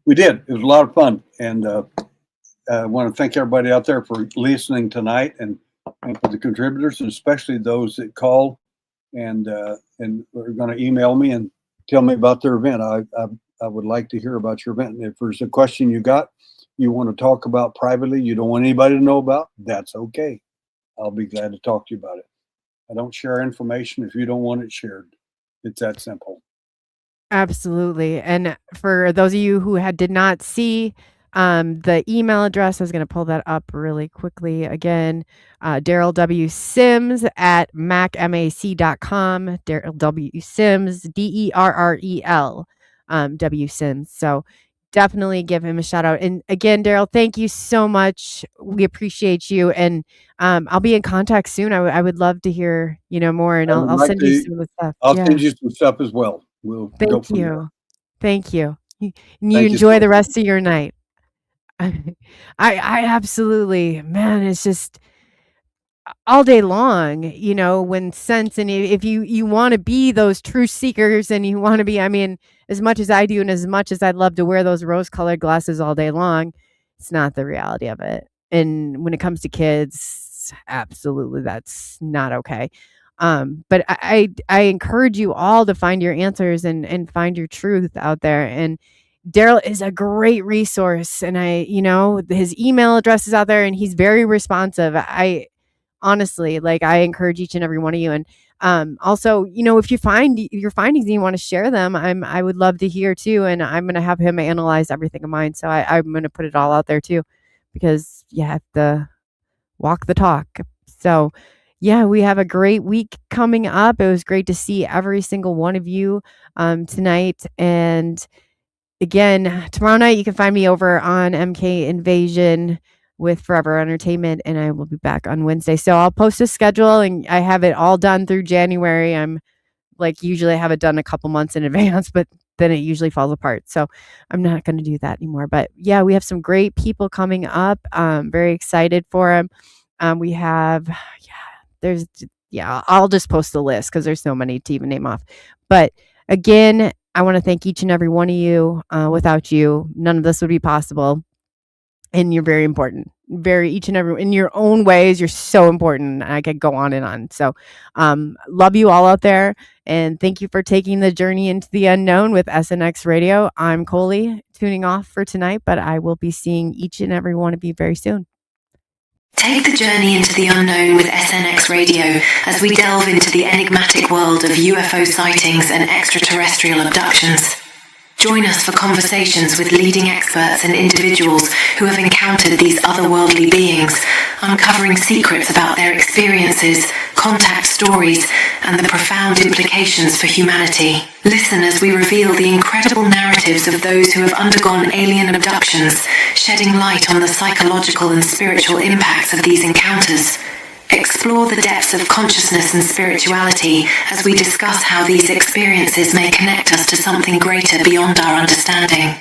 We did. It was a lot of fun, and I want to thank everybody out there for listening tonight, and for the contributors, and especially those that called and are going to email me and tell me about their event. I would like to hear about your event. And if there's a question you want to talk about privately, you don't want anybody to know about, that's okay. I'll be glad to talk to you about it. I don't share information if you don't want it shared. It's that simple. Absolutely. And for those of you who did not see the email address, I was going to pull that up really quickly again. Derrell W. Sims at macmac.com. Derrell W. Sims, DERREL W. Sims. So definitely give him a shout out. And again, Darrell, thank you so much. We appreciate you. And I'll be in contact soon. I would love to hear, more, and I'll send you some of the stuff. I'll send you some stuff as well. We'll go Thank from there. you. Thank you. You Thank you so enjoy the much. rest of your night. I absolutely, man, it's just all day long, when sense, and if you want to be those truth seekers, and you want to be, I mean, as much as I do, and as much as I'd love to wear those rose-colored glasses all day long, it's not the reality of it. And when it comes to kids, absolutely, that's not okay. But I encourage you all to find your answers and find your truth out there. And Darrell is a great resource, and his email address is out there, and he's very responsive. I honestly, like, I encourage each and every one of you. And also, if you find your findings and you want to share them, I would love to hear too. And I'm going to have him analyze everything of mine. So I'm going to put it all out there too, because you have to walk the talk. So yeah, we have a great week coming up. It was great to see every single one of you tonight. And again, tomorrow night, you can find me over on MK Invasion with Forever Entertainment, and I will be back on Wednesday. So I'll post a schedule, and I have it all done through January. I'm like, usually I have it done a couple months in advance, but then it usually falls apart. So I'm not going to do that anymore. But yeah, we have some great people coming up. Very excited for them. We have, I'll just post the list because there's so many to even name off. But again, I want to thank each and every one of you. Without you, none of this would be possible. And you're very important. Each and every, in your own ways, you're so important. I could go on and on. So love you all out there. And thank you for taking the journey into the unknown with SNX Radio. I'm Coley, tuning off for tonight, but I will be seeing each and every one of you very soon. Take the journey into the unknown with SNX Radio as we delve into the enigmatic world of UFO sightings and extraterrestrial abductions. Join us for conversations with leading experts and individuals who have encountered these otherworldly beings, uncovering secrets about their experiences, contact stories, and the profound implications for humanity. Listen as we reveal the incredible narratives of those who have undergone alien abductions, shedding light on the psychological and spiritual impacts of these encounters. Explore the depths of consciousness and spirituality as we discuss how these experiences may connect us to something greater beyond our understanding.